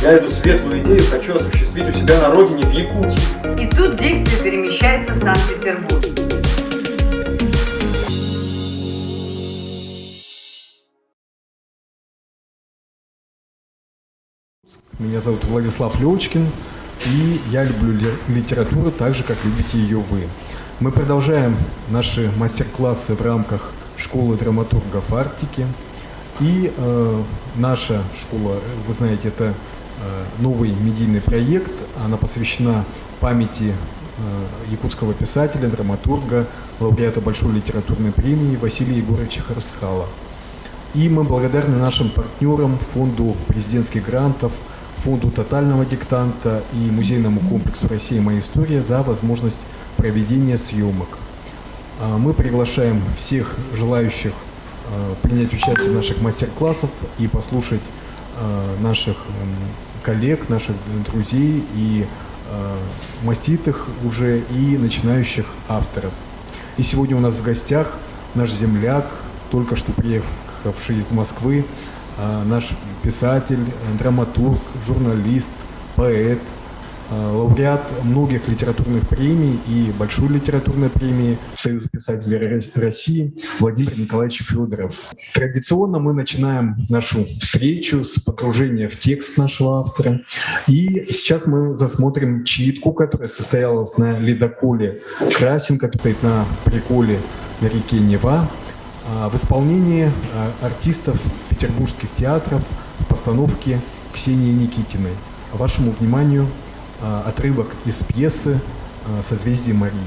Я эту светлую идею хочу осуществить у себя на родине, в Якутии. И тут действие перемещается в Санкт-Петербург. Меня зовут Владислав Левочкин, и я люблю литературу так же, как любите ее вы. Мы продолжаем наши мастер-классы в рамках школы драматургов Арктики. И наша школа, вы знаете, это новый медийный проект. Она посвящена памяти якутского писателя, драматурга, лауреата Большой литературной премии Василия Егоровича Харсхала. И мы благодарны нашим партнерам, фонду президентских грантов, фонду тотального диктанта и музейному комплексу «Россия. Моя история» за возможность проведения съемок. Мы приглашаем всех желающих принять участие в наших мастер-классах и послушать наших коллег, наших друзей и маститых уже и начинающих авторов. И сегодня у нас в гостях наш земляк, только что приехавший из Москвы, наш писатель, драматург, журналист, поэт, лауреат многих литературных премий и Большой литературной премии Союза писателей России Владимир Николаевич Федоров. Традиционно мы начинаем нашу встречу с погружения в текст нашего автора. И сейчас мы засмотрим читку, которая состоялась на ледоколе «Красин», который на приколе на реке Нева, в исполнении артистов петербургских театров в постановке Ксении Никитиной. Вашему вниманию отрывок из пьесы «Созвездие Марии».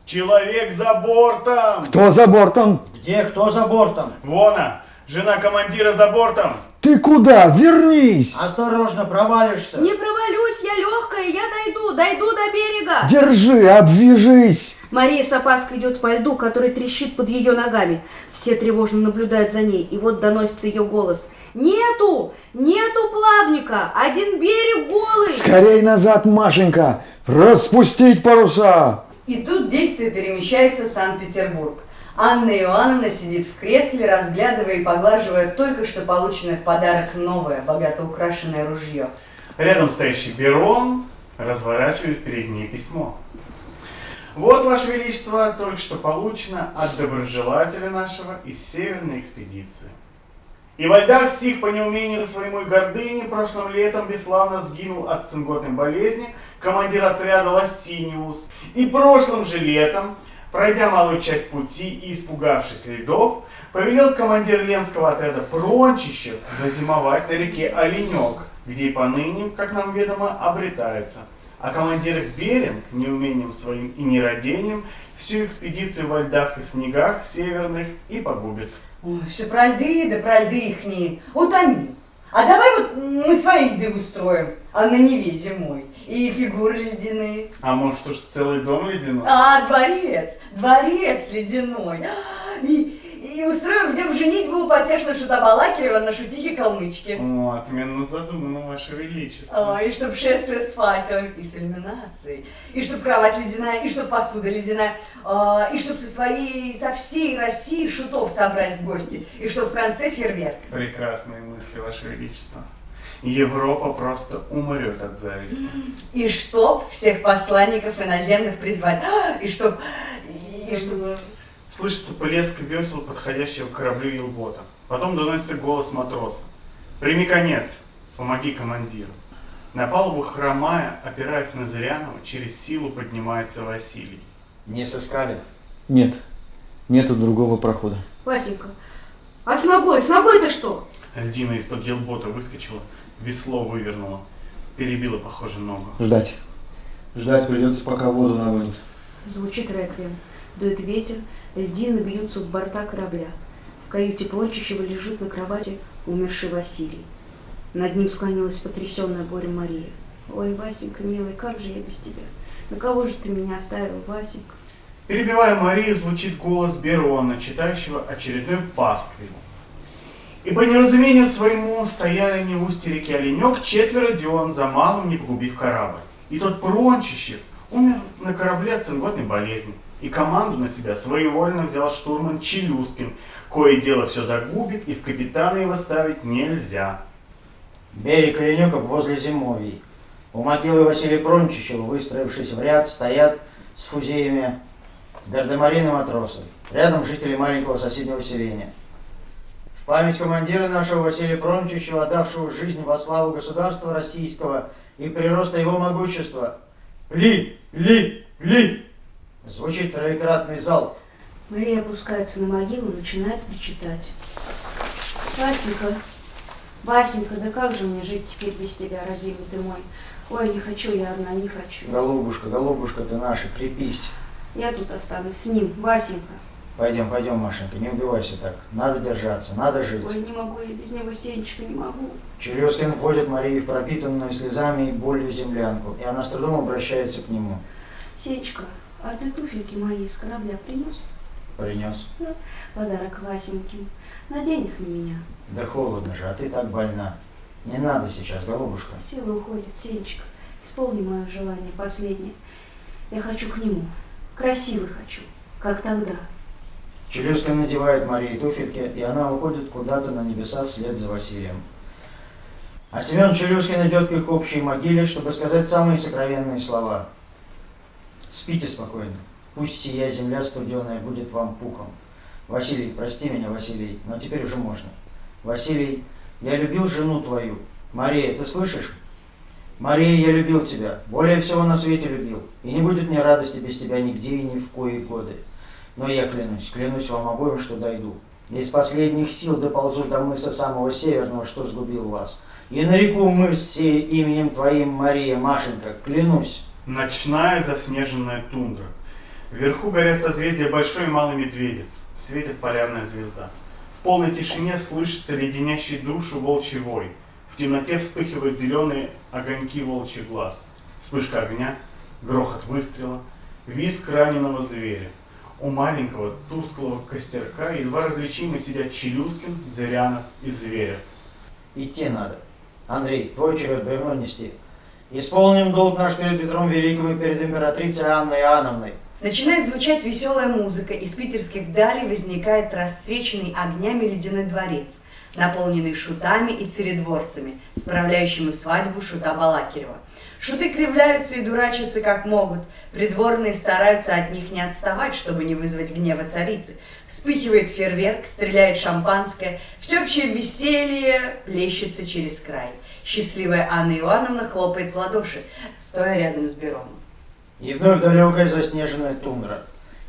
Человек за бортом! Кто за бортом? Где кто за бортом? Вон она, жена командира за бортом! Ты куда? Вернись! Осторожно, провалишься. Не провалюсь, я легкая, я дойду до берега. Держи, обвяжись! Мария с опаской идет по льду, который трещит под ее ногами. Все тревожно наблюдают за ней, и вот доносится ее голос. Нету плавника, один берег голый. Скорей назад, Машенька! Распустить паруса! И тут действие перемещается в Санкт-Петербург. Анна Иоанновна сидит в кресле, разглядывая и поглаживая только что полученное в подарок новое, богато украшенное ружье. Рядом стоящий Берон разворачивает перед ней письмо. Вот, Ваше Величество, только что получено от доброжелателя нашего из Северной экспедиции. И во льдах сих по неумению своему и гордыне прошлым летом бесславно сгинул от цинготной болезни командир отряда Лосиниус. И прошлым же летом, пройдя малую часть пути и испугавшись льдов, повелел командир Ленского отряда Прончищев зазимовать на реке Оленек, где и поныне, как нам ведомо, обретается. А командир их Беринг, неумением своим и нерадением, всю экспедицию во льдах и снегах северных и погубит. Ой, все про льды, да про льды ихние. Утомил. А давай вот мы свои льды устроим, а на Неве зимой. И фигуры ледяные. А может уж целый дом ледяной? А, дворец ледяной. И устроим в нем женитьбу потешно Шута Балакирева на шутихе калмычки. О, отменно задумано, Ваше Величество. И чтоб шествие с факелом и с иллюминацией, и чтоб кровать ледяная, и чтоб посуда ледяная, и чтоб со всей России шутов собрать в гости, и чтоб в конце фейерверк. Прекрасные мысли, Ваше Величество. Европа просто умрет от зависти. И чтоб всех посланников иноземных призвать, и чтоб... Слышится плеск весел подходящего к кораблю елбота. Потом доносится голос матроса. «Прими конец! Помоги командиру!» На палубу хромая, опираясь на Зырянова, через силу поднимается Василий. Не сыскали? Нет, нету другого прохода. Васенька, а с ногой-то что? Льдина из-под елбота выскочила, весло вывернула, перебила, похоже, ногу. Ждать придется, пока воду нагонит. Звучит реквием. Дует ветер, льдины бьются в борта корабля. В каюте Прончищева лежит на кровати умерший Василий. Над ним склонилась потрясенная горем Мария. Ой, Васенька, милый, как же я без тебя? На кого же ты меня оставил, Васенька? Перебивая Марию, звучит голос Берона, читающего очередной пасквиль. И по неразумению своему стояли они в устье реки Оленек 4 дён, за малым не погубив корабль. И тот Прончищев умер на корабле от цинготной болезни. И команду на себя своевольно взял штурман Челюскин, кое дело все загубит, и в капитана его ставить нельзя. Берег Ленюков возле Зимовий. У могилы Василия Прончичева, выстроившись в ряд, стоят с фузеями гардемарины матросы. Рядом жители маленького соседнего селения. В память командира нашего Василия Прончичева, отдавшего жизнь во славу государства российского и прироста его могущества. Ли! Ли! Ли! Звучит троекратный залп. Мария опускается на могилу и начинает причитать. Васенька, Васенька, да как же мне жить теперь без тебя, родимый ты мой? Ой, не хочу я одна, не хочу. Голубушка, голубушка ты наша, крепись. Я тут останусь с ним, Васенька. Пойдем, пойдем, Машенька, не убивайся так. Надо держаться, надо жить. Ой, не могу я без него, Сенечка, не могу. Челюскин вводит Марию в пропитанную слезами и болью землянку, и она с трудом обращается к нему. Сенечка, а ты туфельки мои с корабля принес? Принес. Подарок Васеньке. Надень их на меня. Да холодно же, а ты так больна. Не надо сейчас, голубушка. Сила уходит, Сенечка. Исполни мое желание последнее. Я хочу к нему. Красивый хочу, как тогда. Челюскин надевает Марии туфельки, и она уходит куда-то на небеса вслед за Василием. А Семен Челюскин идет к их общей могиле, чтобы сказать самые сокровенные слова. Спите спокойно. Пусть сия земля студеная будет вам пухом. Василий, прости меня, Василий, но теперь уже можно. Василий, я любил жену твою. Мария, ты слышишь? Мария, я любил тебя, более всего на свете любил, и не будет мне радости без тебя нигде и ни в кои годы. Но я клянусь вам обоим, что дойду. Из последних сил доползу до мыса самого северного, что сгубил вас. И нареку мыс сей именем твоим, Мария, Машенька, клянусь. Ночная заснеженная тундра. Вверху горят созвездия Большой и Малый Медведец. Светит полярная звезда. В полной тишине слышится леденящий душу волчий вой. В темноте вспыхивают зеленые огоньки волчьих глаз. Вспышка огня, грохот выстрела, визг раненого зверя. У маленького тусклого костерка едва различимо сидят Челюскин, Зырянов и Зверев. Идти надо. Андрей, твой черед бревно нести. Исполним долг наш перед Петром Великим и перед императрицей Анной Иоанновной. Начинает звучать веселая музыка. Из питерских далей возникает расцвеченный огнями ледяной дворец, наполненный шутами и царедворцами, справляющими свадьбу шута Балакирева. Шуты кривляются и дурачатся как могут. Придворные стараются от них не отставать, чтобы не вызвать гнева царицы. Вспыхивает фейерверк, стреляет шампанское. Всеобщее веселье плещется через край. Счастливая Анна Иоанновна хлопает в ладоши, стоя рядом с Бероном. И вновь далекая заснеженная тундра.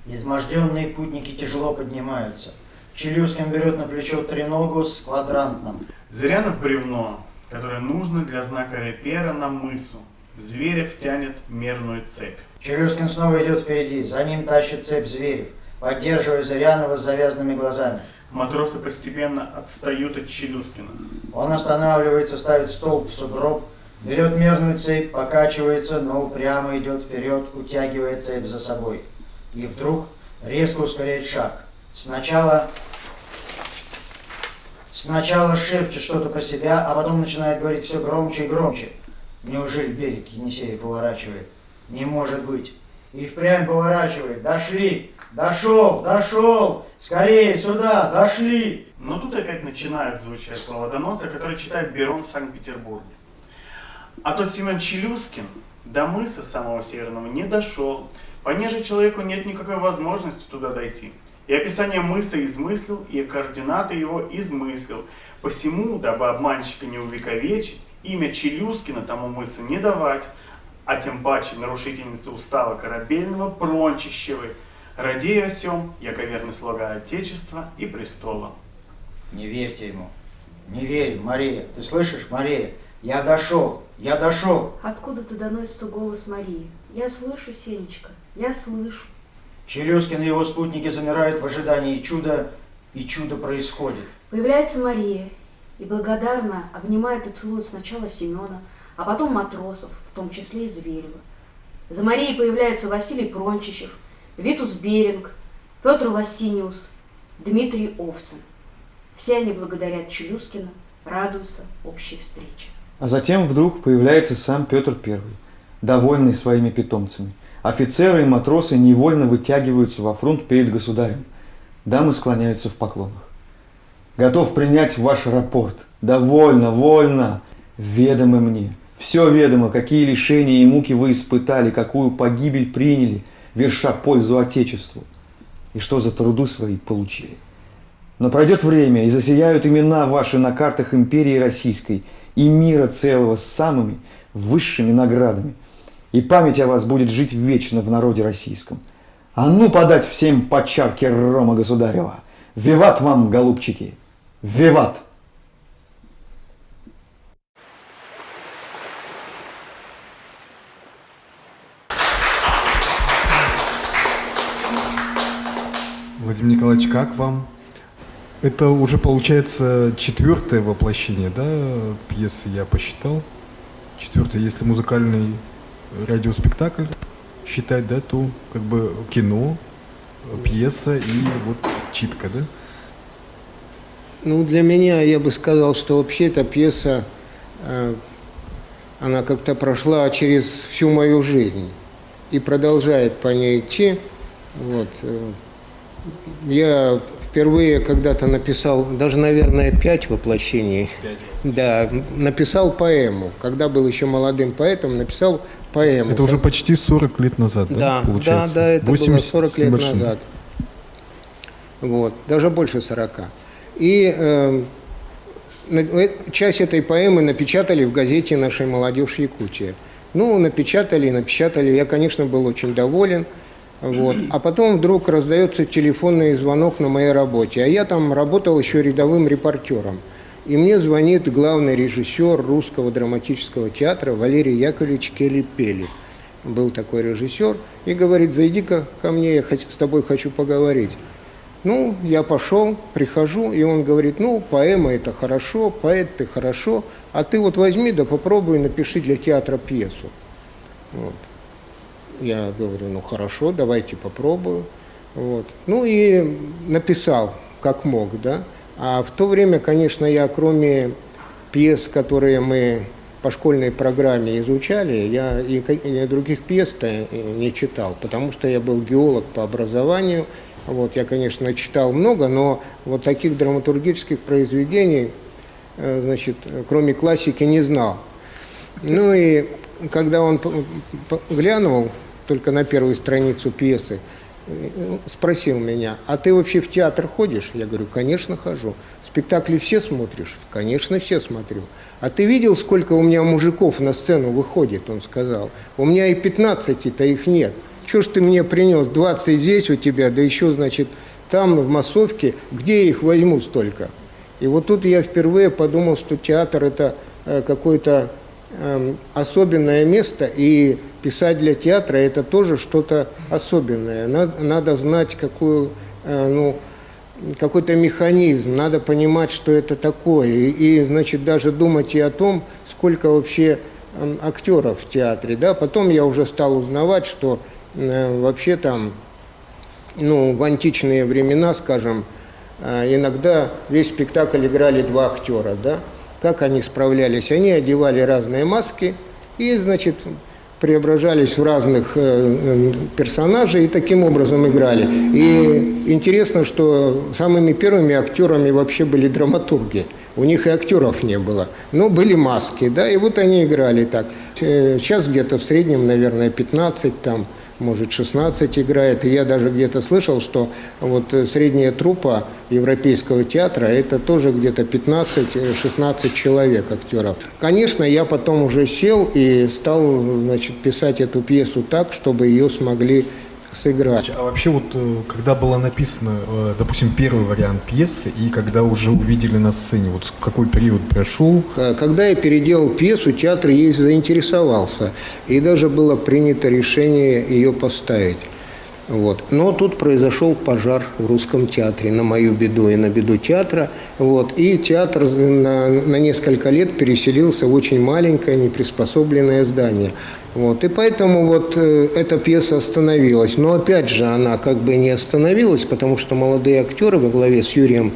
Изможденные путники тяжело поднимаются. Челюскин берет на плечо треногу с квадрантным. Зырянов бревно, которое нужно для знака репера на мысу. Зверев тянет мерную цепь. Челюскин снова идет впереди, за ним тащит цепь Зверев, поддерживая Зырянова с завязанными глазами. Матросы постепенно отстают от Челюскина. Он останавливается, ставит столб в сугроб, берет мерную цепь, покачивается, но упрямо идет вперед, утягивая цепь за собой. И вдруг резко ускоряет шаг. Сначала шепчет что-то про себя, а потом начинает говорить все громче и громче. Неужели берег Енисея поворачивает? Не может быть. И впрямь поворачивает. Дошли! Дошел! Скорее сюда! Дошли! Но тут опять начинают звучать слова доноса, которые читает Берон в Санкт-Петербурге. А тот Семен Челюскин до мыса самого северного не дошел, понеже человеку нет никакой возможности туда дойти. И описание мыса измыслил, и координаты его измыслил. Посему, дабы обманщика не увековечить, имя Челюскина тому мысу не давать, а тем паче нарушительницы устава корабельного Прончищевой, радея о сем, яко верный слуга Отечества и престола. Не верьте ему. Не верь, Мария. Ты слышишь, Мария? Я дошел. Откуда-то доносится голос Марии. Я слышу, Сенечка, я слышу. Челюскин и его спутники замирают в ожидании чуда, и чудо происходит. Появляется Мария и благодарно обнимает и целует сначала Семена, а потом матросов, в том числе и Зверева. За Марией появляется Василий Прончищев, Витус Беринг, Петр Лосиниус, Дмитрий Овцин. Все они благодарят Челюскина, радуются общей встрече. А затем вдруг появляется сам Петр I, довольный своими питомцами. Офицеры и матросы невольно вытягиваются во фронт перед государем. Дамы склоняются в поклонах. Готов принять ваш рапорт. Довольно, вольно. Ведомо мне. Все ведомо, какие лишения и муки вы испытали, какую погибель приняли, верша пользу Отечеству. И что за труды свои получили. Но пройдет время, и засияют имена ваши на картах империи российской и мира целого с самыми высшими наградами. И память о вас будет жить вечно в народе российском. А ну подать всем по чарке рома государева. Виват вам, голубчики! Виват! Владимир Николаевич, как вам? Это уже получается 4-е воплощение, да, пьесы, я посчитал. 4-е, если музыкальный радиоспектакль считать, да, то как бы кино, пьеса и вот читка, да? Ну, для меня, я бы сказал, что вообще эта пьеса, она как-то прошла через всю мою жизнь и продолжает по ней идти. Вот. Я впервые когда-то написал, даже, наверное, 5 воплощений. 5. Да, написал поэму. Когда был еще молодым поэтом, написал поэму. Это уже почти 40 лет назад, да, получается? Да, это было 40 лет небольшим. назад. Вот, даже больше 40. И часть этой поэмы напечатали в газете «Наша молодежь Якутия». Ну, напечатали. Я, конечно, был очень доволен. Вот. А потом вдруг раздается телефонный звонок на моей работе. А я там работал еще рядовым репортером. И мне звонит главный режиссер Русского драматического театра Валерий Яковлевич Келли-Пели. Был такой режиссер. И говорит: зайди-ка ко мне, я с тобой хочу поговорить. Ну, я пошел, прихожу, и он говорит: ну, поэма – это хорошо, поэт – ты хорошо, а ты вот возьми да попробуй напиши для театра пьесу. Вот. Я говорю: ну, хорошо, давайте попробую. Вот. Ну, и написал, как мог, да. А в то время, конечно, я, кроме пьес, которые мы по школьной программе изучали, я и других пьес-то не читал, потому что я был геолог по образованию. Вот, я, конечно, читал много, но вот таких драматургических произведений, значит, кроме классики, не знал. Ну и когда он глянул только на первую страницу пьесы, спросил меня: а ты вообще в театр ходишь? Я говорю: конечно, хожу. Спектакли все смотришь? Конечно, все смотрю. А ты видел, сколько у меня мужиков на сцену выходит? Он сказал: у меня и 15-то их нет. Чего ж ты мне принес? 20 здесь у тебя, да еще, значит, там, в массовке, где я их возьму столько? И вот тут я впервые подумал, что театр – это какое-то особенное место, и писать для театра – это тоже что-то особенное. Надо знать какой-то механизм, надо понимать, что это такое. И, значит, даже думать и о том, сколько вообще актеров в театре. Да? Потом я уже стал узнавать, что вообще там, в античные времена, скажем, иногда весь спектакль играли 2 актера, да? Как они справлялись? Они одевали разные маски и, значит, преображались в разных персонажей и таким образом играли. И интересно, что самыми первыми актерами вообще были драматурги. У них и актеров не было, но были маски, да, и вот они играли так. Сейчас где-то в среднем, наверное, 15 там, может, 16 играет. И я даже где-то слышал, что вот средняя труппа Европейского театра – это тоже где-то 15-16 человек актеров. Конечно, я потом уже сел и стал, значит, писать эту пьесу так, чтобы ее смогли сыграть. А вообще вот когда была написана, допустим, первый вариант пьесы, и когда уже увидели на сцене, вот какой период прошел? Когда я переделал пьесу, театр ей заинтересовался, и даже было принято решение ее поставить. Вот. Но тут произошел пожар в Русском театре, на мою беду и на беду театра. Вот. И театр на несколько лет переселился в очень маленькое, неприспособленное здание. Вот. И поэтому вот эта пьеса остановилась. Но опять же она как бы не остановилась, потому что молодые актеры во главе с Юрием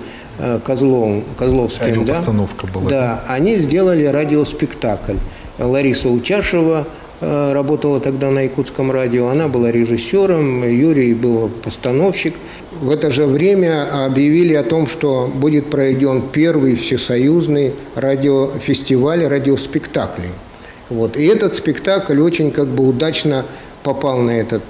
Козловским, Постановка была. Да, они сделали радиоспектакль. Лариса Утяшева, работала тогда на Якутском радио. Она была режиссером, Юрий был постановщик. В это же время объявили о том, что будет проведен первый всесоюзный радиофестиваль радиоспектаклей. Вот. И этот спектакль очень как бы удачно попал на этот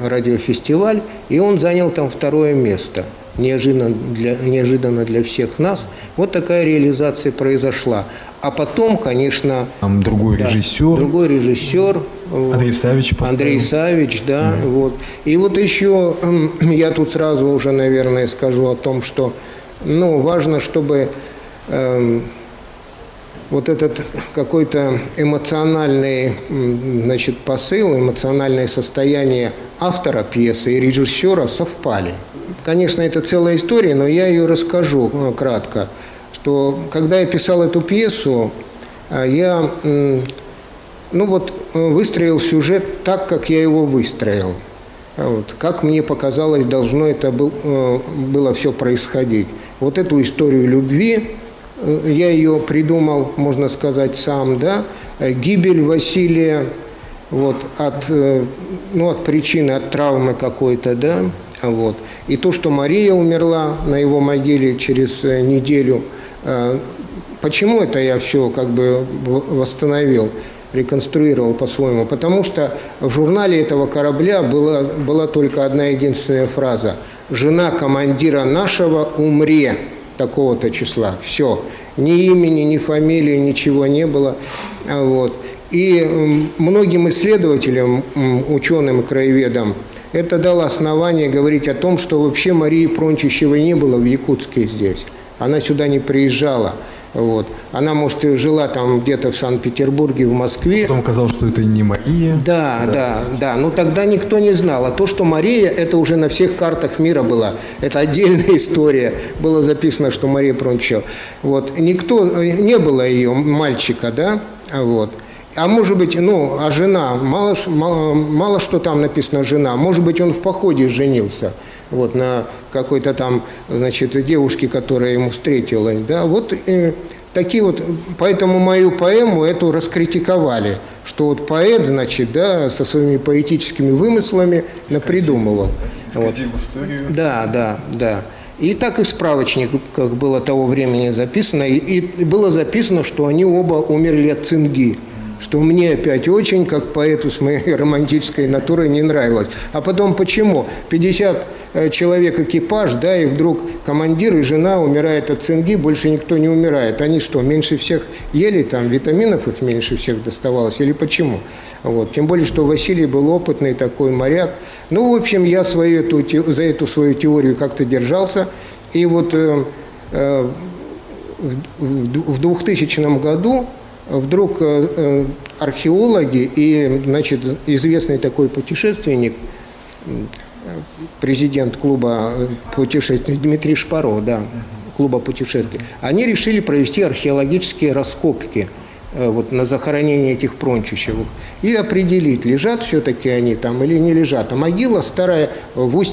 радиофестиваль, и он занял там 2-е место. Неожиданно для всех нас. Вот такая реализация произошла. А потом, конечно... Там другой режиссер. Другой режиссер. Андрей Савич поставил. Андрей Савич, да. Вот. И вот еще я тут сразу уже, наверное, скажу о том, что важно, чтобы вот этот какой-то эмоциональный, посыл, эмоциональное состояние автора пьесы и режиссера совпали. Конечно, это целая история, но я ее расскажу кратко. Что когда я писал эту пьесу, я выстроил сюжет так, как я его выстроил. Вот, как мне показалось, должно это было все происходить. Вот эту историю любви, я ее придумал, можно сказать, сам, да, гибель Василия от причины, от травмы какой-то, да, вот. И то, что Мария умерла на его могиле через неделю. Почему это я все как бы восстановил, реконструировал по-своему? Потому что в журнале этого корабля была только одна единственная фраза: «Жена командира нашего умре такого-то числа». Все. Ни имени, ни фамилии, ничего не было. Вот. И многим исследователям, ученым и краеведам, это дало основание говорить о том, что вообще Марии Прончищевой не было в Якутске здесь. Она сюда не приезжала. Вот. Она, может, жила там где-то в Санкт-Петербурге, в Москве. Потом оказалось, что это не Мария. Да. Но тогда никто не знал. А то, что Мария, это уже на всех картах мира было. Это отдельная история. Было записано, что Мария Прончищева. Вот. Не было ее мальчика, да? Вот. А может быть, а жена, мало что там написано жена. Может быть, он в походе женился. Вот, на какой-то там, девушке, которая ему встретилась, да, такие вот, поэтому мою поэму эту раскритиковали, что вот поэт, со своими поэтическими вымыслами напридумывал. Вот. Да. И так и в справочниках было того времени записано, и было записано, что они оба умерли от цинги. Что мне опять очень, как поэту с моей романтической натурой, не нравилось. А потом почему? 50 человек экипаж, да, и вдруг командир и жена умирают от цинги, больше никто не умирает. Они что, меньше всех ели, там витаминов их меньше всех доставалось, или почему? Вот. Тем более, что Василий был опытный такой моряк. В общем, я за эту свою теорию как-то держался. И вот в 2000 году вдруг археологи и, известный такой путешественник, президент клуба путешествий Дмитрий Шпаров, да, клуба путешествий, они решили провести археологические раскопки на захоронение этих Прончищевых и определить, лежат все-таки они там или не лежат. А могила старая в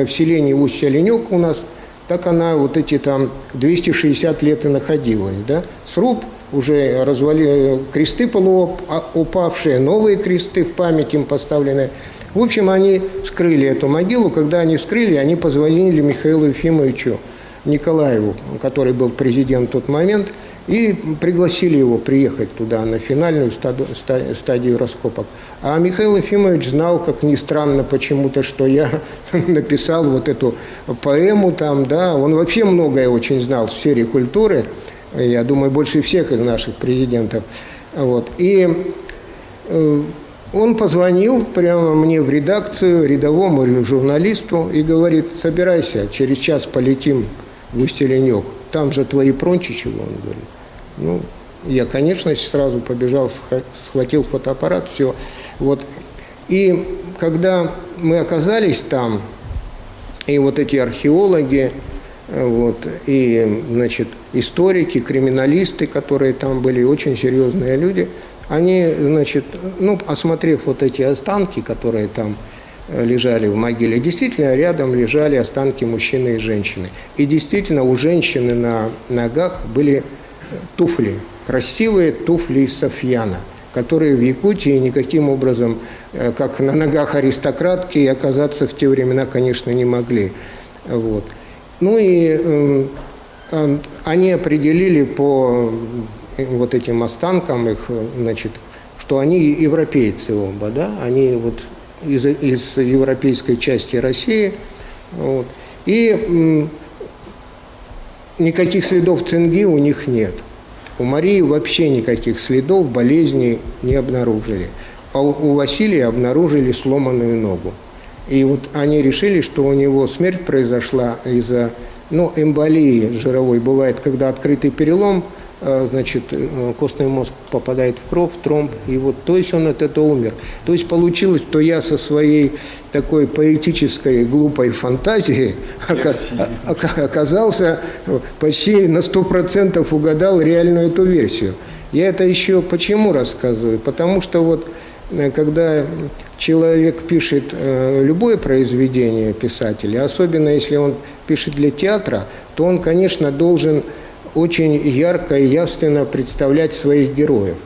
селении Усть-Оленек у нас, так она эти там 260 лет и находилась, да, сруб, уже развалили, кресты полуупавшие, новые кресты в память им поставлены. В общем, они вскрыли эту могилу. Когда они вскрыли, они позвонили Михаилу Ефимовичу Николаеву, который был президент в тот момент, и пригласили его приехать туда на финальную стадию раскопок. А Михаил Ефимович знал, как ни странно почему-то, что я написал эту поэму там, да. Он вообще многое очень знал в сфере культуры. Я думаю, больше всех из наших президентов. Вот. И он позвонил прямо мне в редакцию, рядовому журналисту, и говорит: собирайся, через час полетим в Усть-Оленек. Там же твои Прончищевы, он говорит. Я, конечно, сразу побежал, схватил фотоаппарат, все. Вот. И когда мы оказались там, и эти археологи, и, историки, криминалисты, которые там были, очень серьезные люди, они, осмотрев эти останки, которые там лежали в могиле, действительно рядом лежали останки мужчины и женщины. И действительно у женщины на ногах были туфли, красивые туфли из софьяна. которые в Якутии никаким образом, как на ногах аристократки, оказаться в те времена, конечно, не могли. Вот. Ну и они определили по вот этим останкам их, значит, что они европейцы оба, да, они вот из европейской части России, вот. И никаких следов цинги у них нет. У Марии вообще никаких следов болезни не обнаружили. А у Василия обнаружили сломанную ногу. И вот они решили, что у него смерть произошла из-за эмболии жировой. Бывает, когда открытый перелом, значит, костный мозг попадает в кровь, тромб, и вот, то есть он от этого умер. То есть получилось, что я со своей такой поэтической глупой фантазией оказался почти на 100% угадал реальную эту версию. Я это еще почему рассказываю? Потому что вот когда человек пишет любое произведение писателя, особенно если он пишет для театра, то он, конечно, должен очень ярко и явственно представлять своих героев.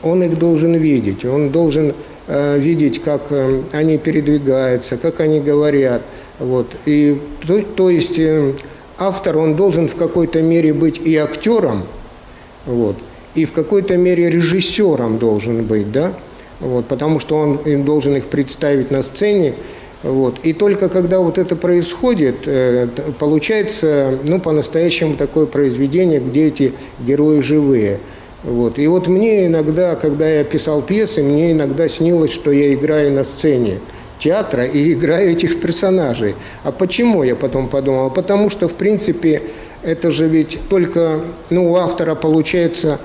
Он их должен видеть, он должен видеть, как они передвигаются, как они говорят. Вот. И, то есть автор, он должен в какой-то мере быть и актером, вот, и в какой-то мере режиссером должен быть, да? Вот, потому что он должен их представить на сцене. Вот. И только когда вот это происходит, получается, по-настоящему такое произведение, где эти герои живые. Вот. И вот мне иногда, когда я писал пьесы, мне иногда снилось, что я играю на сцене театра и играю этих персонажей. А почему, я потом подумал? Потому что, в принципе, это же ведь только, у автора получается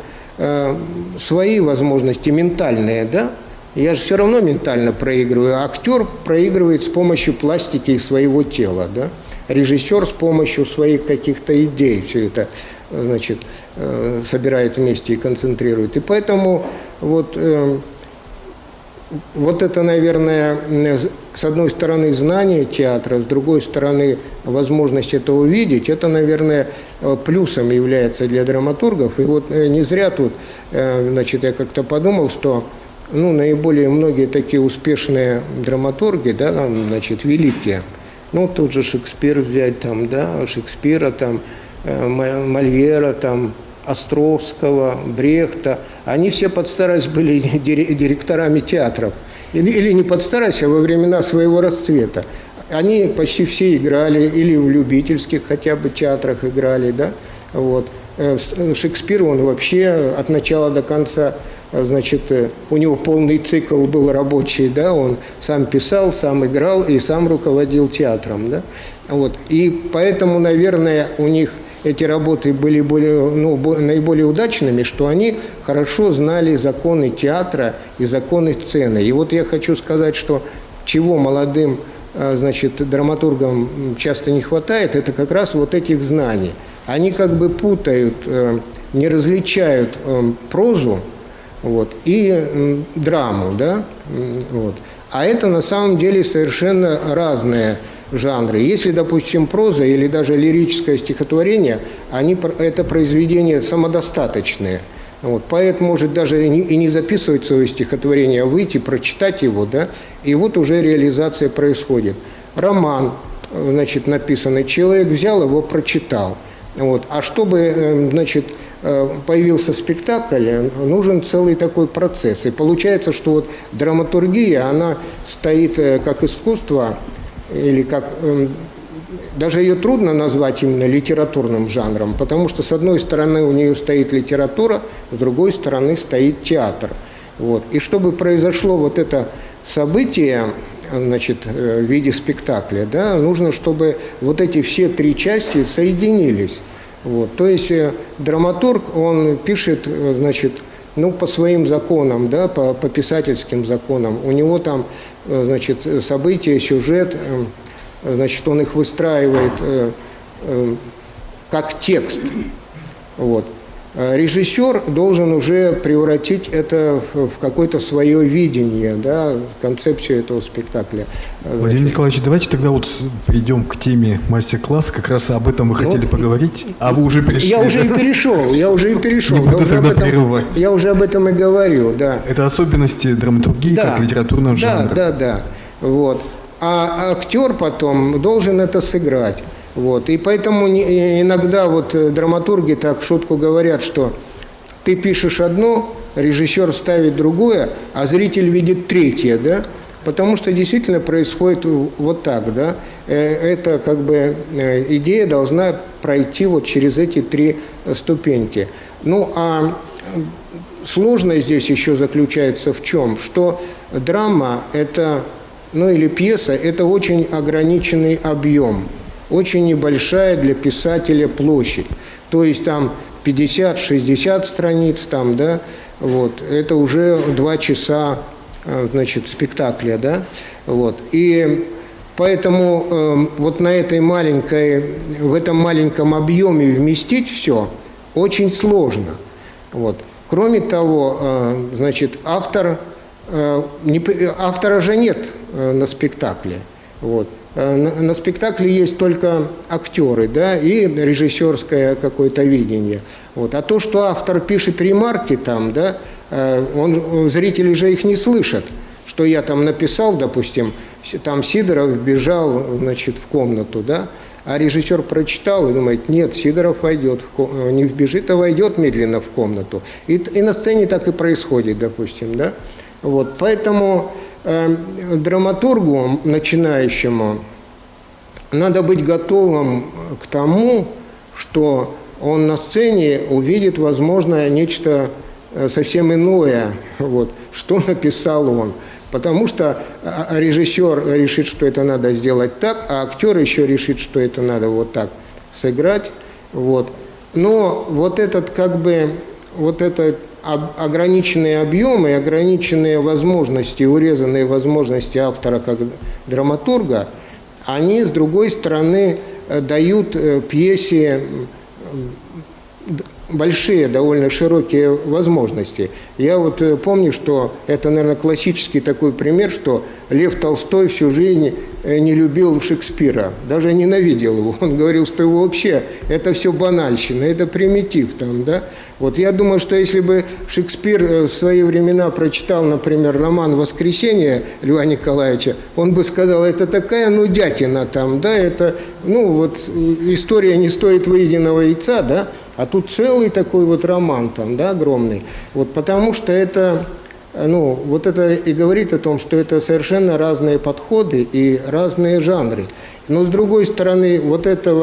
свои возможности ментальные, да? Я же все равно ментально проигрываю, а актер проигрывает с помощью пластики своего тела, да? Режиссер с помощью своих каких-то идей все это, значит, собирает вместе и концентрирует. И поэтому вот это, наверное, с одной стороны знание театра, с другой стороны возможность это увидеть, это, наверное, плюсом является для драматургов. И вот не зря тут, значит, я как-то подумал, что наиболее многие такие успешные драматурги, да, значит, великие, тут же Шекспир взять, там, да, Шекспира, там, Мольера, там, Островского, Брехта, они все под старость были директорами театров. Или не под старость, а во времена своего расцвета. Они почти все играли или в любительских хотя бы театрах играли, да, вот. Шекспир, он вообще от начала до конца, значит, у него полный цикл был рабочий, да, он сам писал, сам играл и сам руководил театром, да, вот. И поэтому, наверное, у них эти работы были наиболее удачными, что они хорошо знали законы театра и законы сцены. И вот я хочу сказать, что чего молодым, значит, драматургам часто не хватает, это как раз вот этих знаний. Они как бы путают, не различают прозу, вот, и драму, да, вот. А это на самом деле совершенно разные жанры. Если, допустим, проза или даже лирическое стихотворение, это произведения самодостаточные. Вот. Поэт может даже и не записывать свое стихотворение, а выйти, прочитать его, да, и вот уже реализация происходит. Роман, значит, написанный, человек взял его, прочитал. Вот. А чтобы, значит, появился спектакль, нужен целый такой процесс. И получается, что вот драматургия, она стоит как искусство, или как, даже ее трудно назвать именно литературным жанром, потому что с одной стороны у нее стоит литература, с другой стороны стоит театр. Вот. И чтобы произошло вот это событие, значит, в виде спектакля, да, нужно, чтобы вот эти все три части соединились. Вот. То есть драматург, он пишет, значит, по своим законам, да, по писательским законам. У него там, значит, события, сюжет, значит, он их выстраивает как текст. Вот. Режиссер должен уже превратить это в какое-то свое видение, да, концепцию этого спектакля. Владимир Николаевич, давайте тогда вот перейдем к теме мастер-класса. Как раз об этом вы хотели поговорить, а вы уже перешли. Я уже и перешел. Не буду тогда прерывать. Я уже об этом и говорю, да. Это особенности драматургии как литературного жанра. Да. Вот. А актер потом должен это сыграть. Вот. И поэтому иногда вот драматурги так в шутку говорят, что ты пишешь одно, режиссер ставит другое, а зритель видит третье, да? Потому что действительно происходит вот так, да? Это как бы идея должна пройти вот через эти три ступеньки. Ну, а сложность здесь еще заключается в чем? Что драма это, ну или пьеса, это очень ограниченный объем. Очень небольшая для писателя площадь. То есть там 50-60 страниц, там, да, вот, это уже 2 часа, значит, спектакля, да, вот. И поэтому вот на этой в этом маленьком объеме вместить все очень сложно. Вот. Кроме того, значит, автора же нет на спектакле, вот. На спектакле есть только актеры, да, и режиссерское какое-то видение. Вот. А то, что автор пишет ремарки там, да, зрители же их не слышат. Что я там написал, допустим, там Сидоров бежал, значит, в комнату, да, а режиссер прочитал и думает, нет, Сидоров войдет, не вбежит, а войдет медленно в комнату. И на сцене так и происходит, допустим, да. Вот. Поэтому драматургу, начинающему, надо быть готовым к тому, что он на сцене увидит, возможно, нечто совсем иное, вот, что написал он. Потому что режиссер решит, что это надо сделать так, а актер еще решит, что это надо вот так сыграть. Вот. Но вот этот, как бы, вот этот ограниченные объемы, ограниченные возможности, урезанные возможности автора как драматурга, они, с другой стороны, дают пьесе большие, довольно широкие возможности. Я вот помню, что это, наверное, классический такой пример, что Лев Толстой всю жизнь не любил Шекспира, даже ненавидел его. Он говорил, что его вообще это все банальщина, это примитив там, да. Вот я думаю, что если бы Шекспир в свои времена прочитал, например, роман «Воскресенье» Льва Николаевича, он бы сказал, это такая нудятина там, да, это, ну вот история не стоит выеденного яйца, да, а тут целый такой вот роман там, да, огромный. Вот потому что это, ну, вот это и говорит о том, что это совершенно разные подходы и разные жанры. Но с другой стороны, вот эта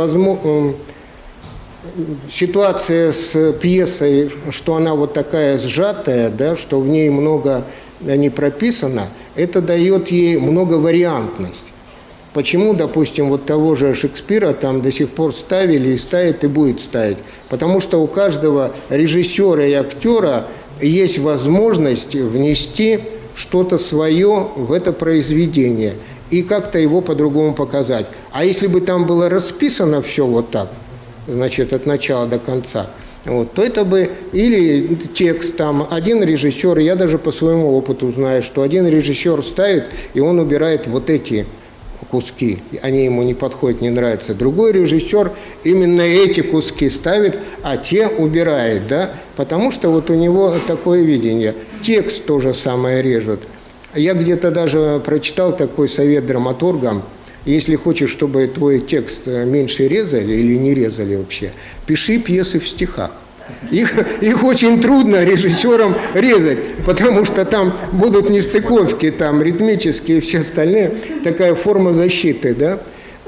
ситуация с пьесой, что она вот такая сжатая, да, что в ней много не прописано, это дает ей многовариантность. Почему, допустим, вот того же Шекспира там до сих пор ставили и ставят, и будет ставить? Потому что у каждого режиссера и актера есть возможность внести что-то свое в это произведение и как-то его по-другому показать. А если бы там было расписано все вот так, значит, от начала до конца, вот, то это бы или текст там, один режиссер, я даже по своему опыту знаю, что один режиссер ставит, и он убирает вот эти куски, они ему не подходят, не нравятся. Другой режиссер именно эти куски ставит, а те убирает, да, потому что вот у него такое видение. Текст то же самое режет. Я где-то даже прочитал такой совет драматургам: если хочешь, чтобы твой текст меньше резали или не резали вообще, пиши пьесы в стихах. Их очень трудно режиссерам резать, потому что там будут нестыковки, там ритмические и все остальные, такая форма защиты, да,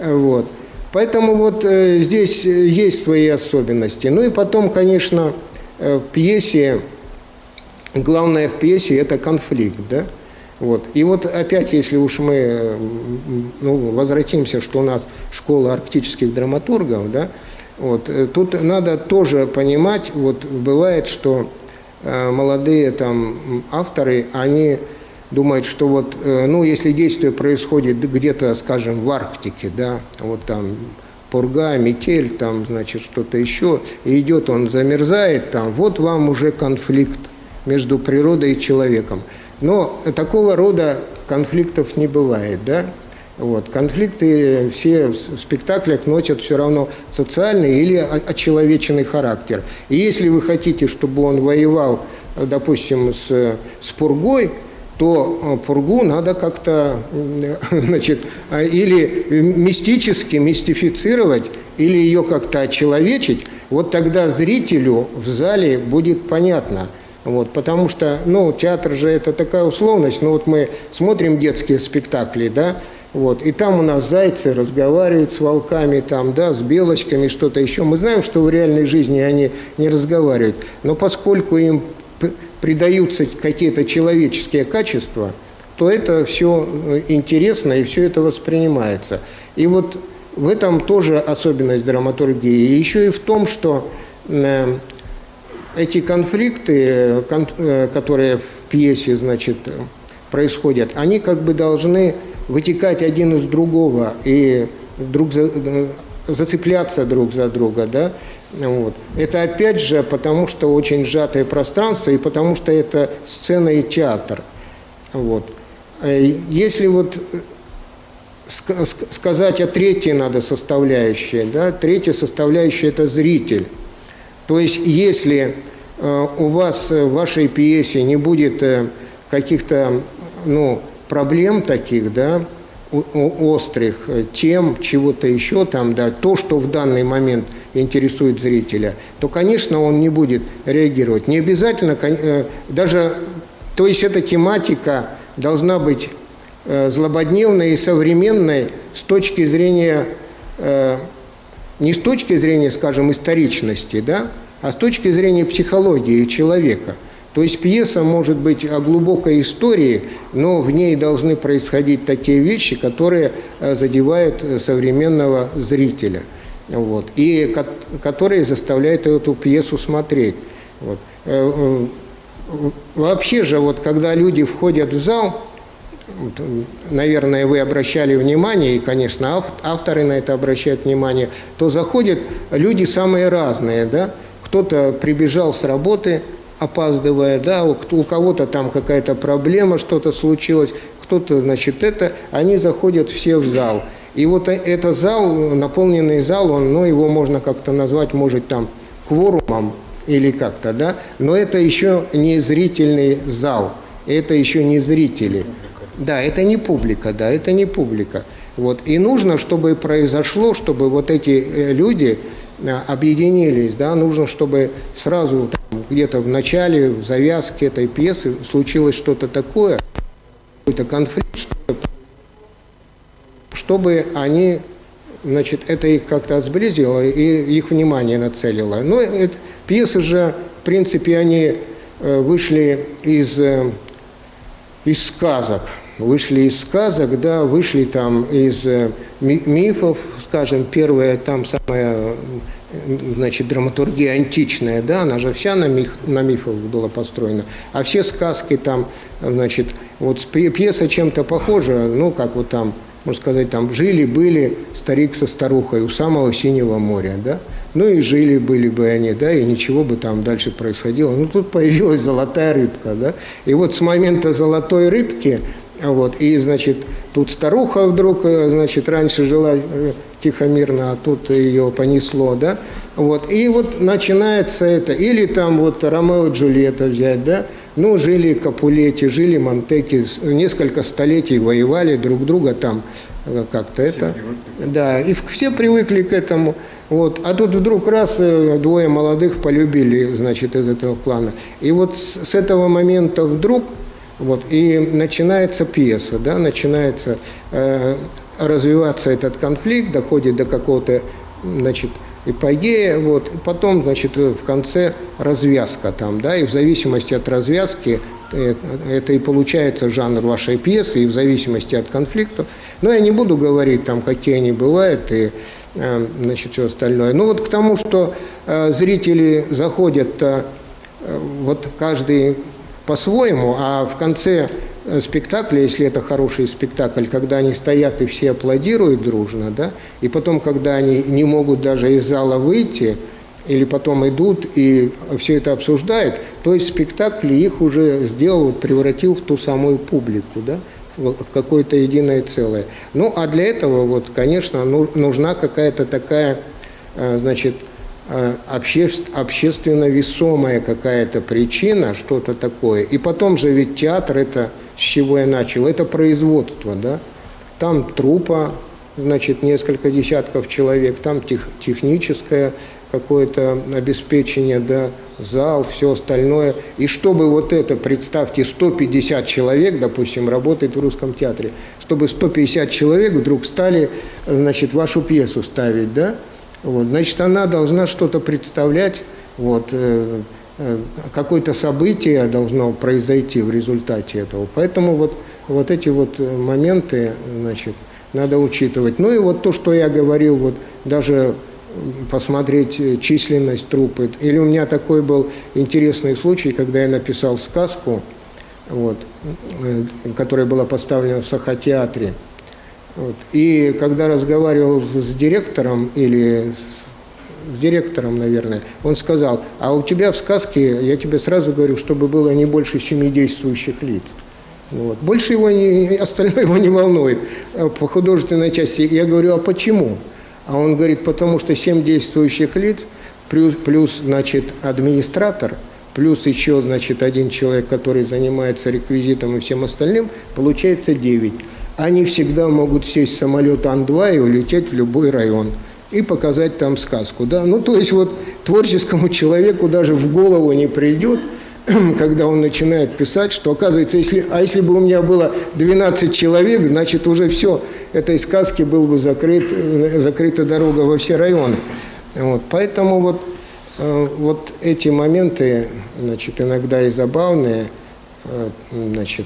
вот. Поэтому вот здесь есть свои особенности. Ну и потом, конечно, в пьесе, главное в пьесе – это конфликт, да. Вот. И вот опять, если уж мы возвратимся, что у нас школа арктических драматургов, да, вот, тут надо тоже понимать, вот бывает, что молодые там авторы, они думают, что вот, ну, если действие происходит где-то, скажем, в Арктике, да, вот там пурга, метель, там, значит, что-то еще, и идет он, замерзает там, вот вам уже конфликт между природой и человеком. Но такого рода конфликтов не бывает, да? Вот. Конфликты все в спектаклях носят все равно социальный или очеловеченный характер. И если вы хотите, чтобы он воевал, допустим, с пургой, то пургу надо как-то, значит, или мистически мистифицировать, или ее как-то очеловечить. Вот тогда зрителю в зале будет понятно. Вот, потому что, ну, театр же это такая условность. Ну, вот мы смотрим детские спектакли, да, вот, и там у нас зайцы разговаривают с волками, там, да, с белочками, что-то еще. Мы знаем, что в реальной жизни они не разговаривают. Но поскольку им придаются какие-то человеческие качества, то это все интересно и все это воспринимается. И вот в этом тоже особенность драматургии. И еще и в том, что эти конфликты, которые в пьесе, значит, происходят, они как бы должны вытекать один из другого и зацепляться друг за друга, да? Вот. Это опять же потому, что очень сжатое пространство и потому, что это сцена и театр. Вот. Если вот сказать о третьей надо составляющей, да? Третья составляющая – это зритель. То есть, если у вас в вашей пьесе не будет каких-то, ну, проблем таких, да, острых, тем, чего-то еще там, да, то, что в данный момент интересует зрителя, то, конечно, он не будет реагировать. Не обязательно, даже, то есть, эта тематика должна быть злободневной и современной с точки зрения, не с точки зрения, скажем, историчности, да, а с точки зрения психологии человека. То есть пьеса может быть о глубокой истории, но в ней должны происходить такие вещи, которые задевают современного зрителя, вот, и которые заставляют эту пьесу смотреть. Вот. Вообще же, вот, когда люди входят в зал, наверное, вы обращали внимание, и, конечно, авторы на это обращают внимание, то заходят люди самые разные, да? Кто-то прибежал с работы, опаздывая, да, у кого-то там какая-то проблема, что-то случилось, кто-то, значит, они заходят все в зал. И вот этот зал, наполненный зал, он, ну, его можно как-то назвать, может, там, кворумом или как-то, да, но это еще не зрительный зал, это еще не зрители. Да, это не публика, да, это не публика. Вот. И нужно, чтобы произошло, чтобы вот эти люди объединились, да, нужно, чтобы сразу где-то в начале, в завязке этой пьесы случилось что-то такое, какой-то конфликт, чтобы они, значит, это их как-то сблизило и их внимание нацелило. Но пьесы же, в принципе, они вышли из сказок. Вышли из сказок, да, вышли там из мифов, скажем, первая там самая, значит, драматургия античная, да, она же вся на мифах была построена, а все сказки там, значит, вот пьеса чем-то похожа, ну, как вот там, можно сказать, там, жили-были старик со старухой у самого синего моря, да, ну и жили-были бы они, да, и ничего бы там дальше происходило. Ну, тут появилась золотая рыбка, да, и вот с момента золотой рыбки, вот, и, значит, тут старуха вдруг, значит, раньше жила тихо, мирно, а тут ее понесло, да, вот, и вот начинается это, или там вот Ромео и Джульетта взять, да, ну, жили Капулетти, жили Монтеки, несколько столетий воевали друг друга там, как-то это, да, и все привыкли к этому, вот, а тут вдруг раз двое молодых полюбили, значит, из этого клана, и вот с этого момента вдруг, вот, и начинается пьеса, да, начинается развиваться этот конфликт, доходит до какого-то, значит, эпогея, вот, и потом, значит, в конце развязка там, да, и в зависимости от развязки это и получается жанр вашей пьесы, и в зависимости от конфликтов. Но я не буду говорить там, какие они бывают, и, значит, все остальное. Ну, вот к тому, что зрители заходят, вот каждый по-своему, а в конце спектакли, если это хороший спектакль, когда они стоят и все аплодируют дружно, да, и потом, когда они не могут даже из зала выйти, или потом идут и все это обсуждают, то есть спектакль их уже сделал, вот, превратил в ту самую публику, да, в какое-то единое целое. Ну, а для этого, вот, конечно, нужна какая-то такая, значит, общественно весомая какая-то причина, что-то такое. И потом же ведь театр, это с чего я начал, это производство, да, там труппа, значит, несколько десятков человек, там техническое какое-то обеспечение, да, зал, все остальное. И чтобы вот это, представьте, 150 человек, допустим, работает в Русском театре, чтобы 150 человек вдруг стали, значит, вашу пьесу ставить, да, вот, значит, она должна что-то представлять, вот, какое-то событие должно произойти в результате этого. Поэтому вот эти вот моменты, значит, надо учитывать. Ну и вот то, что я говорил, вот даже посмотреть численность труппы. Или у меня такой был интересный случай, когда я написал сказку, вот, которая была поставлена в Сахатеатре. Вот, и когда разговаривал с директором, наверное, он сказал: а у тебя в сказке, я тебе сразу говорю, чтобы было не больше 7 действующих лиц. Вот. Больше остальное его не волнует по художественной части. Я говорю: а почему? А он говорит: потому что 7 действующих лиц, плюс, значит, администратор, плюс еще, значит, 1 человек, который занимается реквизитом и всем остальным, получается 9. Они всегда могут сесть в самолет Ан-2 и улететь в любой район и показать там сказку. Да? Ну, то есть вот творческому человеку даже в голову не придет, когда он начинает писать, что, оказывается, если бы у меня было 12 человек, значит, уже все, этой сказки был бы закрыта дорога во все районы. Вот, поэтому вот эти моменты, значит, иногда и забавные, значит,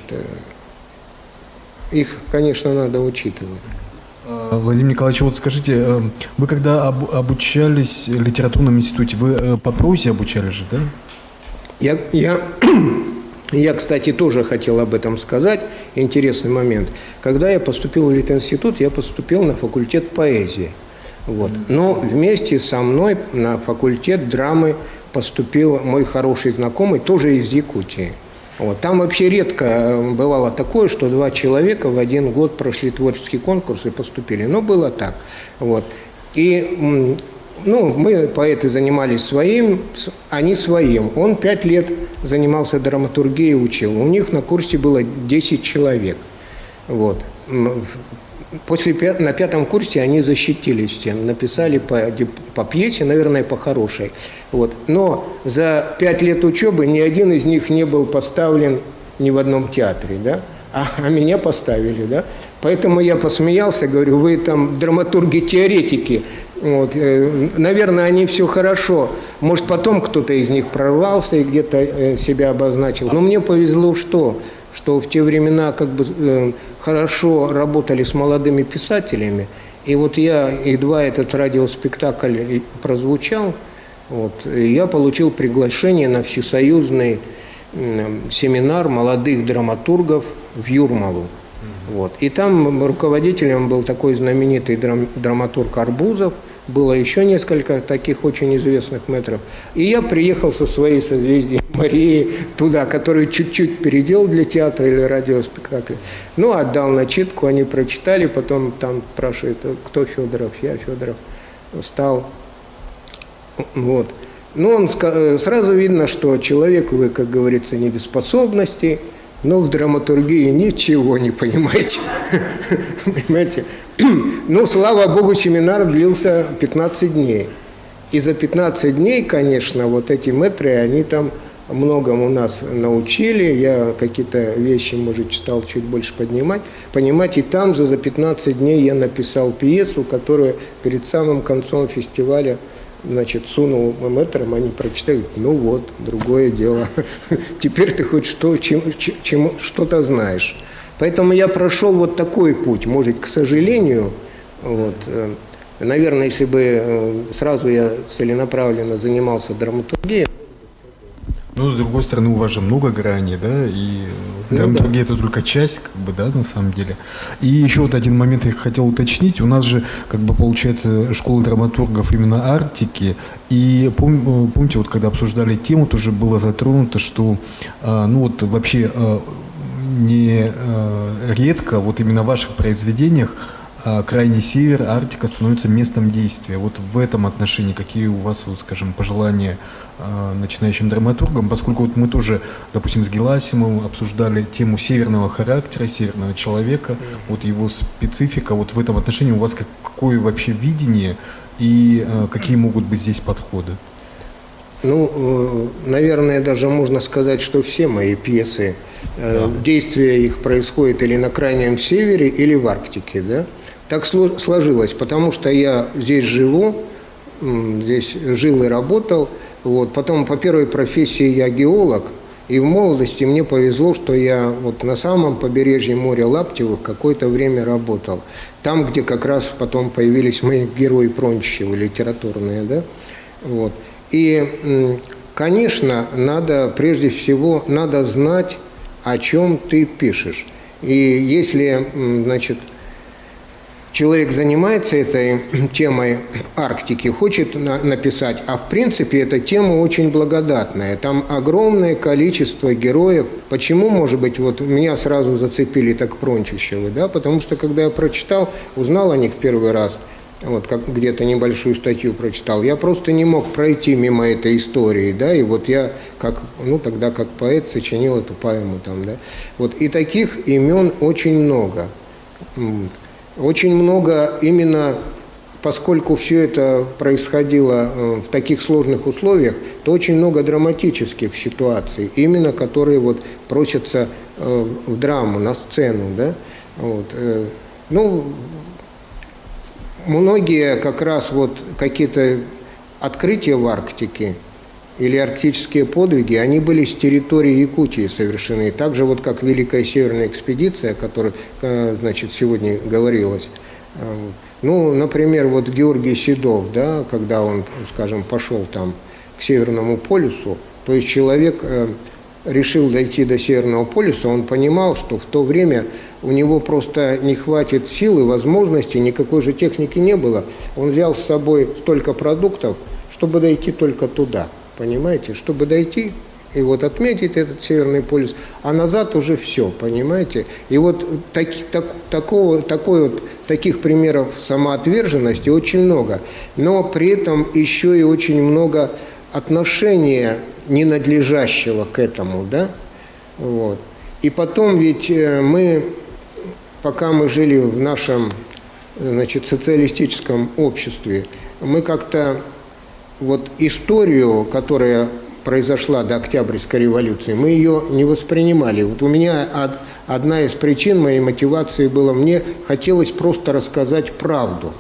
их, конечно, надо учитывать. Владимир Николаевич, вот скажите, вы когда обучались в литературном институте, вы по прозе обучались же, да? Я, кстати, тоже хотел об этом сказать. Интересный момент. Когда я поступил в Литинститут, я поступил на факультет поэзии. Вот. Но вместе со мной на факультет драмы поступил мой хороший знакомый, тоже из Якутии. Вот. Там вообще редко бывало такое, что 2 человека в один год прошли творческий конкурс и поступили. Но было так. Вот. И мы, поэты, занимались своим, они своим. Он 5 лет занимался драматургией, учил. У них на курсе было 10 человек. Вот. На 5-м курсе они защитились все, написали по пьесе, наверное, по хорошей. Вот. Но за 5 лет учебы ни один из них не был поставлен ни в одном театре, да? А меня поставили, да? Поэтому я посмеялся, говорю: вы там драматурги-теоретики. Вот. Наверное, они все хорошо. Может, потом кто-то из них прорвался и где-то себя обозначил. Но мне повезло, что в те времена как бы хорошо работали с молодыми писателями. И вот едва этот радиоспектакль прозвучал, вот, я получил приглашение на всесоюзный семинар молодых драматургов в Юрмалу. Вот. И там руководителем был такой знаменитый драматург Арбузов, было еще несколько таких очень известных мэтров. И я приехал со своей созвездием Марии туда, которую чуть-чуть переделал для театра или радиоспектакля. Ну, отдал начитку, они прочитали, потом там спрашивают: кто Федоров? Я Федоров. Встал. Вот. Ну, сразу видно, что человек, вы, как говорится, не без способностей, но в драматургии ничего не понимаете. Понимаете? Ну, слава богу, семинар длился 15 дней. И за 15 дней, конечно, вот эти мэтры, они там многому нас научили. Я какие-то вещи, может, стал чуть больше понимать. И там же за 15 дней я написал пьесу, которую перед самым концом фестиваля, значит, сунул мэтрам, они прочитали: ну вот, другое дело. Теперь ты хоть что-то знаешь. Поэтому я прошел вот такой путь. Может, к сожалению, вот, наверное, если бы сразу я целенаправленно занимался драматургией. Но, с другой стороны, у вас же много граней, да, и драматургия это только часть, как бы, да, на самом деле. И еще вот один момент я хотел уточнить. У нас же, как бы, получается, школа драматургов именно Арктики. И помните, вот когда обсуждали тему, тоже было затронуто, что, ну вот вообще не редко вот именно в ваших произведениях крайний север, Арктика становится местом действия. Вот в этом отношении какие у вас, вот, скажем, пожелания начинающим драматургам, поскольку вот мы тоже, допустим, с Геласимовым обсуждали тему северного характера, северного человека, вот его специфика, вот в этом отношении у вас какое вообще видение и какие могут быть здесь подходы? Ну, наверное, даже можно сказать, что все мои пьесы, действие их происходит или на Крайнем Севере, или в Арктике, да? Так сложилось, потому что я здесь живу, здесь жил и работал. Вот. Потом по первой профессии я геолог, и в молодости мне повезло, что я вот на самом побережье моря Лаптевых какое-то время работал. Там, где как раз потом появились мои герои Прончичевы, литературные, да? Вот. И, конечно, прежде всего, надо знать, о чем ты пишешь. И если, значит, человек занимается этой темой Арктики, хочет написать, а в принципе эта тема очень благодатная. Там огромное количество героев. Почему, может быть, вот меня сразу зацепили так Прончичевы, да? Потому что, когда я прочитал, узнал о них первый раз, вот как где-то небольшую статью прочитал, я просто не мог пройти мимо этой истории, да, и вот я тогда как поэт сочинил эту поэму там, да. Вот, и таких имен очень много. Очень много именно, поскольку все это происходило в таких сложных условиях, то очень много драматических ситуаций, именно которые вот просятся в драму, на сцену, да. Вот, ну, многие как раз вот какие-то открытия в Арктике или арктические подвиги, они были с территории Якутии совершены. Так же вот как Великая Северная экспедиция, о которой, значит, сегодня говорилось. Ну, например, вот Георгий Седов, да, когда он, скажем, пошел там к Северному полюсу, то есть человек решил дойти до Северного полюса, он понимал, что в то время у него просто не хватит сил и возможностей, никакой же техники не было. Он взял с собой столько продуктов, чтобы дойти только туда, понимаете? Чтобы дойти и вот отметить этот Северный полюс, а назад уже все, понимаете? И вот таких примеров самоотверженности очень много, но при этом еще и очень много отношения ненадлежащего к этому, да? Вот. И потом ведь пока мы жили в нашем, значит, социалистическом обществе, мы как-то вот историю, которая произошла до Октябрьской революции, мы ее не воспринимали. Вот у меня одна из причин моей мотивации была, мне хотелось просто рассказать правду.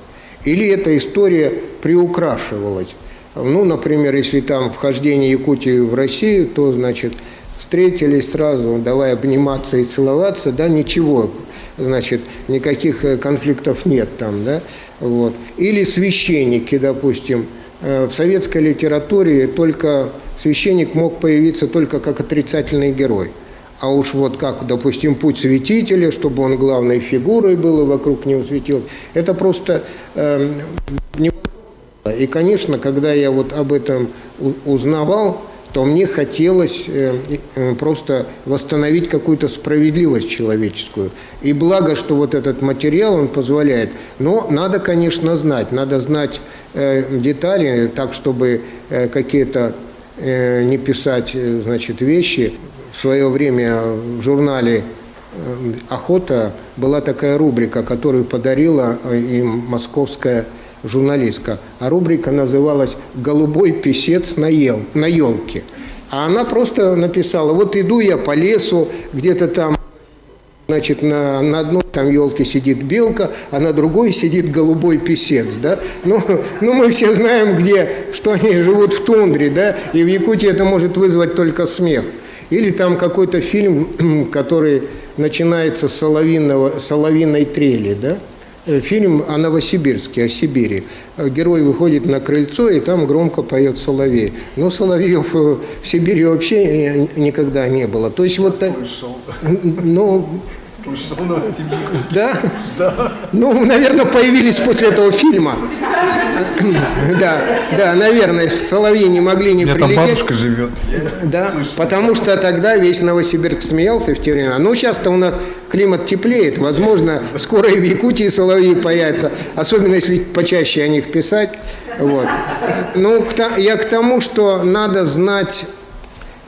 Или эта история приукрашивалась. Ну, например, если там вхождение Якутии в Россию, то, значит, встретились сразу, давай обниматься и целоваться, да, ничего, значит, никаких конфликтов нет там, да, вот. Или священники, допустим, в советской литературе только священник мог появиться только как отрицательный герой. А уж вот как, допустим, путь святителя, чтобы он главной фигурой был и вокруг него светил, это просто не... И, конечно, когда я вот об этом узнавал, то мне хотелось просто восстановить какую-то справедливость человеческую. И благо, что вот этот материал, он позволяет. Но надо, конечно, знать. Надо знать детали, так, чтобы какие-то не писать, значит, вещи. В свое время в журнале «Охота» была такая рубрика, которую подарила им московская журналистка. А рубрика называлась «Голубой писец на елке». А она просто написала: вот иду я по лесу, где-то там, значит, на одной там елке сидит белка, а на другой сидит голубой писец, да? Ну мы все знаем, что они живут в тундре, да? И в Якутии это может вызвать только смех. Или там какой-то фильм, который начинается с соловьиной трели, да? фильм о Новосибирске, о Сибири. Герой выходит на крыльцо, и там громко поет соловей. Но соловьев в Сибири вообще никогда не было. То есть вот... Ну... Слышал Новосибирск. Да? Да. Ну, наверное, появились после этого фильма. Да, наверное, соловьи не могли не прилететь. У меня там бабушка живет. Да, потому что тогда весь Новосибирск смеялся в те времена. Ну, сейчас-то у нас климат теплеет. Возможно, скоро и в Якутии соловьи появятся. Особенно, если почаще о них писать. Вот. Ну, я к тому, что надо знать,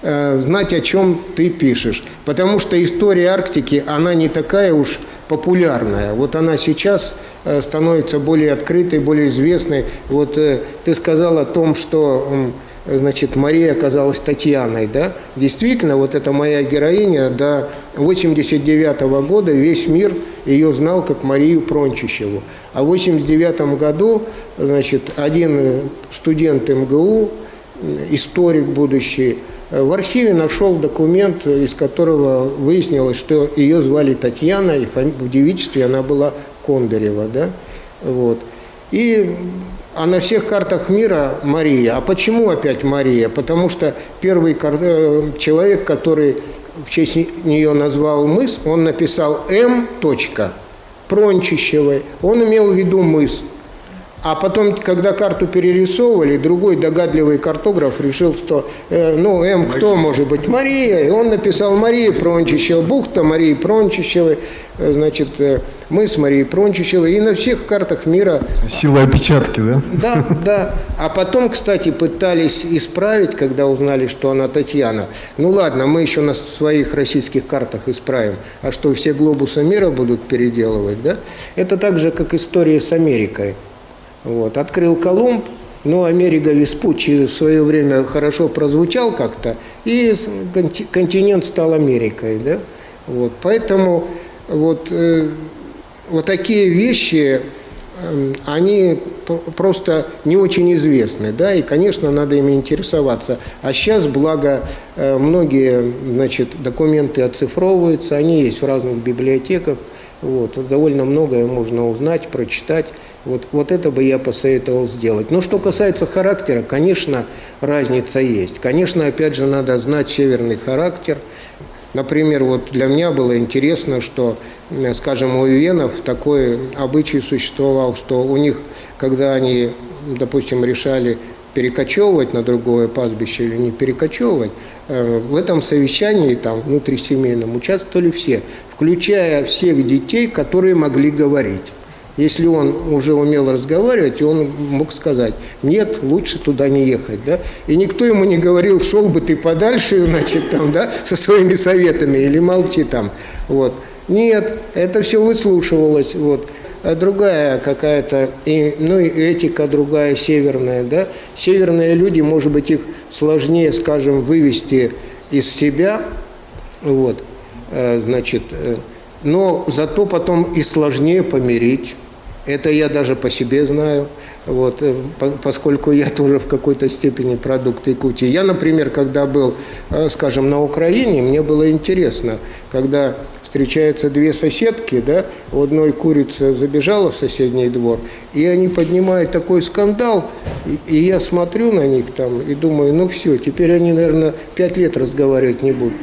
о чем ты пишешь. Потому что история Арктики, она не такая уж популярная. Вот она сейчас становится более открытой, более известной. Вот ты сказал о том, что, значит, Мария оказалась Татьяной, да? Действительно, вот эта моя героиня до 1989 года весь мир ее знал как Марию Прончищеву. А в 1989 году, значит, один студент МГУ, историк будущий, в архиве нашел документ, из которого выяснилось, что ее звали Татьяна, и в девичестве она была Кондырева, да, вот. А на всех картах мира Мария. А почему опять Мария? Потому что первый человек, который в честь нее назвал мыс, он написал М. Прончищевой. Он имел в виду мыс. А потом, когда карту перерисовывали, другой догадливый картограф решил, что, М кто может быть? Мария. И он написал Мария Прончищева, бухта Марии Прончищевой, значит, мыс Марии Прончищевой. И на всех картах мира... Сила опечатки, да? Да, да. А потом, кстати, пытались исправить, когда узнали, что она Татьяна. Ну ладно, мы еще на своих российских картах исправим. А что, все глобусы мира будут переделывать, да? Это так же, как история с Америкой. Вот. Открыл Колумб, но Америка Веспуччи в свое время хорошо прозвучал как-то, и континент стал Америкой. Да? Вот. Поэтому вот такие вещи, они просто не очень известны. Да? И, конечно, надо ими интересоваться. А сейчас, благо, многие, значит, документы оцифровываются, они есть в разных библиотеках. Вот. Довольно многое можно узнать, прочитать. Вот это бы я посоветовал сделать. Но что касается характера, конечно, разница есть. Конечно, опять же, надо знать северный характер. Например, вот для меня было интересно, что, скажем, у венов такой обычай существовал, что у них, когда они, допустим, решали перекочевывать на другое пастбище или не перекочевывать, в этом совещании, там, внутрисемейном, участвовали все, включая всех детей, которые могли говорить. Если он уже умел разговаривать, он мог сказать: нет, лучше туда не ехать, да? И никто ему не говорил: шел бы ты подальше, значит, там, да, со своими советами, или молчи там, вот. Нет, это все выслушивалось, вот. А другая какая-то, и этика другая, северная, да? Северные люди, может быть, их сложнее, скажем, вывести из себя, вот, значит, но зато потом и сложнее помирить. Это я даже по себе знаю, вот, поскольку я тоже в какой-то степени продукт Якутии. Я, например, когда был, скажем, на Украине, мне было интересно, когда встречаются две соседки, да, у одной курица забежала в соседний двор, и они поднимают такой скандал, и я смотрю на них там и думаю: ну все, теперь они, наверное, 5 лет разговаривать не будут.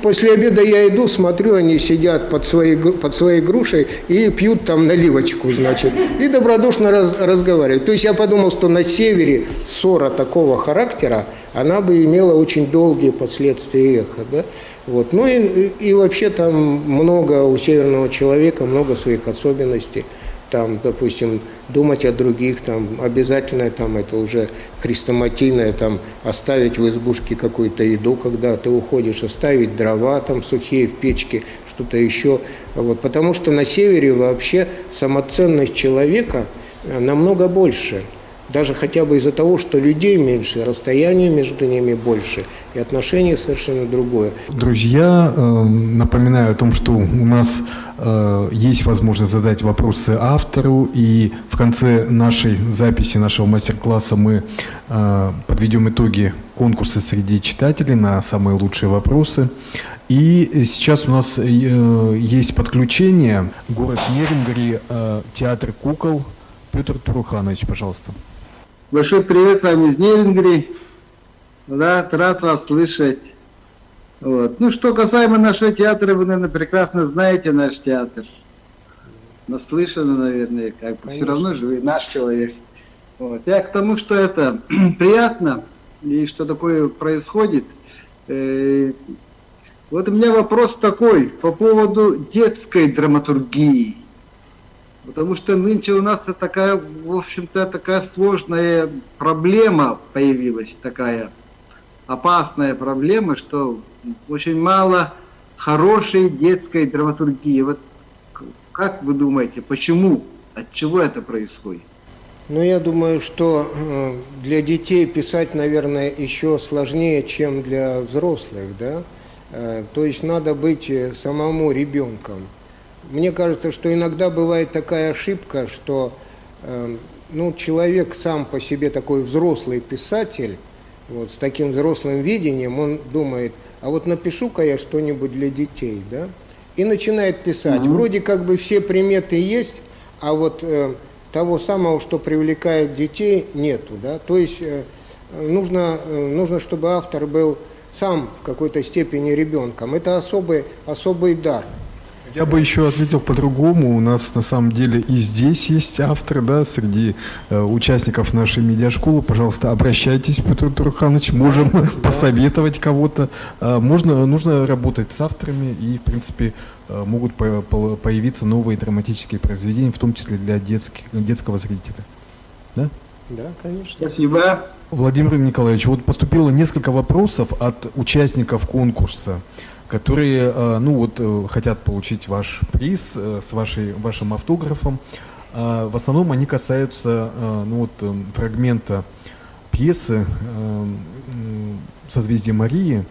После обеда я иду, смотрю, они сидят под своей грушей и пьют там наливочку, значит, и добродушно разговаривают. То есть я подумал, что на севере ссора такого характера, она бы имела очень долгие последствия и эхо, да? Вот. Ну и вообще там много у северного человека, много своих особенностей. Там, допустим, думать о других, там, обязательно там, это уже хрестоматийное, там, оставить в избушке какую-то еду, когда ты уходишь, оставить дрова там, сухие в печке, что-то еще. Вот. Потому что на севере вообще самоценность человека намного больше. Даже хотя бы из-за того, что людей меньше, расстояние между ними больше, и отношение совершенно другое. Друзья, напоминаю о том, что у нас есть возможность задать вопросы автору, и в конце нашей записи, нашего мастер-класса мы подведем итоги конкурса среди читателей на самые лучшие вопросы. И сейчас у нас есть подключение. Город Нерюнгри, театр кукол. Петр Туруханович, пожалуйста. Большой привет вам из Нерюнгри. Да, рад вас слышать. Вот. Ну, что касаемо нашего театра, вы, наверное, прекрасно знаете наш театр. Наслышаны, наверное, как бы. Все равно же вы наш человек. Вот. Я к тому, что это приятно, и что такое происходит. Вот у меня вопрос такой по поводу детской драматургии. Потому что нынче у нас такая, в общем-то, такая сложная проблема появилась, такая опасная проблема, что очень мало хорошей детской драматургии. Вот как вы думаете, почему, от чего это происходит? Ну, я думаю, что для детей писать, наверное, еще сложнее, чем для взрослых, да? То есть надо быть самому ребенком. Мне кажется, что иногда бывает такая ошибка, что ну, человек сам по себе такой взрослый писатель, вот, с таким взрослым видением, он думает, а вот напишу-ка я что-нибудь для детей, да? И начинает писать. Вроде как бы все приметы есть, а вот того самого, что привлекает детей, нету, да? То есть нужно, чтобы автор был сам в какой-то степени ребенком. Это особый дар. Я бы еще ответил по-другому. У нас на самом деле и здесь есть автор, да, среди участников нашей медиашколы. Пожалуйста, обращайтесь, Петр Туруханович, можем посоветовать кого-то. Нужно работать с авторами, и, в принципе, могут появиться новые драматические произведения, в том числе для детского зрителя. Да? Да, конечно. Спасибо. Владимир Николаевич, вот поступило несколько вопросов от участников конкурса, которые, ну вот, хотят получить ваш приз с вашим автографом. В основном они касаются, ну вот, фрагмента пьесы «Созвездие Марии».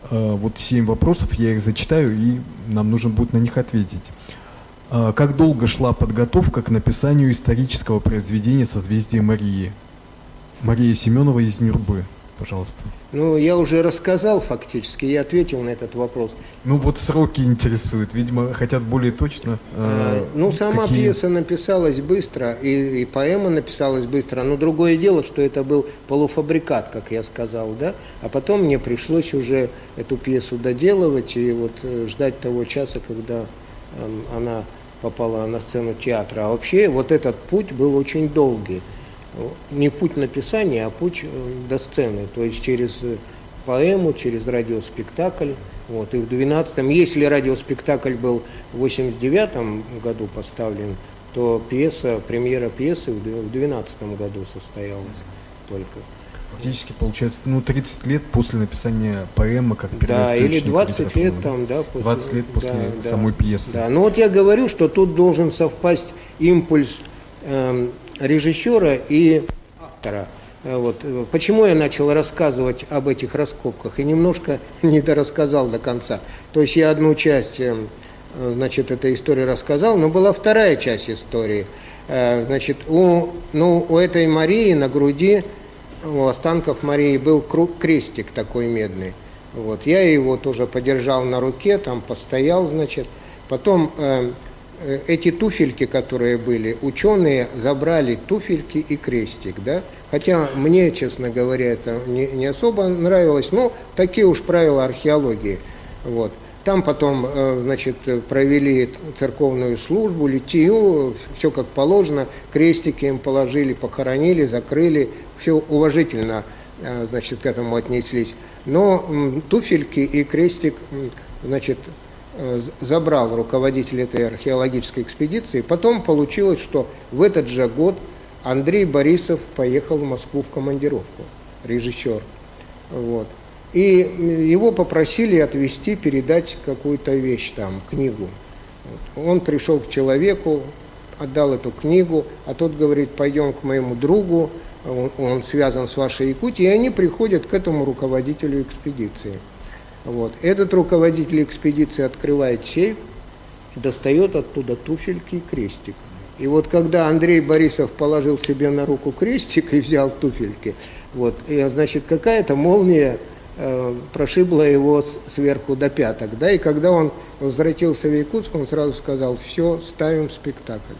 Вот 7 вопросов, я их зачитаю, и нам нужно будет на них ответить. Как долго шла подготовка к написанию исторического произведения «Созвездие Марии»? Мария Семенова из Нюрбы, пожалуйста. Ну, я уже рассказал фактически, я ответил на этот вопрос. Ну, вот сроки интересуют, видимо, хотят более точно. Ну, сама пьеса написалась быстро, и поэма написалась быстро, но другое дело, что это был полуфабрикат, как я сказал, да, а потом мне пришлось уже эту пьесу доделывать и вот ждать того часа, когда она попала на сцену театра. А вообще вот этот путь был очень долгий. Не путь написания, а путь до сцены, то есть через поэму, через радиоспектакль. Вот. И в 12-м, если радиоспектакль был в 89-м году поставлен, то премьера пьесы в 12-м году состоялась только. Фактически, получается, ну, 30 лет после написания поэмы, как да, или 20 лет там, да. 20 лет после самой пьесы. Да, но вот я говорю, что тут должен совпасть импульс режиссера и автора. Вот. Почему я начал рассказывать об этих раскопках и немножко не дорассказал до конца. То есть я одну часть, значит, этой истории рассказал, но была вторая часть истории. Значит, у этой Марии на груди, у останков Марии был крестик такой медный. Вот. Я его тоже подержал на руке, там постоял, значит. Потом эти туфельки, которые были, ученые забрали туфельки и крестик, да? Хотя мне, честно говоря, это не особо нравилось, но такие уж правила археологии. Вот. Там потом, значит, провели церковную службу, литию, все как положено, крестики им положили, похоронили, закрыли, все уважительно, значит, к этому отнеслись. Но туфельки и крестик, значит, забрал руководитель этой археологической экспедиции. Потом получилось, что в этот же год Андрей Борисов поехал в Москву в командировку, режиссер. Вот. И его попросили отвезти, передать какую-то вещь там, книгу. Вот. Он пришел к человеку, отдал эту книгу, а тот говорит, пойдем к моему другу, он связан с вашей Якутией, и они приходят к этому руководителю экспедиции. Вот. Этот руководитель экспедиции открывает сейф и достает оттуда туфельки и крестик. И вот когда Андрей Борисов положил себе на руку крестик и взял туфельки, вот, и, значит, какая-то молния прошибло его сверху до пяток. Да? И когда он возвратился в Якутск, он сразу сказал: все, ставим спектакль.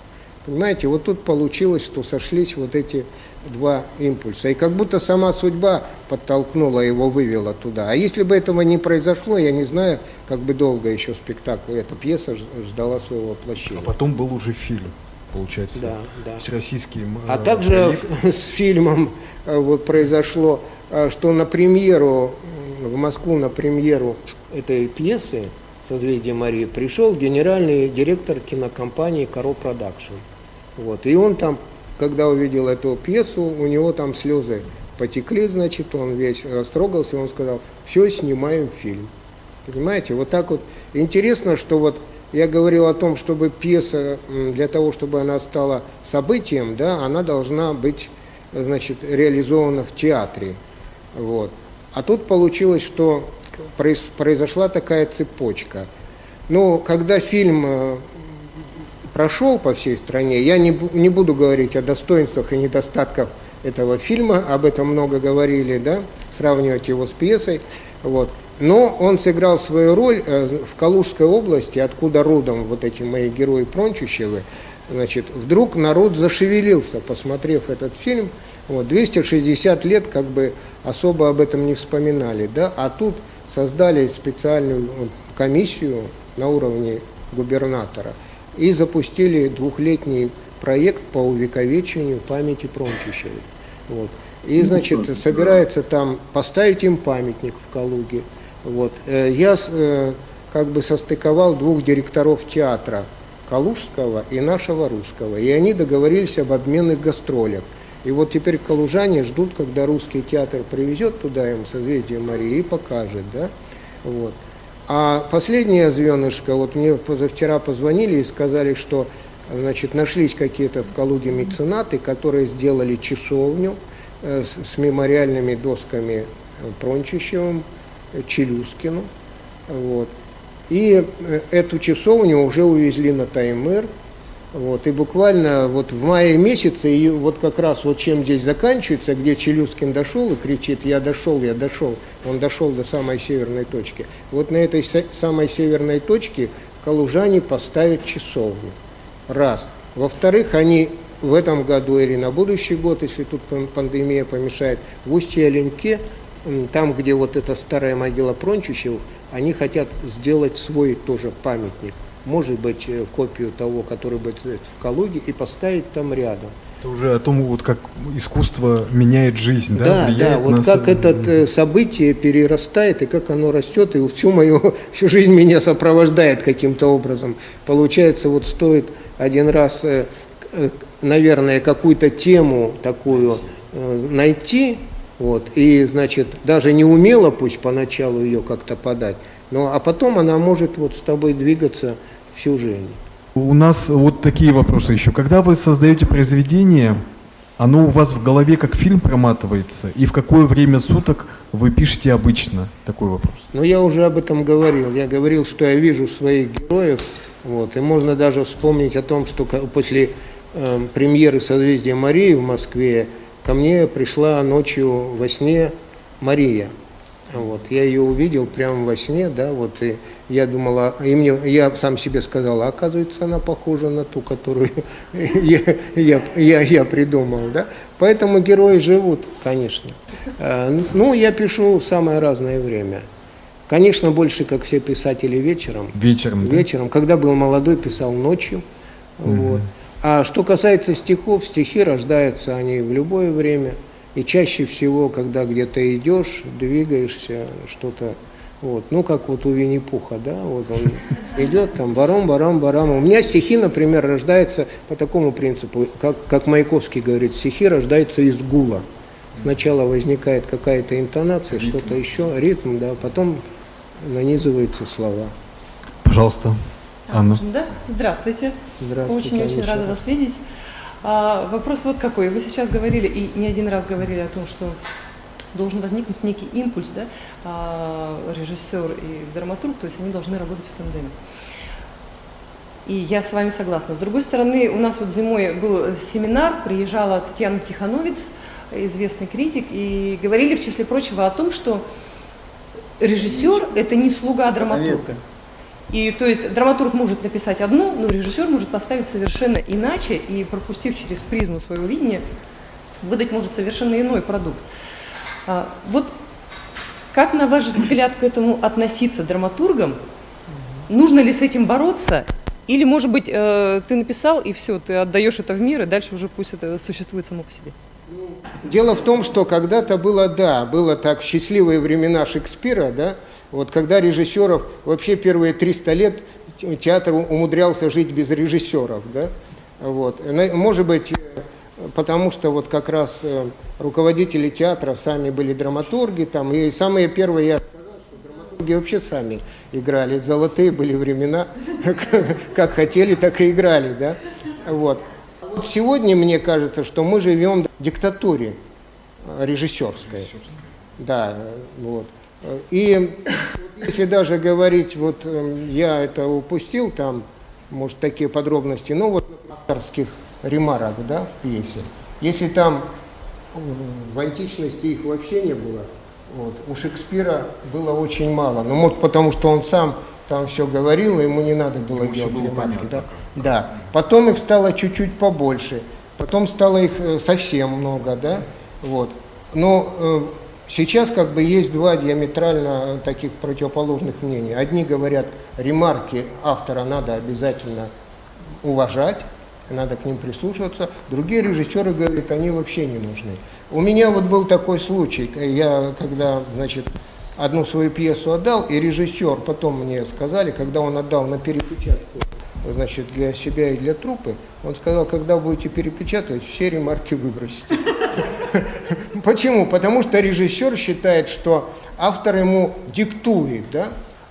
Понимаете, вот тут получилось, что сошлись вот эти два импульса. И как будто сама судьба подтолкнула его, вывела туда. А если бы этого не произошло, я не знаю, как бы долго еще спектакль, эта пьеса ждала своего воплощения. А потом был уже фильм, получается, да, да. всероссийский. А также с фильмом вот произошло, что на премьеру, в Москву на премьеру этой пьесы «Созвездие Марии» пришел генеральный директор кинокомпании «Каро Продакшн». Вот. И он там, когда увидел эту пьесу, у него там слезы потекли, значит, он весь растрогался, и он сказал: все, снимаем фильм. Понимаете, вот так вот. Интересно, что вот я говорил о том, чтобы пьеса, для того, чтобы она стала событием, да, она должна быть, значит, реализована в театре. Вот. А тут получилось, что произошла такая цепочка. Но когда фильм прошел по всей стране, я не буду говорить о достоинствах и недостатках этого фильма, об этом много говорили, да, сравнивать его с пьесой, вот. Но он сыграл свою роль в Калужской области, откуда родом вот эти мои герои Прончищевы. Значит, вдруг народ зашевелился, посмотрев этот фильм. Вот, 260 лет как бы особо об этом не вспоминали, да, а тут создали специальную комиссию на уровне губернатора и запустили двухлетний проект по увековечению памяти Прончищевой. Вот. И, значит, собирается там поставить им памятник в Калуге. Вот. Я как бы состыковал двух директоров театра, калужского и нашего русского, и они договорились об обменных гастролях. И вот теперь калужане ждут, когда русский театр привезет туда им «Созвездие Марии» и покажет, да. Вот. А последнее звенышко, вот мне позавчера позвонили и сказали, что, значит, нашлись какие-то в Калуге меценаты, которые сделали часовню с мемориальными досками Прончищевым, Челюскину. Вот. И эту часовню уже увезли на Таймыр. Вот. И буквально вот в мае месяце, и вот как раз вот чем здесь заканчивается, где Челюскин дошел и кричит: я дошел, он дошел до самой северной точки. Вот на этой самой северной точке калужане поставят часовню. Раз. Во-вторых, они в этом году или на будущий год, если тут пандемия помешает, в Устье-Оленьке, там, где вот эта старая могила Прончищевых, они хотят сделать свой тоже памятник. Может быть, копию того, который будет в Калуге, и поставить там рядом. Это уже о том, вот как искусство меняет жизнь, да? Да, вот как это событие перерастает, и как оно растет, и всю жизнь меня сопровождает каким-то образом. Получается, вот стоит один раз, наверное, какую-то тему такую найти, вот, и, значит, даже не умело пусть поначалу ее как-то подать, а потом она может вот с тобой двигаться всю жизнь. У нас вот такие вопросы еще. Когда вы создаете произведение, оно у вас в голове как фильм проматывается? И в какое время суток вы пишете обычно? Такой вопрос. Я уже об этом говорил. Я говорил, что я вижу своих героев. Вот, и можно даже вспомнить о том, что после премьеры «Созвездия Марии» в Москве ко мне пришла ночью во сне Мария. Вот, я ее увидел прямо во сне, да, вот, и я думала, я сам себе сказал, оказывается, она похожа на ту, которую я придумал, да. Поэтому герои живут, конечно. Я пишу в самое разное время. Конечно, больше, как все писатели, вечером. Вечером. Когда был молодой, писал ночью. Вот. А что касается стихов, стихи рождаются они в любое время. И чаще всего, когда где-то идешь, двигаешься, что-то, вот, как вот у Винни-Пуха, да, вот он идет там, барам. У меня стихи, например, рождаются по такому принципу, как Маяковский говорит, стихи рождаются из гула. Сначала возникает какая-то интонация, что-то еще, ритм, да, потом нанизываются слова. Пожалуйста, Анна. Да? Здравствуйте. Очень рада вас видеть. Вопрос вот какой. Вы сейчас говорили, и не один раз говорили о том, что должен возникнуть некий импульс, да, режиссер и драматург, то есть они должны работать в тандеме. И я с вами согласна. С другой стороны, у нас вот зимой был семинар, приезжала Татьяна Тихановец, известный критик, и говорили, в числе прочего, о том, что режиссер – это не слуга драматурга. И то есть драматург может написать одно, но режиссер может поставить совершенно иначе и, пропустив через призму своего видения, выдать может совершенно иной продукт. Вот как, на ваш взгляд, к этому относиться драматургам? Нужно ли с этим бороться? Или, может быть, ты написал, и все, ты отдаешь это в мир, и дальше уже пусть это существует само по себе? Дело в том, что когда-то было так в счастливые времена Шекспира, да, вот когда режиссеров, вообще первые 300 лет театр умудрялся жить без режиссеров, да, вот. Может быть, потому что вот как раз руководители театра сами были драматурги, там, и самые первые, я сказал, что драматурги вообще сами играли, золотые были времена, как хотели, так и играли, да, вот. Сегодня, мне кажется, что мы живем в диктатуре режиссерской, да, вот. И если даже говорить, вот я это упустил, там, может, такие подробности, ну вот авторских ремарок, да, в пьесе. Если там в античности их вообще не было, вот, у Шекспира было очень мало. Ну, может, потому что он сам там все говорил, и ему не надо было делать ремарки, да? Да. Потом их стало чуть-чуть побольше, потом стало их совсем много, да, вот. Но сейчас как бы есть два диаметрально таких противоположных мнения. Одни говорят, ремарки автора надо обязательно уважать, надо к ним прислушиваться. Другие режиссеры говорят, они вообще не нужны. У меня вот был такой случай, я когда, значит, одну свою пьесу отдал, и режиссер, потом мне сказали, когда он отдал на перепечатку, значит, для себя и для труппы, он сказал, когда будете перепечатывать, все ремарки выбросите. Почему? Потому что режиссер считает, что автор ему диктует, да?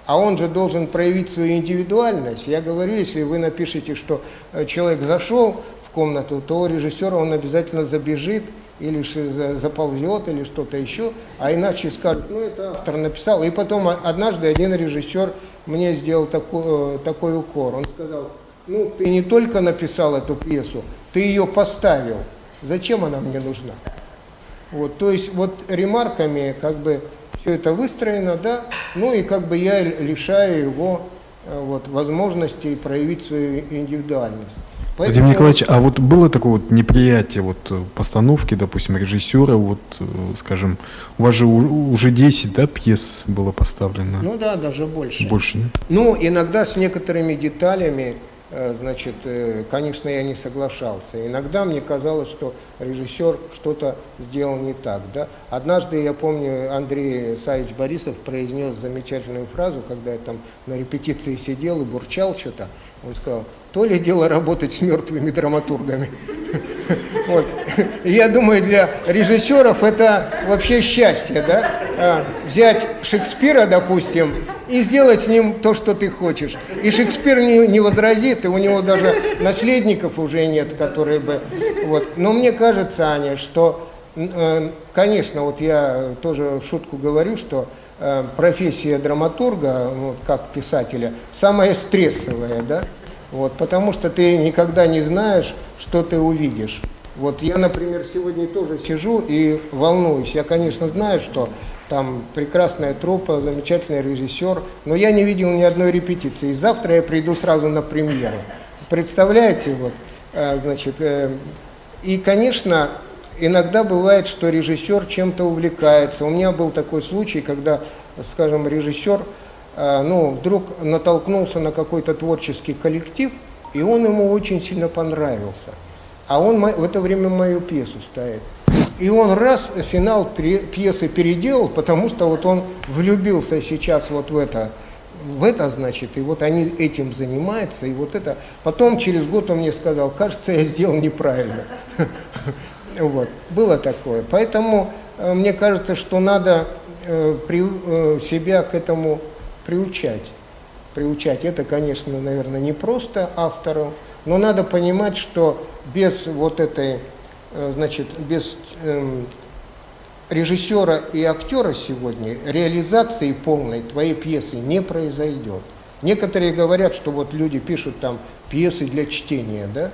А он же должен проявить свою индивидуальность. Я говорю, если вы напишете, что человек зашел в комнату, то режиссер, он обязательно забежит, или заползет, или что-то еще, а иначе скажут, ну это автор написал. И потом однажды один режиссер мне сделал такой укор. Он сказал, ну ты не только написал эту пьесу, ты ее поставил. Зачем она мне нужна? Вот, то есть вот ремарками как бы все это выстроено, да, ну и как бы я лишаю его вот, возможности проявить свою индивидуальность. Владимир Николаевич, а вот было такое вот неприятие вот постановки, допустим, режиссера, вот, скажем, у вас же уже 10, да, пьес было поставлено? Ну да, даже больше. Больше, да? Ну, иногда с некоторыми деталями, значит, конечно, я не соглашался. Иногда мне казалось, что режиссер что-то сделал не так, да. Однажды, я помню, Андрей Савич Борисов произнес замечательную фразу, когда я там на репетиции сидел и бурчал что-то. Он сказал, то ли дело работать с мертвыми драматургами. Вот. И я думаю, для режиссеров это вообще счастье, да? Взять Шекспира, допустим, и сделать с ним то, что ты хочешь. И Шекспир не возразит, и у него даже наследников уже нет, которые бы... Вот. Но мне кажется, Аня, что, конечно, вот я тоже в шутку говорю, что профессия драматурга, ну, как писателя, самая стрессовая, да? Вот, потому что ты никогда не знаешь, что ты увидишь. Вот я, например, сегодня тоже сижу и волнуюсь. Я, конечно, знаю, что там прекрасная труппа, замечательный режиссер, но я не видел ни одной репетиции. Завтра я приду сразу на премьеру. Представляете, вот, значит, и, конечно, иногда бывает, что режиссер чем-то увлекается. У меня был такой случай, когда, скажем, режиссер, ну, вдруг натолкнулся на какой-то творческий коллектив, и он ему очень сильно понравился. А он в это время мою пьесу ставит. И он раз финал пьесы переделал, потому что вот он влюбился сейчас вот в это, значит, и вот они этим занимаются, и вот это. Потом через год он мне сказал, кажется, я сделал неправильно. Вот, было такое. Поэтому мне кажется, что надо себя к этому приучать. Это, конечно, наверное, не просто автору, но надо понимать, что без вот этой, значит, без режиссера и актера сегодня реализации полной твоей пьесы не произойдет. Некоторые говорят, что вот люди пишут там пьесы для чтения, да?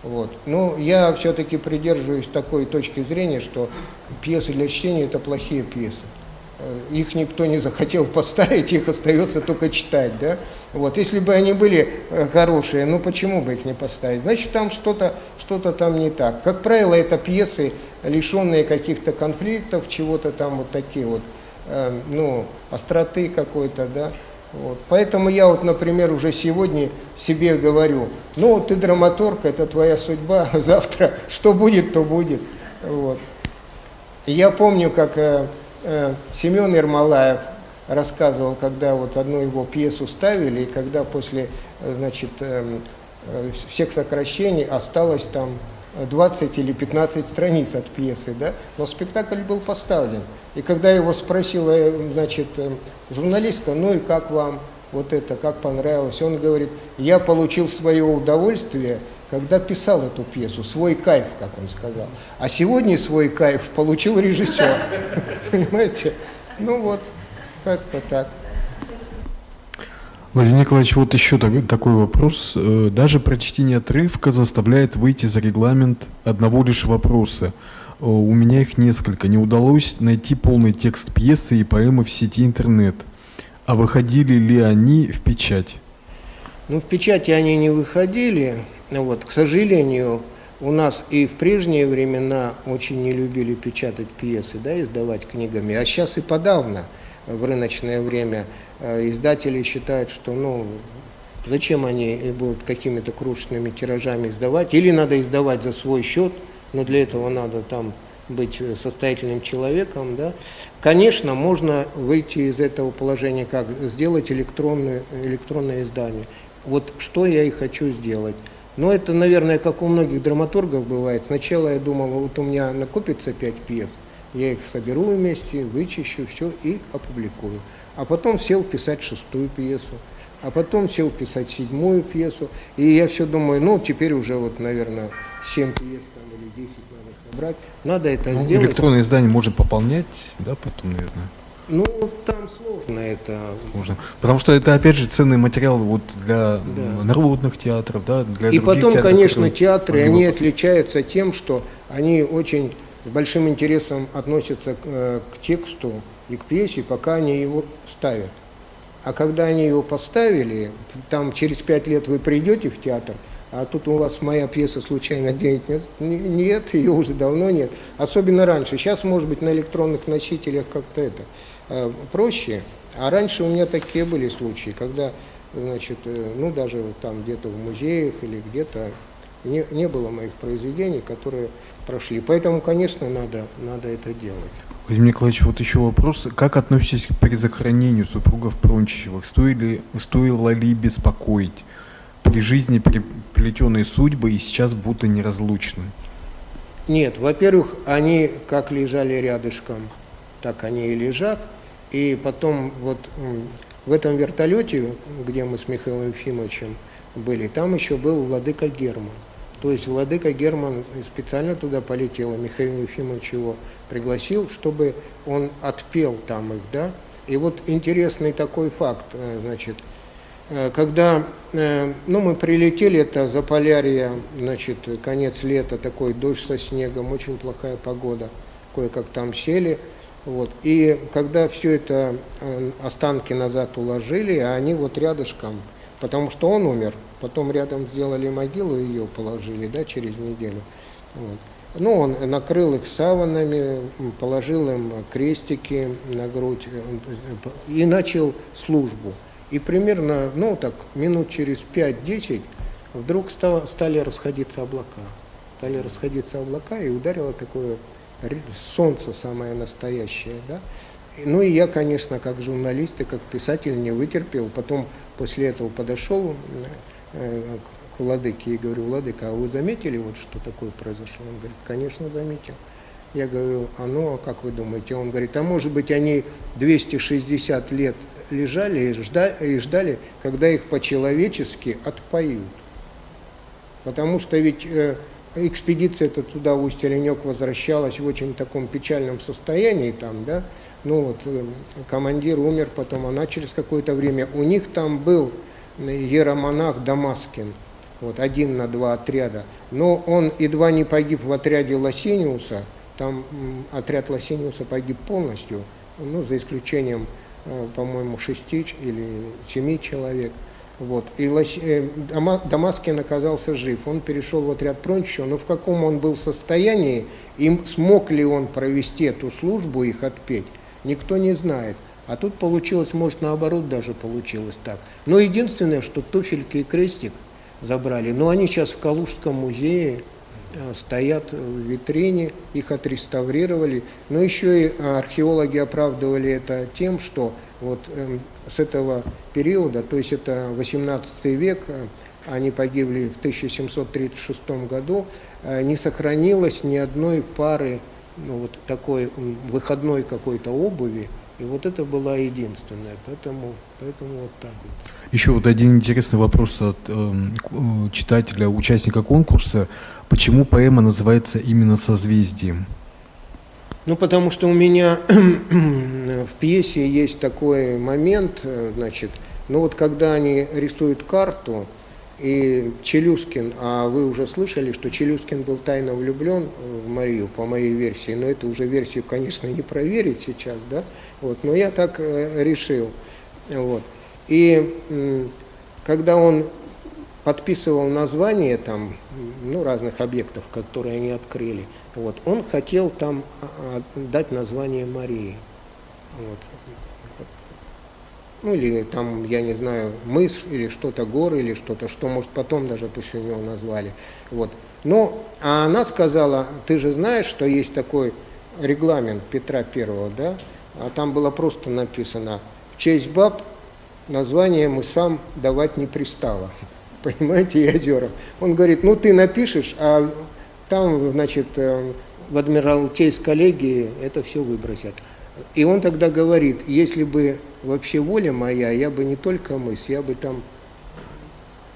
Вот. Но я все-таки придерживаюсь такой точки зрения, что пьесы для чтения – это плохие пьесы. их никто не захотел поставить, их остается только читать, да. Вот, если бы они были хорошие, ну почему бы их не поставить? Значит, там что-то там не так. Как правило, это пьесы, лишенные каких-то конфликтов, чего-то там вот такие вот, ну, остроты какой-то, да. Вот. Поэтому я вот, например, уже сегодня себе говорю, ну, ты драматург, это твоя судьба, завтра что будет, то будет. Вот. И я помню, как Семен Ермолаев рассказывал, когда вот одну его пьесу ставили, и когда после, значит, всех сокращений осталось там 20 или 15 страниц от пьесы, да, но спектакль был поставлен. И когда его спросила, значит, журналистка, ну и как вам вот это, как понравилось, он говорит, я получил свое удовольствие, когда писал эту пьесу, свой кайф, как он сказал. А сегодня свой кайф получил режиссер. Понимаете? Ну вот, как-то так. Владимир Николаевич, вот еще такой вопрос. Даже прочтение отрывка заставляет выйти за регламент одного лишь вопроса. У меня их несколько. Не удалось найти полный текст пьесы и поэмы в сети интернет. А выходили ли они в печать? Ну, в печати они не выходили. Вот, к сожалению, у нас и в прежние времена очень не любили печатать пьесы, да, издавать книгами. А сейчас и подавно, в рыночное время, издатели считают, что, ну, зачем они будут какими-то крошечными тиражами издавать. Или надо издавать за свой счет, но для этого надо там быть состоятельным человеком, да. Конечно, можно выйти из этого положения, как сделать электронное издание. Вот что я и хочу сделать. Но это, наверное, как у многих драматургов бывает. Сначала я думал, вот у меня накопится 5 пьес, я их соберу вместе, вычищу, все и опубликую. А потом сел писать 6-ю пьесу, а потом сел писать 7-ю пьесу. И я все думаю, ну, теперь уже вот, наверное, 7 пьес там, или 10 надо собрать. Надо это сделать. Электронное издание можно пополнять, да, потом, наверное? Ну, там сложно это. Сложно. Потому что это, опять же, ценный материал вот для народных театров, да, для и других потом, театров, конечно, театры, могли они отличаются тем, что они очень с большим интересом относятся к тексту и к пьесе, пока они его ставят. А когда они его поставили, там через 5 лет вы придете в театр, а тут у вас моя пьеса случайно где-нибудь нет, ее уже давно нет. Особенно раньше. Сейчас, может быть, на электронных носителях как-то это проще. А раньше у меня такие были случаи, когда, значит, ну даже там где-то в музеях или где-то не было моих произведений, которые прошли. Поэтому, конечно, надо это делать. Владимир Николаевич, вот еще вопрос. Как относитесь к перезахоронению супругов Прончичевых? Стоило ли беспокоить? При жизни переплетенные судьбы и сейчас будто неразлучны? Нет, во-первых, они как лежали рядышком, так они и лежат. И потом вот в этом вертолете, где мы с Михаилом Ефимовичем были, там еще был владыка Герман. То есть владыка Герман специально туда полетел, и Михаил Ефимович его пригласил, чтобы он отпел там их, да. И вот интересный такой факт, значит, когда, ну, мы прилетели, это Заполярье, значит, конец лета, такой дождь со снегом, очень плохая погода, кое-как там сели, вот, и когда все это останки назад уложили, а они вот рядышком, потому что он умер, потом рядом сделали могилу, ее положили, да, через неделю, вот. Ну, он накрыл их саванами, положил им крестики на грудь и начал службу. И примерно, ну так, минут через 5-10 вдруг стали расходиться облака. Стали расходиться облака, и ударило такое солнце самое настоящее, да. Ну и я, конечно, как журналист и как писатель не вытерпел. Потом после этого подошел к владыке и говорю: владыка, а вы заметили, вот что такое произошло? Он говорит: конечно, заметил. Я говорю: а ну, а как вы думаете? Он говорит: а может быть, они 260 лет лежали и ждали, когда их по-человечески отпоют. Потому что ведь экспедиция-то туда, в Усть-Оленёк, возвращалась в очень таком печальном состоянии там, да. Ну вот, командир умер потом, она через какое-то время. У них там был иеромонах Дамаскин, вот, 1 на 2 отряда. Но он едва не погиб в отряде Лосиниуса, там отряд Лосиниуса погиб полностью. ну, за исключением, по-моему, 6 или 7 человек. Вот. И Дамаскин оказался жив. Он перешел в отряд Прончичева, но в каком он был состоянии, и смог ли он провести эту службу, их отпеть, никто не знает. А тут получилось, может, наоборот даже получилось так. Но единственное, что туфельки и крестик забрали, но они сейчас в Калужском музее стоят в витрине, их отреставрировали. Но еще и археологи оправдывали это тем, что вот с этого периода, то есть это 18 век, они погибли в 1736 году, не сохранилось ни одной пары, ну, вот такой выходной какой-то обуви, и вот это была единственная, поэтому вот так вот. Еще вот один интересный вопрос от читателя, участника конкурса. Почему поэма называется именно «Созвездием»? Ну, потому что у меня в пьесе есть такой момент, значит, ну вот когда они рисуют карту, и Челюскин, а вы уже слышали, что Челюскин был тайно влюблен в Марию, по моей версии, но это уже версию, конечно, не проверить сейчас, да, вот, но я так решил, вот. И когда он подписывал названия там, ну, разных объектов, которые они открыли, вот, он хотел там дать название Марии. Вот. Ну, или там, я не знаю, мыс, или что-то, горы, или что-то, что, может, потом даже после него назвали. Вот. Но, а она сказала, ты же знаешь, что есть такой регламент Петра Первого, да? А там было просто написано, в честь баб название мы сам давать не пристало. Понимаете, и озера. Он говорит, ну, ты напишешь, а там, значит, в Адмиралтейской коллегии это все выбросят. И он тогда говорит, если бы вообще воля моя, я бы не только мыс, я бы там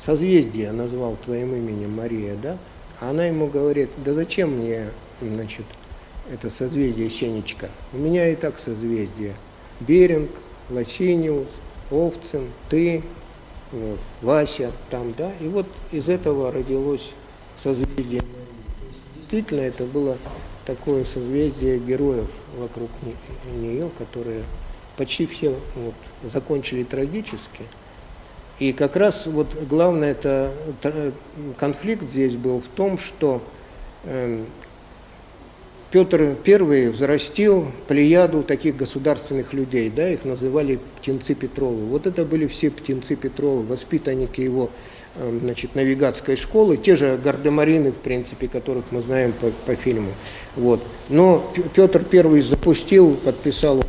созвездие назвал твоим именем, Мария, да? А она ему говорит, да зачем мне, значит, это созвездие Сенечка? У меня и так созвездие. Беринг, Лосиниус, Овцин, ты, вот, Вася там, да? И вот из этого родилось созвездие Марии. Действительно, это было такое созвездие героев вокруг нее, которые почти все вот, закончили трагически. И как раз вот главное это конфликт здесь был в том, что Петр I взрастил плеяду таких государственных людей, да, их называли птенцы Петровы. Вот это были все птенцы Петровы, воспитанники его, значит, навигатской школы, те же гардемарины, в принципе, которых мы знаем по фильму. Вот. Но Петр I запустил, подписал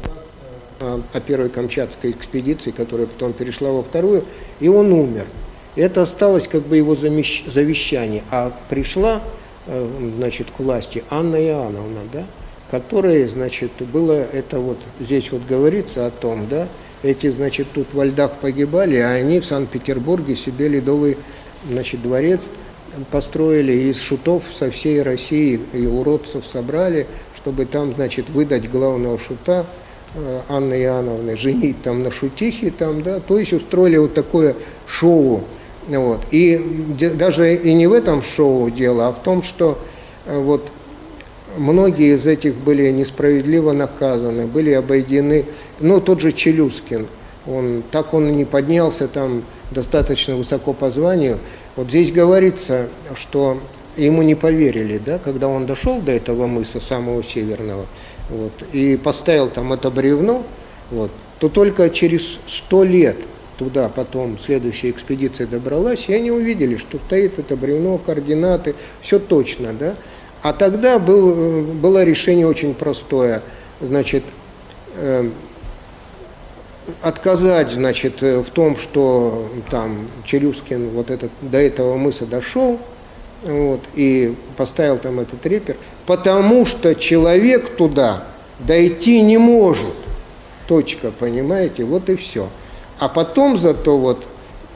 о первой Камчатской экспедиции, которая потом перешла во вторую, и он умер. Это осталось как бы его завещание. А пришла, значит, к власти Анна Иоанновна, да, которая, значит, было это вот, здесь вот говорится о том, да, эти, значит, тут во льдах погибали, а они в Санкт-Петербурге себе ледовый, значит, дворец построили, и из шутов со всей России и уродцев собрали, чтобы там, значит, выдать главного шута Анны Иоанновны, женить там на шутихе, там, да, то есть устроили вот такое шоу. Вот. И даже и не в этом шоу дело, а в том, что вот многие из этих были несправедливо наказаны, были обойдены. Ну, тот же Челюскин, он не поднялся там достаточно высоко по званию. Вот здесь говорится, что ему не поверили, да, когда он дошел до этого мыса, самого северного, вот, и поставил там это бревно, вот, то только через 100 лет туда потом следующая экспедиция добралась, и они увидели, что стоит это бревно, координаты, все точно, да. А тогда было решение очень простое, значит, отказать, значит, в том, что там Челюскин вот этот, до этого мыса дошел, вот, и поставил там этот репер, потому что человек туда дойти не может. Точка, понимаете, вот и все. А потом зато вот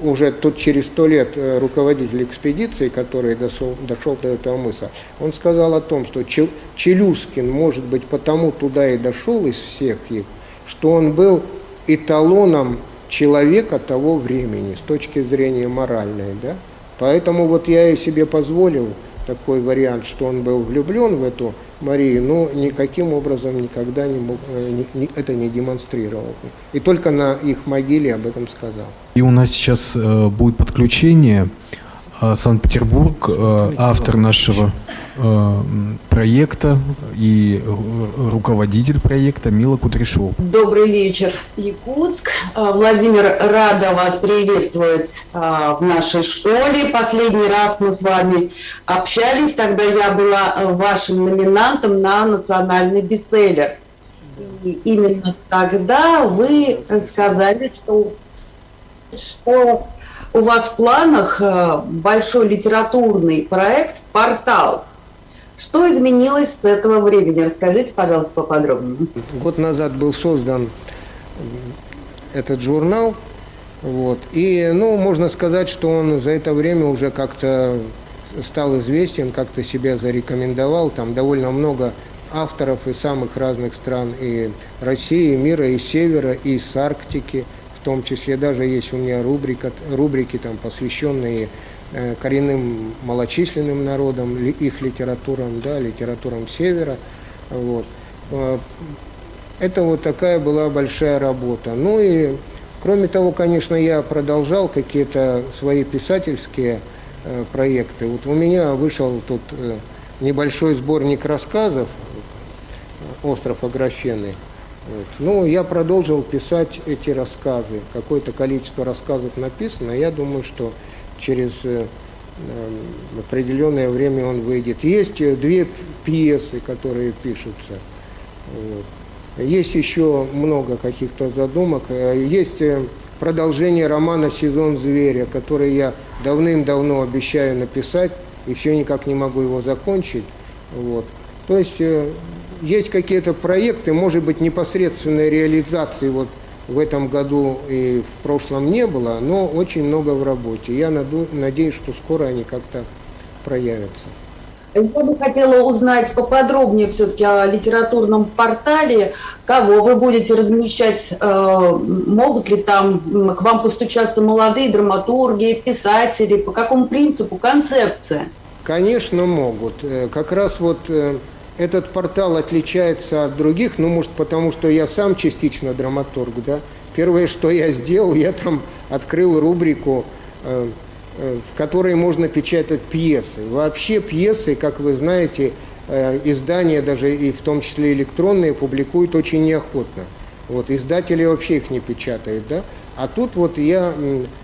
уже тут через 100 лет руководитель экспедиции, который дошел до этого мыса, он сказал о том, что Челюскин, может быть, потому туда и дошел из всех их, что он был эталоном человека того времени с точки зрения моральной, да. Поэтому вот я и себе позволил такой вариант, что он был влюблен в эту Марию, но никаким образом никогда это не демонстрировал. И только на их могиле об этом сказал. И у нас сейчас будет подключение. Санкт-Петербург, автор нашего проекта и руководитель проекта Мила Кудряшова. Добрый вечер, Якутск. Владимир, рада вас приветствовать в нашей школе. Последний раз мы с вами общались, тогда я была вашим номинантом на национальный бестселлер. И именно тогда вы сказали, что у вас в планах большой литературный проект «Портал». Что изменилось с этого времени? Расскажите, пожалуйста, поподробнее. Год назад был создан этот журнал, вот, и, можно сказать, что он за это время уже как-то стал известен, как-то себя зарекомендовал. Там довольно много авторов из самых разных стран, и России, и мира, и Севера, и из Арктики. В том числе даже есть у меня рубрики там, посвященные коренным малочисленным народам, их литературам, да, литературам Севера. Вот. Это вот такая была большая работа. Ну и, кроме того, конечно, я продолжал какие-то свои писательские проекты. Вот у меня вышел тут небольшой сборник рассказов «Остров Аграфены». Вот. Ну, я продолжил писать эти рассказы. Какое-то количество рассказов написано. Я думаю, что через определенное время он выйдет. Есть 2 пьесы, которые пишутся. Вот. Есть еще много каких-то задумок. Есть продолжение романа «Сезон зверя», который я давным-давно обещаю написать, и все никак не могу его закончить. Вот. То есть есть какие-то проекты, может быть, непосредственной реализации вот в этом году и в прошлом не было, но очень много в работе. Я надеюсь, что скоро они как-то проявятся. Я бы хотела узнать поподробнее все-таки о литературном портале. Кого вы будете размещать? Могут ли там к вам постучаться молодые драматурги, писатели? По какому принципу, концепция? Конечно, могут. Как раз вот этот портал отличается от других, может, потому что я сам частично драматург, да. Первое, что я сделал, я там открыл рубрику, в которой можно печатать пьесы. Вообще пьесы, как вы знаете, издания, даже и в том числе электронные, публикуют очень неохотно. Вот, издатели вообще их не печатают, да. А тут вот я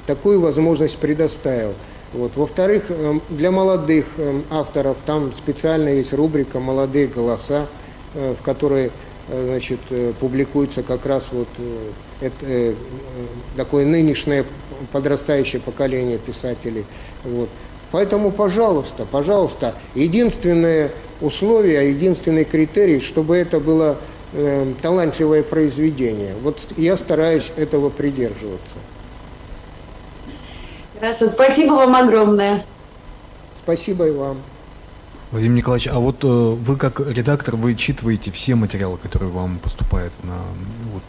такую возможность предоставил. Вот. Во-вторых, для молодых авторов там специально есть рубрика «Молодые голоса», в которой, значит, публикуется как раз вот такое нынешнее подрастающее поколение писателей. Вот. Поэтому, пожалуйста, пожалуйста, единственное условие, единственный критерий, чтобы это было талантливое произведение. Вот я стараюсь этого придерживаться. Хорошо, спасибо вам огромное. Спасибо и вам. Владимир Николаевич, а вот вы как редактор, вы читываете все материалы, которые вам поступают на вот,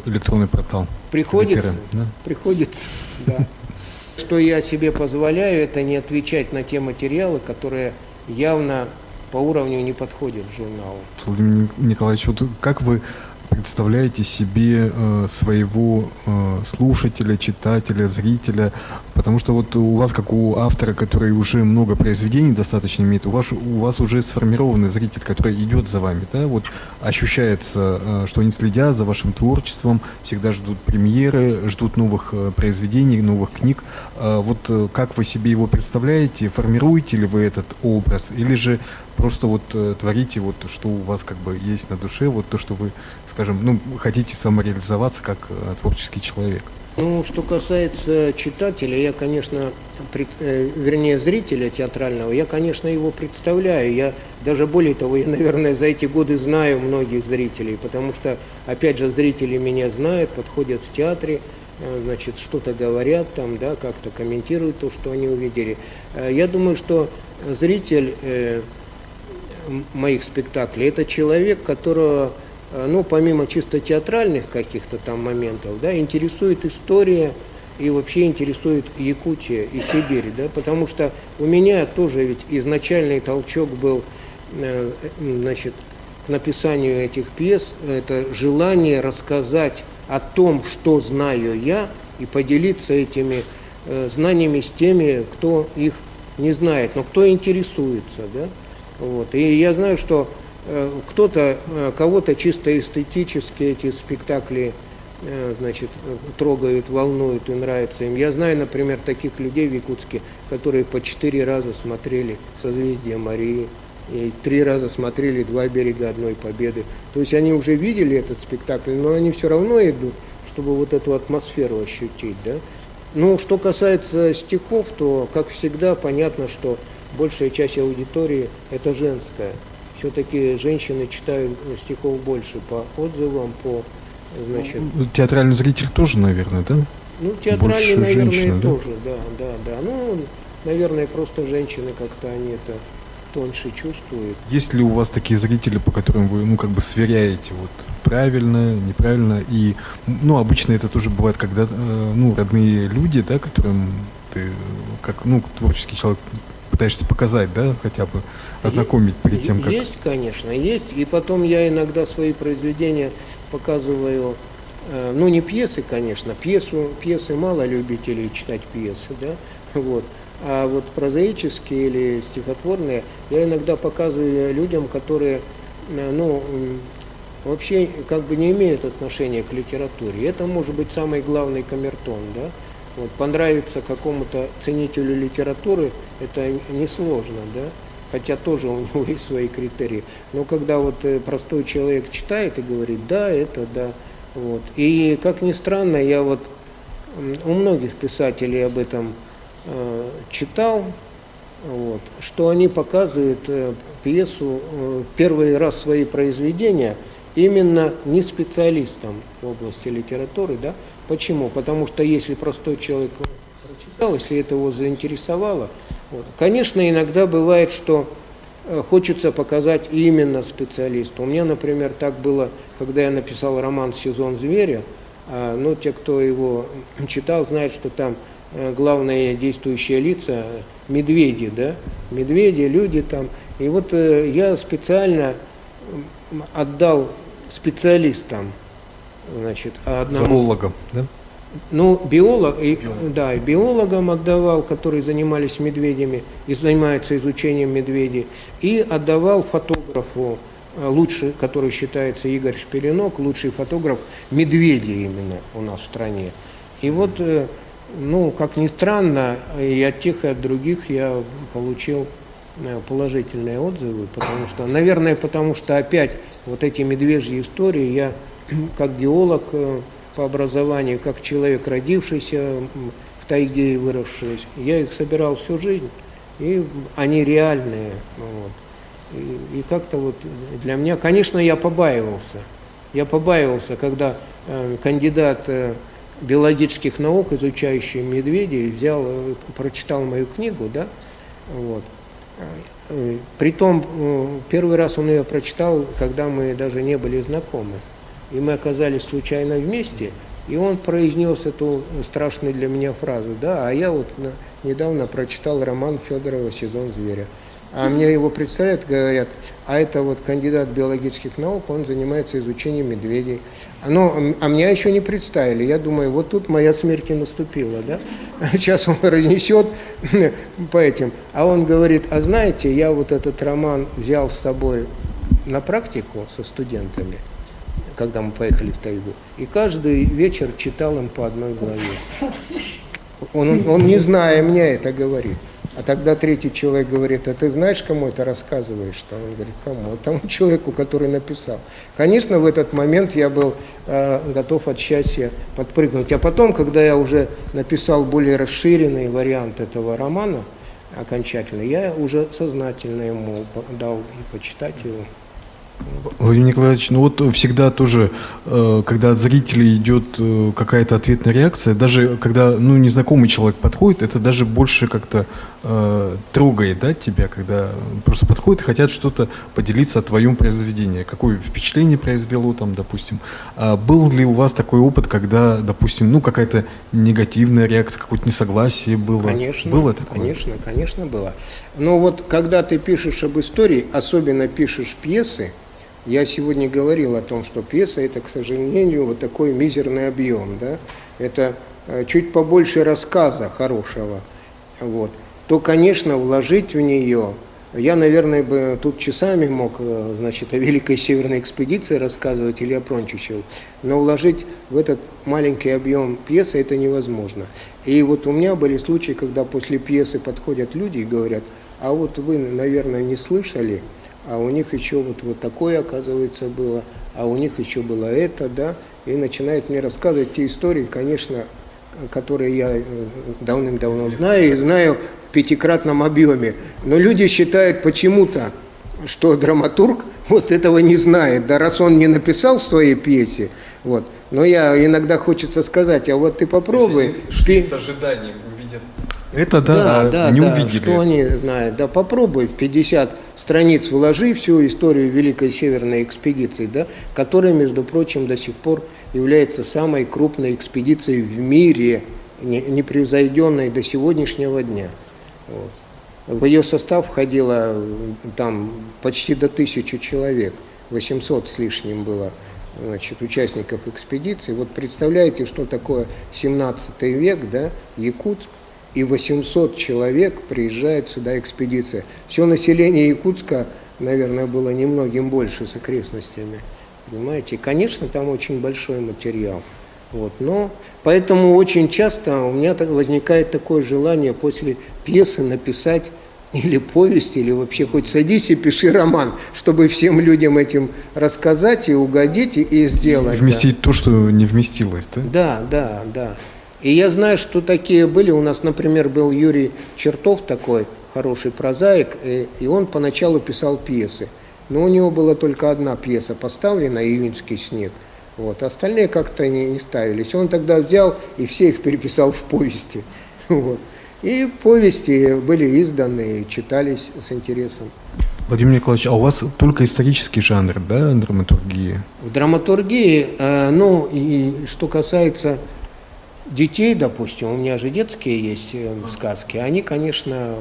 электронный портал? Приходится, да? Приходится, да. Что я себе позволяю, это не отвечать на те материалы, которые явно по уровню не подходят журналу. Владимир Николаевич, вот как вы представляете себе своего слушателя, читателя, зрителя? Потому что вот у вас, как у автора, который уже много произведений достаточно имеет, у вас уже сформированный зритель, который идет за вами, да? Вот ощущается, что они следят за вашим творчеством, всегда ждут премьеры, ждут новых произведений, новых книг. Вот как вы себе его представляете? Формируете ли вы этот образ? Или же просто вот творите вот, что у вас как бы есть на душе, вот то, что вы, скажем, хотите самореализоваться как творческий человек? Ну, что касается читателя, я, конечно, вернее, зрителя театрального, я, конечно, его представляю. Я даже более того, я, наверное, за эти годы знаю многих зрителей, потому что, опять же, зрители меня знают, подходят в театре, значит, что-то говорят там, да, как-то комментируют то, что они увидели. Я думаю, что зритель моих спектаклей – это человек, которого, помимо чисто театральных каких-то там моментов, да, интересует история, и вообще интересует Якутия и Сибирь, да, потому что у меня тоже ведь изначальный толчок был, значит, к написанию этих пьес, это желание рассказать о том, что знаю я, и поделиться этими знаниями с теми, кто их не знает, но кто интересуется, да, вот. И я знаю, что кого-то чисто эстетически эти спектакли, значит, трогают, волнуют и нравятся им. Я знаю, например, таких людей в Якутске, которые по 4 раза смотрели «Созвездие Марии», и 3 раза смотрели «Два берега одной победы». То есть они уже видели этот спектакль, но они все равно идут, чтобы вот эту атмосферу ощутить, да. Ну, что касается стихов, то, как всегда, понятно, что большая часть аудитории – это женская. Все-таки женщины читают стихов больше по отзывам, по, значит... Театральный зритель тоже, наверное, да? Ну, театральный, больше наверное, женщины, тоже, да. Ну, наверное, просто женщины как-то они это тоньше чувствуют. Есть ли у вас такие зрители, по которым вы, ну, как бы сверяете, вот, правильно, неправильно, и, ну, обычно это тоже бывает, когда, ну, родные люди, да, которым ты, как, ну, творческий человек, пытаешься показать, да, хотя бы ознакомить перед тем, как... Есть, конечно, есть, и потом я иногда свои произведения показываю, ну, не пьесы, конечно, пьесы мало любителей читать пьесы, да, вот. А вот прозаические или стихотворные я иногда показываю людям, которые, ну, вообще как бы не имеют отношения к литературе. Это может быть самый главный камертон, да. Вот, понравиться какому-то ценителю литературы это несложно, да, хотя тоже у него есть свои критерии. Но когда вот простой человек читает и говорит, да, это да, вот. И как ни странно, я вот у многих писателей об этом читал, вот, что они показывают пьесу, первый раз свои произведения именно не специалистам в области литературы, да. Почему? Потому что если простой человек прочитал, если это его заинтересовало, вот, конечно, иногда бывает, что хочется показать именно специалисту. У меня, например, так было, когда я написал роман «Сезон зверя», ну, те, кто его читал, знают, что там главные действующие лица – медведи, да, медведи, люди там. И вот я специально отдал специалистам, значит, одному... Зоологам, да? Ну, да, биологам отдавал, которые занимались медведями и занимаются изучением медведей, и отдавал фотографу, лучший, который считается Игорь Шпилинок, лучший фотограф медведей именно у нас в стране. И вот... Ну, как ни странно, и от тех, и от других я получил положительные отзывы, потому что опять вот эти медвежьи истории, я как геолог по образованию, как человек, родившийся в тайге и выросший, я их собирал всю жизнь, и они реальные. Вот. И как-то вот для меня, конечно, я побаивался, когда кандидат биологических наук, изучающий медведей, прочитал мою книгу, да, вот. Притом, первый раз он ее прочитал, когда мы даже не были знакомы. И мы оказались случайно вместе, и он произнес эту страшную для меня фразу, да, а я вот недавно прочитал роман Федорова «Сезон зверя». А мне его представляют, говорят, а это вот кандидат биологических наук, он занимается изучением медведей. А меня еще не представили. Я думаю, вот тут моя смерть и наступила, да? Сейчас он разнесет по этим. А он говорит, а знаете, я вот этот роман взял с собой на практику со студентами, когда мы поехали в тайгу, и каждый вечер читал им по одной главе. Он не зная меня, это говорит. А тогда третий человек говорит, а ты знаешь, кому это рассказываешь? Что? Он говорит, кому? Тому человеку, который написал. Конечно, в этот момент я был готов от счастья подпрыгнуть. А потом, когда я уже написал более расширенный вариант этого романа, окончательно, я уже сознательно ему дал почитать его. Владимир Николаевич, ну вот всегда тоже, когда от зрителей идет какая-то ответная реакция, даже когда незнакомый человек подходит, это даже больше как-то трогает, да, тебя, когда просто подходят и хотят что-то поделиться о твоем произведении, какое впечатление произвело там, допустим. А был ли у вас такой опыт, когда, допустим, какая-то негативная реакция, какое-то несогласие было? Конечно, было такое? Конечно было. Но вот когда ты пишешь об истории, особенно пишешь пьесы, я сегодня говорил о том, что пьеса – это, к сожалению, вот такой мизерный объем, да? Это чуть побольше рассказа хорошего, вот. То, конечно, вложить в нее, я, наверное, бы тут часами мог, значит, о Великой Северной экспедиции рассказывать или о Прончичеве, но вложить в этот маленький объем пьесы это невозможно. И вот у меня были случаи, когда после пьесы подходят люди и говорят: а вот вы, наверное, не слышали, а у них еще вот такое, оказывается, было, а у них еще было это, да, и начинают мне рассказывать те истории, конечно, которые я давным-давно знаю, и знаю в 5-кратном объеме. Но люди считают почему-то, что драматург вот этого не знает, да, раз он не написал в своей пьесе, вот. Но я иногда хочется сказать: а вот ты попробуй. С ожиданием увидят. Это да, не увидели. Что они знают. Да, попробуй в 50 страниц вложи всю историю Великой Северной экспедиции, да, которая, между прочим, до сих пор является самой крупной экспедицией в мире, непревзойденной до сегодняшнего дня. Вот. В ее состав входило там почти до 1000 человек, 800 с лишним было, значит, участников экспедиции. Вот представляете, что такое 17 век, да, Якутск, и 800 человек приезжает сюда экспедиция. Все население Якутска, наверное, было немногим больше с окрестностями. Понимаете? Конечно, там очень большой материал. Вот. Но поэтому очень часто у меня возникает такое желание после пьесы написать или повесть, или вообще хоть садись и пиши роман, чтобы всем людям этим рассказать и угодить, и сделать. Вместить то, что не вместилось, да? Да. И я знаю, что такие были. У нас, например, был Юрий Чертов, такой хороший прозаик, и он поначалу писал пьесы. Но у него была только одна пьеса поставлена, «Июньский снег». Вот. Остальные как-то не ставились. Он тогда взял и все их переписал в повести. Вот. И повести были изданы, читались с интересом. Владимир Николаевич, а у вас только исторический жанр, да, драматургии? В драматургии, и что касается детей, допустим, у меня же детские есть сказки, они, конечно,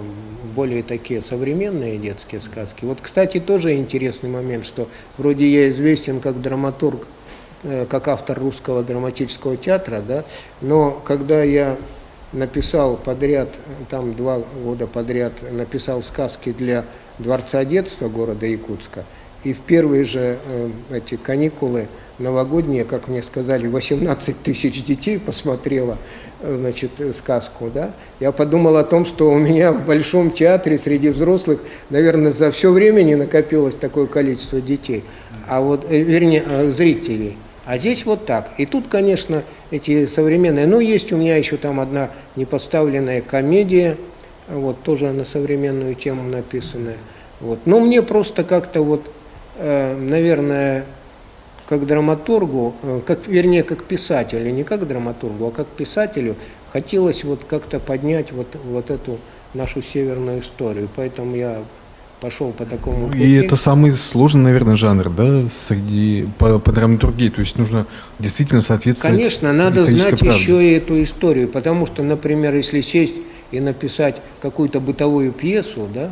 более такие современные детские сказки. Вот, кстати, тоже интересный момент, что вроде я известен как драматург, как автор русского драматического театра, да, но когда я написал подряд, там 2 года подряд написал сказки для Дворца детства города Якутска, и в первые же эти каникулы новогодние, как мне сказали, 18 тысяч детей посмотрело, значит, сказку, да, я подумал о том, что у меня в Большом театре среди взрослых, наверное, за все время не накопилось такое количество детей, зрителей. А здесь вот так. И тут, конечно, эти современные, есть у меня еще там одна непоставленная комедия, вот, тоже на современную тему написанная. Вот. Но мне просто как-то наверное, как драматургу, как писателю, не как драматургу, а как писателю, хотелось как-то поднять вот эту нашу северную историю. Поэтому я пошел по такому пути. И это самый сложный, наверное, жанр, да, по драматургии. То есть нужно действительно соответствовать. Конечно, надо знать правде. Еще и эту историю, потому что, например, если сесть и написать какую-то бытовую пьесу, да,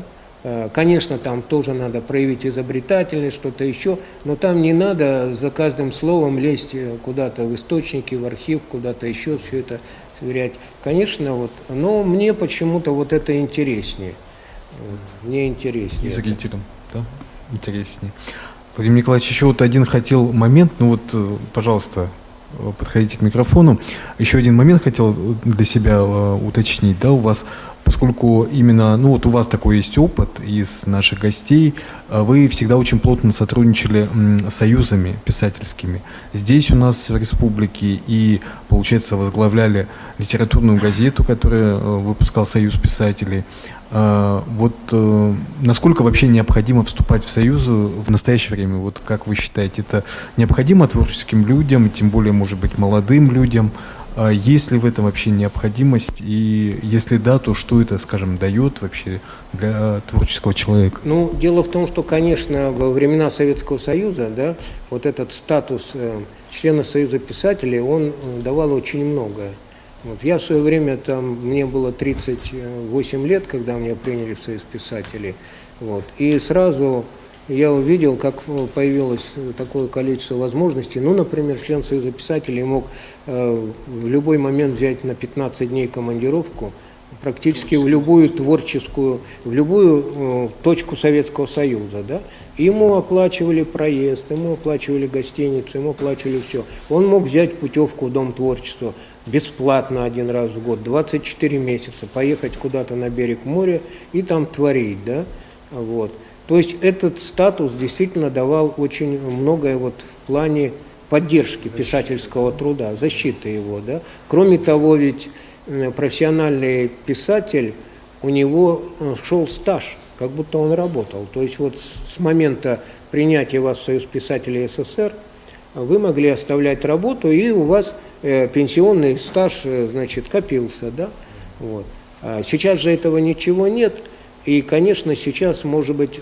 конечно, там тоже надо проявить изобретательность, что-то еще, но там не надо за каждым словом лезть куда-то в источники, в архив, куда-то еще все это сверять. Конечно, но мне почему-то это интереснее. Мне интереснее. И зрителям, да, интереснее. Владимир Николаевич, еще один хотел момент, пожалуйста, подходите к микрофону. Еще один момент хотел для себя уточнить, да, у вас поскольку именно, ну вот у вас такой есть опыт из наших гостей, вы всегда очень плотно сотрудничали с союзами писательскими. Здесь у нас в республике и, получается, возглавляли литературную газету, которую выпускал Союз писателей. Вот насколько вообще необходимо вступать в союзы в настоящее время? Вот как вы считаете, это необходимо творческим людям, тем более, может быть, молодым людям? Есть ли в этом вообще необходимость? И если да, то что это, скажем, дает вообще для творческого человека? Ну, дело в том, что, конечно, во времена Советского Союза, да, вот этот статус члена Союза писателей, он давал очень многое. Вот. Я в свое время, мне было 38 лет, когда меня приняли в Союз писателей, вот, и сразу я увидел, как появилось такое количество возможностей. Ну, например, член Союза писателей мог в любой момент взять на 15 дней командировку практически в любую творческую, в любую точку Советского Союза, да, и ему оплачивали проезд, ему оплачивали гостиницу, ему оплачивали все. Он мог взять путевку в Дом творчества бесплатно один раз в год, 24 месяца, поехать куда-то на берег моря и там творить, да, вот. То есть этот статус действительно давал очень многое вот в плане поддержки писательского труда, защиты его, да. Кроме того, ведь профессиональный писатель, у него шел стаж, как будто он работал. То есть вот с момента принятия вас в Союз писателей СССР вы могли оставлять работу, и у вас пенсионный стаж, значит, копился, да. Вот. А сейчас же этого ничего нет. И, конечно, сейчас, может быть,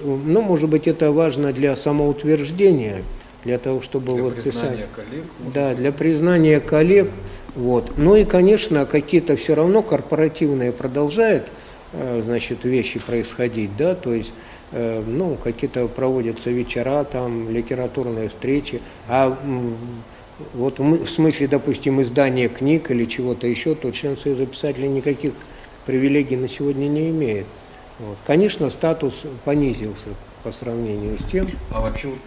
это важно для самоутверждения, для того, чтобы для вот писать. Коллег, да, для признания коллег. Вот. Ну и, конечно, какие-то все равно корпоративные продолжают, значит, вещи происходить, да, то есть, ну, какие-то проводятся вечера, там, литературные встречи, а вот в смысле, допустим, издания книг или чего-то еще, то член Союза писателей никаких привилегий на сегодня не имеет. Вот. Конечно, статус понизился по сравнению с тем. А вообще вот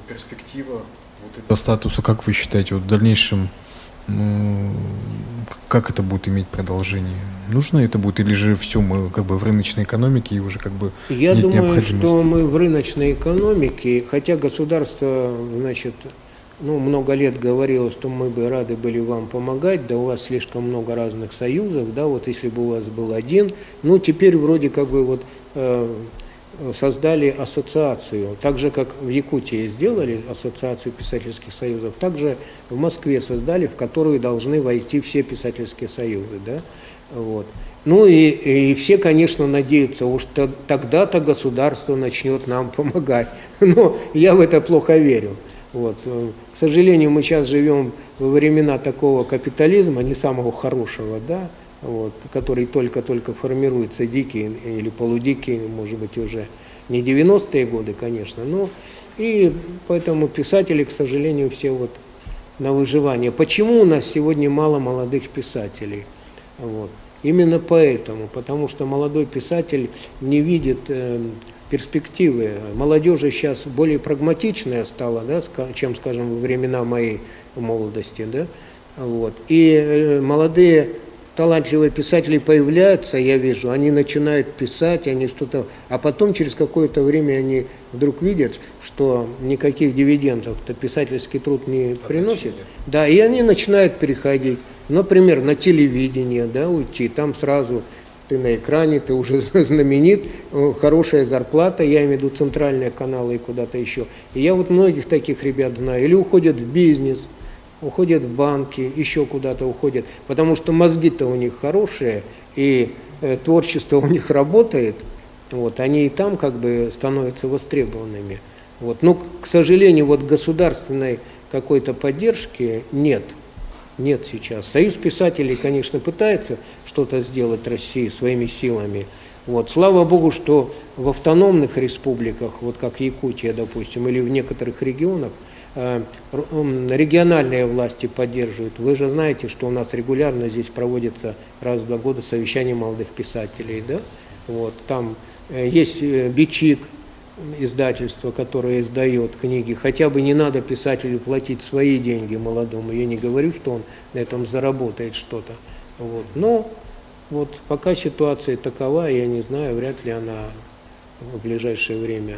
перспектива вот этого статуса, как вы считаете, вот в дальнейшем, как это будет иметь продолжение? Нужно это будет, или же все, мы как бы в рыночной экономике и уже как бы Я нет думаю, необходимости? что мы в рыночной экономике, хотя государство, значит, ну, много лет говорило, что мы бы рады были вам помогать, да у вас слишком много разных союзов, да, вот если бы у вас был один, ну, теперь вроде как бы вот создали ассоциацию, так же, как в Якутии сделали ассоциацию писательских союзов, также в Москве создали, в которую должны войти все писательские союзы, да, вот. Ну и все, конечно, надеются, уж тогда-то государство начнет нам помогать, но я в это плохо верю. Вот. К сожалению, мы сейчас живем во времена такого капитализма, не самого хорошего, да, вот, который только-только формируется, дикий или полудикий, может быть, уже не 90-е годы, конечно, но и поэтому писатели, к сожалению, все вот на выживание. Почему у нас сегодня мало молодых писателей? Вот. Именно поэтому, потому что молодой писатель не видит перспективы. Молодежи сейчас более прагматичная стала, да, чем, скажем, во времена моей молодости, да, вот. И молодые талантливые писатели появляются, я вижу, они начинают писать, они что-то, а потом через какое-то время они вдруг видят, что никаких дивидендов-то писательский труд не приносит, да, и они начинают переходить, например, на телевидение, да, уйти, там сразу ты на экране, ты уже знаменит, хорошая зарплата, я имею в виду центральные каналы и куда-то еще. И я вот многих таких ребят знаю, или уходят в бизнес, уходят в банки, еще куда-то уходят, потому что мозги-то у них хорошие, и творчество у них работает, вот, они и там как бы становятся востребованными. Вот. Но, к сожалению, вот государственной какой-то поддержки нет. Нет сейчас. Союз писателей, конечно, пытается что-то сделать России своими силами. Вот. Слава Богу, что в автономных республиках, вот как Якутия, допустим, или в некоторых регионах, региональные власти поддерживают. Вы же знаете, что у нас регулярно здесь проводится раз в 2 года совещание молодых писателей. Да? Вот. Там есть Бичик, издательство, которое издает книги, хотя бы не надо писателю платить свои деньги молодому, я не говорю, что он на этом заработает что-то, вот. Но вот пока ситуация такова, я не знаю, вряд ли она в ближайшее время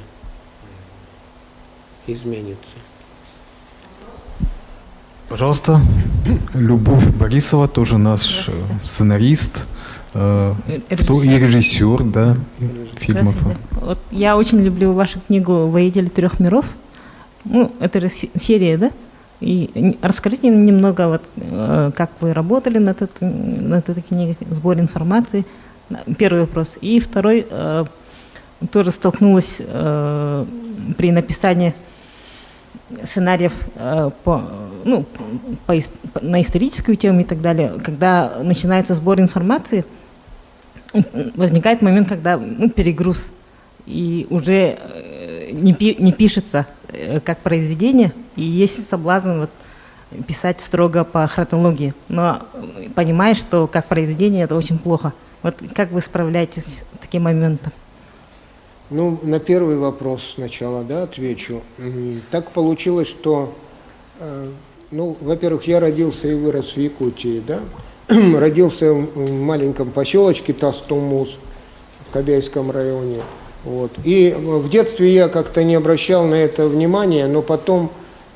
изменится. Пожалуйста, Любовь Борисова, тоже наш сценарист, и режиссер, да, фильмов. Вот я очень люблю вашу книгу «Воитель трех миров». Ну, это серия, да? И расскажите немного, вот, как вы работали над этой книгой, сбор информации. Первый вопрос. И второй, тоже столкнулась при написании сценариев на историческую тему и так далее. Когда начинается сбор информации, возникает момент, когда перегруз, и уже не пишется как произведение, и есть соблазн писать строго по хронологии. Но понимаешь, что как произведение это очень плохо. Вот как вы справляетесь с таким моментом? Ну, на первый вопрос сначала, да, отвечу. Так получилось, что, во-первых, я родился и вырос в Якутии, да. Родился в маленьком поселочке Тастумус в Кобяйском районе. Вот. И в детстве я как-то не обращал на это внимания, но потом,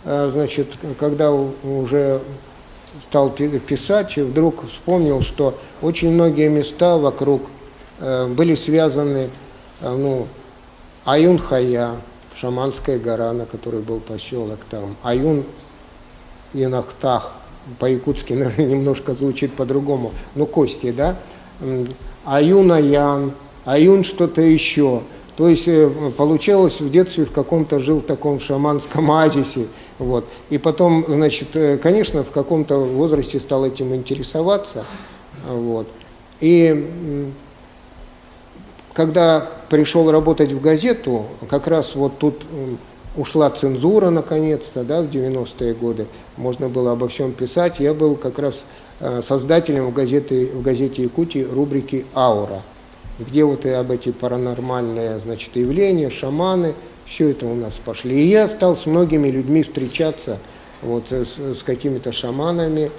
значит, когда уже стал писать, вдруг вспомнил, что очень многие места вокруг были связаны, Аюн-Хая, Шаманская гора, на которой был поселок, там, Аюн-Янахтах, по-якутски, наверное, немножко звучит по-другому, кости, да, Аюн-Аян, Аюн что-то еще. То есть получалось в детстве в каком-то жил таком шаманском оазисе. Вот. И потом, значит, конечно, в каком-то возрасте стал этим интересоваться. Вот. И когда пришел работать в газету, как раз вот тут ушла цензура наконец-то, да, в 90-е годы, можно было обо всем писать. Я был как раз создателем в газете Якутии рубрики «Аура», где вот и об эти паранормальные, значит, явления, шаманы, все это у нас пошли. И я стал с многими людьми встречаться, вот, с какими-то шаманами,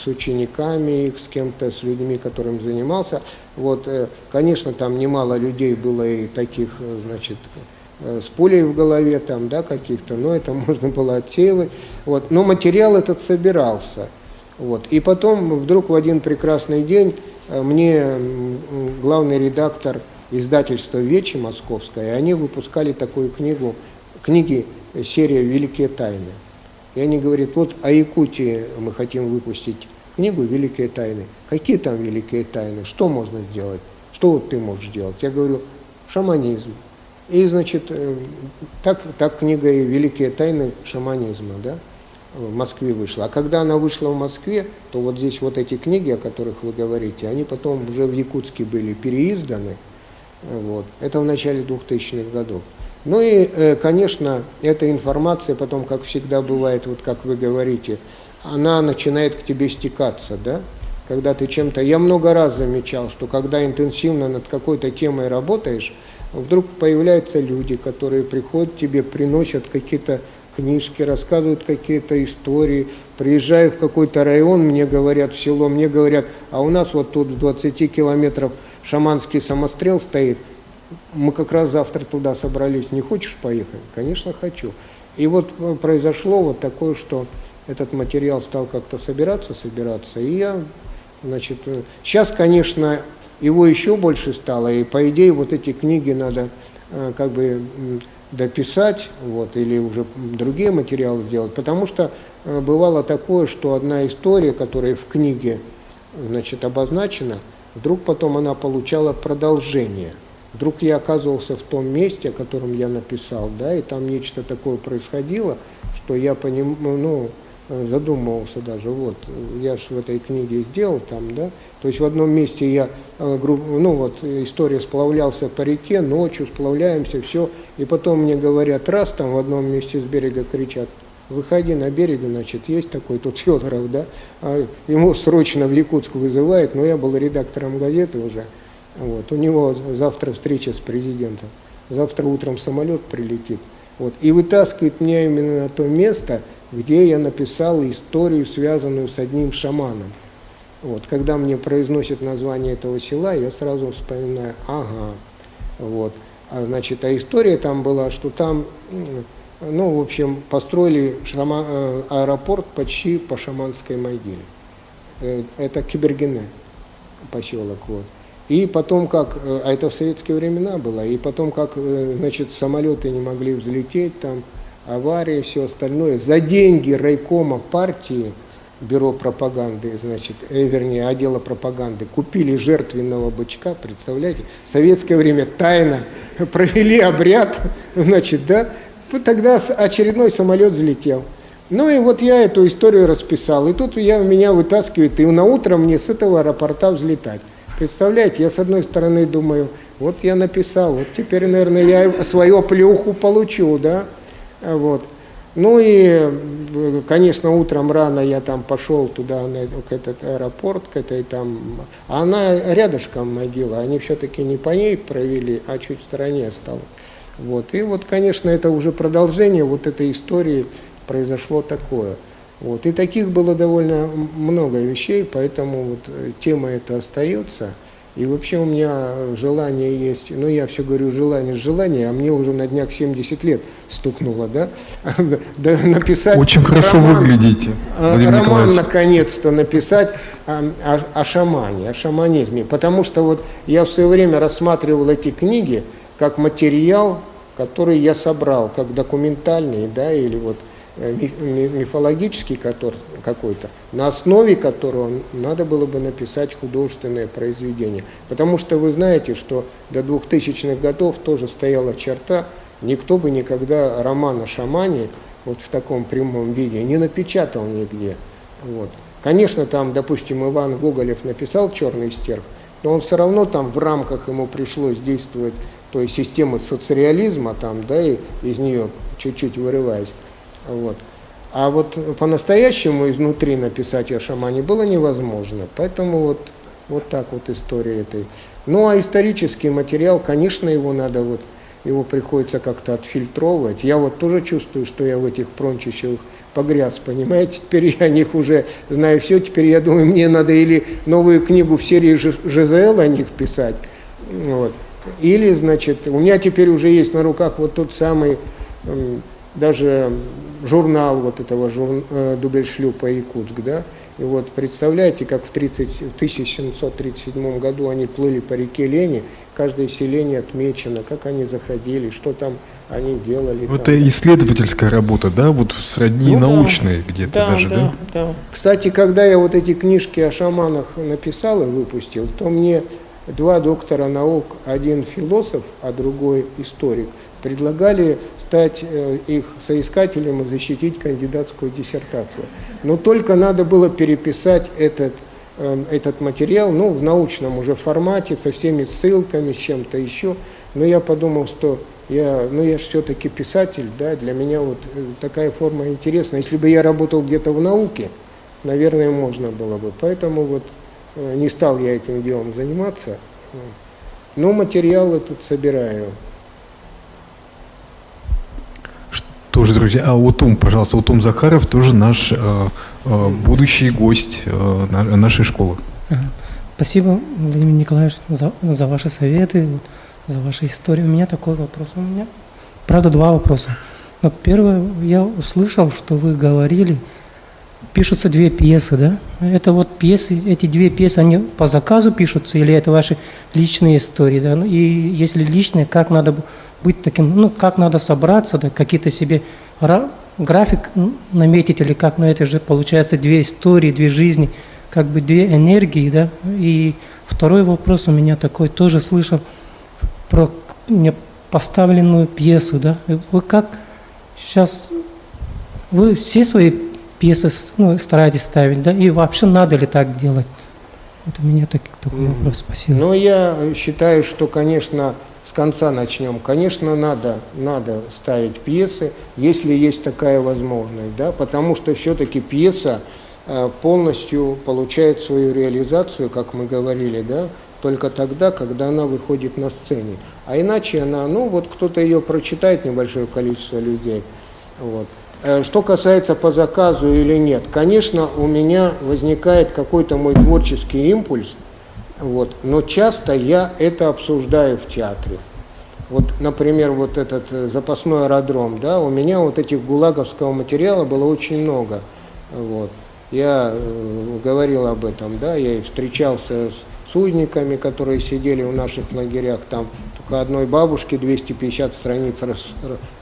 с учениками их, с кем-то, с людьми, которым занимался. Вот, конечно, там немало людей было и таких, значит, с пулей в голове там, да, каких-то, но это можно было отсеивать. Вот, но материал этот собирался. Вот. И потом вдруг в один прекрасный день мне главный редактор издательства «Вечи» московское, они выпускали такую книги серия «Великие тайны». И они говорят, вот о Якутии мы хотим выпустить книгу «Великие тайны». Какие там великие тайны? Что можно сделать? Что вот ты можешь делать? Я говорю, шаманизм. И, значит, так книга и «Великие тайны шаманизма», да, в Москве вышла. А когда она вышла в Москве, то вот здесь вот эти книги, о которых вы говорите, они потом уже в Якутске были переизданы. Вот. Это в начале 2000-х годов. Ну и, конечно, эта информация потом, как всегда бывает, вот как вы говорите, она начинает к тебе стекаться, да? Когда ты чем-то... Я много раз замечал, что когда интенсивно над какой-то темой работаешь, вдруг появляются люди, которые приходят к тебе, приносят какие-то книжки, рассказывают какие-то истории. Приезжаю в какой-то район, мне говорят, в село, мне говорят, а у нас вот тут в 20 километров шаманский самострел стоит, мы как раз завтра туда собрались, не хочешь поехать? Конечно, хочу. И вот произошло вот такое, что этот материал стал как-то собираться, и я, значит, сейчас, конечно, его еще больше стало, и по идее вот эти книги надо как бы дописать, вот, или уже другие материалы сделать, потому что бывало такое, что одна история, которая в книге, значит, обозначена, вдруг потом она получала продолжение. Вдруг я оказывался в том месте, о котором я написал, да, и там нечто такое происходило, что я задумывался даже, вот, я же в этой книге сделал там, да, то есть в одном месте я, история сплавлялся по реке, ночью сплавляемся, все, и потом мне говорят, раз там в одном месте с берега кричат, выходи на берег, значит, есть такой тут Федоров, да, ему срочно в Якутск вызывают, но я был редактором газеты уже, вот, у него завтра встреча с президентом, завтра утром самолет прилетит, вот, и вытаскивает меня именно на то место, где я написал историю, связанную с одним шаманом. Вот, когда мне произносят название этого села, я сразу вспоминаю, ага, вот. Значит, а история там была, что там, ну, в общем, построили аэропорт почти по шаманской могиле. Это Кибергене поселок, вот. И потом как, а это в советские времена было, и потом как, значит, самолеты не могли взлететь, там аварии, все остальное, за деньги райкома партии, бюро пропаганды, значит, вернее, отдела пропаганды, купили жертвенного бычка, представляете, в советское время тайно провели обряд, значит, да, тогда очередной самолет взлетел. Ну и вот я эту историю расписал, и тут меня вытаскивает, и на утро мне с этого аэропорта взлетать. Представляете, я с одной стороны думаю, вот я написал, вот теперь, наверное, я свою плюху получу, да, вот. Ну и, конечно, утром рано я там пошел туда, к этот аэропорт, к этой там, а она рядышком могила, они все-таки не по ней провели, а чуть в стороне осталось. Вот. И вот, конечно, это уже продолжение вот этой истории произошло такое. Вот. И таких было довольно много вещей, поэтому вот тема эта остается. И вообще у меня желание есть, ну я все говорю желание, а мне уже на днях 70 лет стукнуло, да, написать. Очень хорошо выглядите, Владимир роман Николаевич. Наконец-то написать о шамане, о шаманизме, потому что вот я в свое время рассматривал эти книги как материал, который я собрал, как документальный, да, или вот мифологический какой-то, на основе которого надо было бы написать художественное произведение. Потому что вы знаете, что до 2000-х годов тоже стояла черта, никто бы никогда роман о шамане вот в таком прямом виде не напечатал нигде. Вот. Конечно, там, допустим, Иван Гоголев написал «Черный стерх», но он все равно там в рамках ему пришлось действовать той системы соцреализма, там, да, и из нее чуть-чуть вырываясь. Вот. А вот по-настоящему изнутри написать о шамане было невозможно. Поэтому вот так вот история этой. Ну а исторический материал, конечно, его приходится как-то отфильтровывать. Я вот тоже чувствую, что я в этих прончищах погряз, понимаете, теперь я о них уже знаю все, теперь я думаю, мне надо или новую книгу в серии ЖЗЛ о них писать, вот. Или, значит, у меня теперь уже есть на руках вот тот самый, даже журнал вот этого Дубельшлюпа «Якутск», да, и вот представляете, как в 1737 году они плыли по реке Лени, каждое селение отмечено, как они заходили, что там они делали. Это там исследовательская работа, да, вот сродни научной где-то даже, да? Да. Кстати, когда я вот эти книжки о шаманах написал и выпустил, то мне два доктора наук, один философ, а другой историк, предлагали стать их соискателем и защитить кандидатскую диссертацию. Но только надо было переписать этот материал, ну, в научном уже формате, со всеми ссылками, с чем-то еще. Но я подумал, что я же все-таки писатель, да, для меня вот такая форма интересна. Если бы я работал где-то в науке, наверное, можно было бы. Поэтому вот не стал я этим делом заниматься. Но материал этот собираю. Тоже, друзья, а Утум, пожалуйста, Утум Захаров тоже наш будущий гость нашей школы. Спасибо, Владимир Николаевич, за ваши советы, за ваши истории. У меня такой вопрос. У меня, правда, два вопроса. Но первое, я услышал, что вы говорили, пишутся две пьесы, да? Это вот пьесы, эти две пьесы, они по заказу пишутся или это ваши личные истории, да? И если личные, как надо быть таким, ну, как надо собраться, да, какие-то себе график наметить или как, но это же получается две истории, две жизни, как бы две энергии, да. И второй вопрос у меня такой, тоже слышал про поставленную пьесу, да. Вы как сейчас, вы все свои пьесы, ну, стараетесь ставить, да, и вообще надо ли так делать? Вот у меня такой вопрос, спасибо. Ну, я считаю, что, конечно, с конца начнем. Конечно, надо ставить пьесы, если есть такая возможность, да, потому что все-таки пьеса полностью получает свою реализацию, как мы говорили, да, только тогда, когда она выходит на сцене. А иначе она, ну вот кто-то ее прочитает, небольшое количество людей, вот. Что касается по заказу или нет, конечно, у меня возникает какой-то мой творческий импульс, вот, но часто я это обсуждаю в театре. Вот, например, вот этот запасной аэродром, да, у меня вот этих гулаговского материала было очень много. Вот. Я говорил об этом, да, я и встречался с узниками, которые сидели в наших лагерях, там только одной бабушке 250 страниц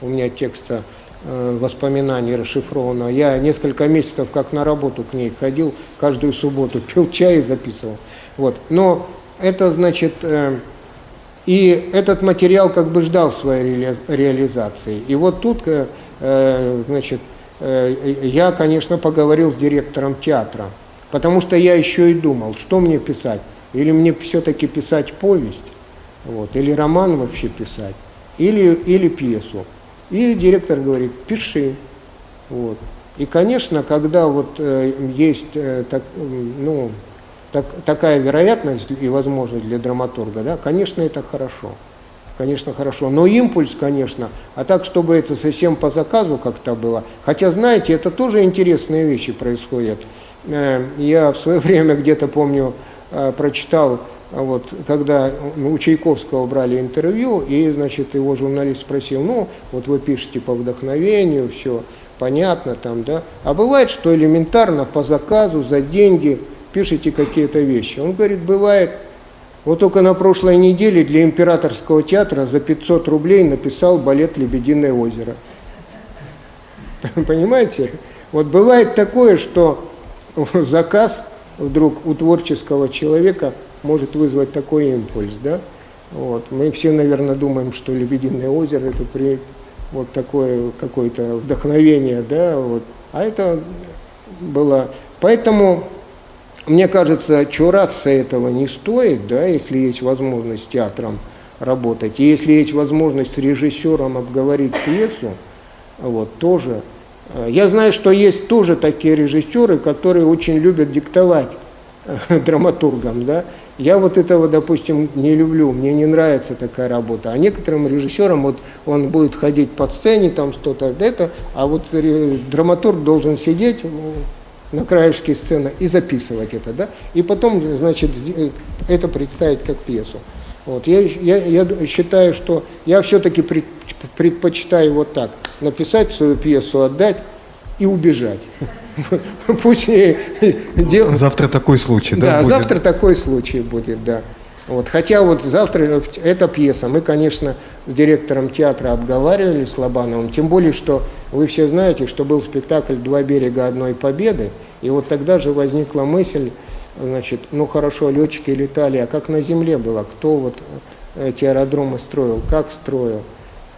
у меня текста воспоминаний расшифровано. Я несколько месяцев как на работу к ней ходил, каждую субботу пил чай и записывал. Вот. Но это значит, и этот материал как бы ждал своей реализации. И вот тут, значит, я, конечно, поговорил с директором театра, потому что я еще и думал, что мне писать. Или мне все-таки писать повесть, вот, или роман вообще писать, или пьесу. И директор говорит, пиши. Вот. И, конечно, когда вот есть такая вероятность и возможность для драматурга, да, конечно, это хорошо. Конечно, хорошо. Но импульс, конечно, а так, чтобы это совсем по заказу как-то было. Хотя, знаете, это тоже интересные вещи происходят. Я в свое время где-то, помню, прочитал, вот, когда у Чайковского брали интервью, и, значит, его журналист спросил, ну, вот вы пишете по вдохновению, все понятно там, да, а бывает, что элементарно по заказу, за деньги пишете какие-то вещи. Он говорит, бывает. Вот только на прошлой неделе для Императорского театра за 500 рублей написал балет «Лебединое озеро». Понимаете? Вот бывает такое, что заказ вдруг у творческого человека может вызвать такой импульс, да? Вот. Мы все, наверное, думаем, что «Лебединое озеро» это вот такое какое-то вдохновение, да? Вот. А это было... Поэтому... Мне кажется, чураться этого не стоит, да, если есть возможность с театром работать. И если есть возможность с режиссером обговорить пьесу, вот, тоже. Я знаю, что есть тоже такие режиссеры, которые очень любят диктовать драматургам, да. Я вот этого, допустим, не люблю, мне не нравится такая работа. А некоторым режиссерам вот он будет ходить по сцене, там что-то это, а вот драматург должен сидеть на краешке сцены и записывать это, да, и потом, значит, это представить как пьесу. Вот. Я считаю, что я все-таки предпочитаю вот так, написать свою пьесу, отдать и убежать. Пусть делают. Завтра такой случай, да? Да, завтра такой случай будет, да. Вот. Хотя вот завтра эта пьеса, мы, конечно, с директором театра обговаривали с Лобановым, тем более, что вы все знаете, что был спектакль «Два берега одной победы», и вот тогда же возникла мысль, значит, ну хорошо, летчики летали, а как на земле было, кто вот эти аэродромы строил, как строил,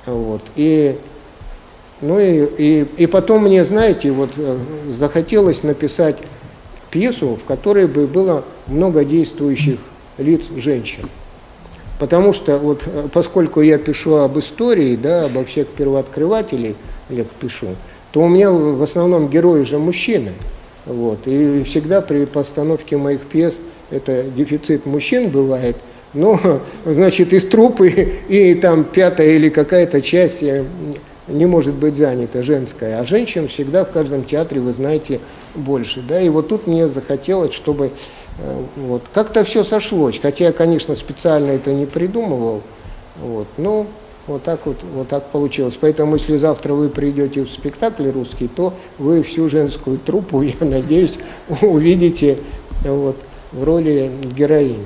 вот, и потом мне, знаете, вот захотелось написать пьесу, в которой бы было много действующих лиц женщин. Потому что вот поскольку я пишу об истории, да, обо всех первооткрывателей пишу, то у меня в основном герои же мужчины. Вот. И всегда при постановке моих пьес это дефицит мужчин бывает, но, значит, из труппы и там пятая или какая-то часть не может быть занята, женская. А женщин всегда в каждом театре, вы знаете, больше. Да? И вот тут мне захотелось, чтобы вот, как-то все сошлось. Хотя я, конечно, специально это не придумывал. Вот, но вот так получилось. Поэтому, если завтра вы придете в спектакль русский, то вы всю женскую труппу, я надеюсь, увидите вот, в роли героинь.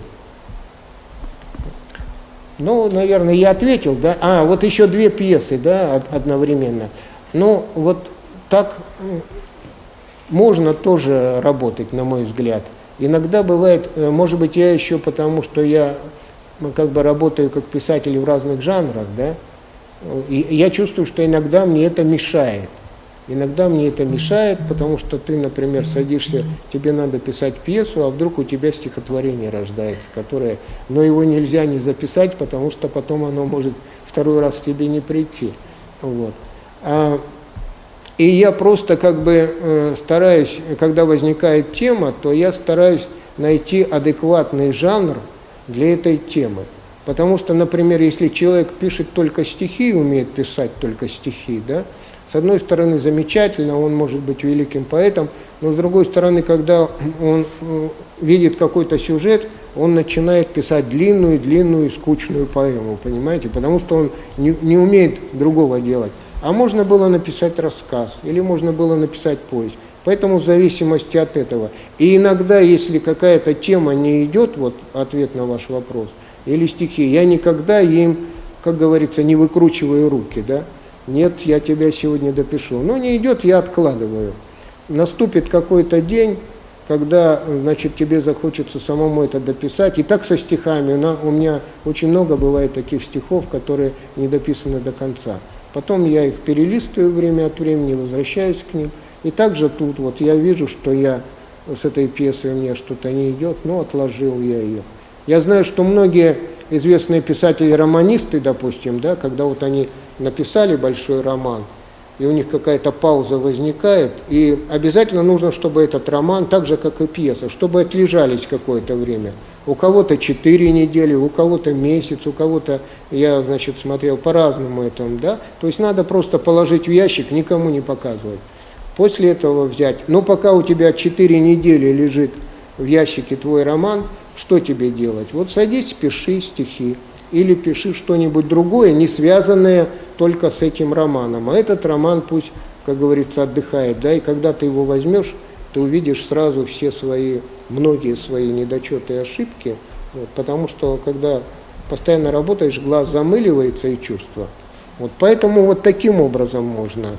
Ну, наверное, я ответил, да. Вот еще две пьесы, да, одновременно. Ну, вот так можно тоже работать, на мой взгляд. Иногда бывает, может быть, я еще потому, что я как бы работаю как писатель в разных жанрах, да, и я чувствую, что иногда мне это мешает. Иногда мне это мешает, потому что ты, например, садишься, тебе надо писать пьесу, а вдруг у тебя стихотворение рождается, которое, но его нельзя не записать, потому что потом оно может второй раз к тебе не прийти. Вот. И я просто как бы стараюсь, когда возникает тема, то я стараюсь найти адекватный жанр для этой темы. Потому что, например, если человек пишет только стихи, умеет писать только стихи, да, С одной стороны, замечательно, он может быть великим поэтом, но с другой стороны, когда он видит какой-то сюжет, он начинает писать длинную и скучную поэму, понимаете, потому что он не умеет другого делать. А можно было написать рассказ, или можно было написать повесть. Поэтому в зависимости от этого. И иногда, если какая-то тема не идет, вот ответ на ваш вопрос, или стихи, я никогда им, как говорится, не выкручиваю руки, да? Нет, я тебя сегодня допишу. Но не идет, я откладываю. Наступит какой-то день, когда, значит, тебе захочется самому это дописать. И так со стихами. У меня очень много бывает таких стихов, которые не дописаны до конца. Потом я их перелистываю время от времени, возвращаюсь к ним. И также тут вот я вижу, что я с этой пьесой у меня что-то не идет, но отложил я ее. Я знаю, что многие известные писатели-романисты, допустим, да, когда вот они написали большой роман, и у них какая-то пауза возникает, и обязательно нужно, чтобы этот роман, так же, как и пьеса, чтобы отлежались какое-то время. У кого-то 4 недели, у кого-то месяц, у кого-то, я, значит, смотрел по-разному этому, да. То есть надо просто положить в ящик, никому не показывать. После этого взять. Но пока у тебя 4 недели лежит в ящике твой роман, что тебе делать? Вот садись, пиши стихи. Или пиши что-нибудь другое, не связанное только с этим романом. А этот роман пусть, как говорится, отдыхает. Да? И когда ты его возьмешь, ты увидишь сразу все многие свои недочеты и ошибки. Вот, потому что, когда постоянно работаешь, глаз замыливается и чувства. Вот, поэтому вот таким образом можно.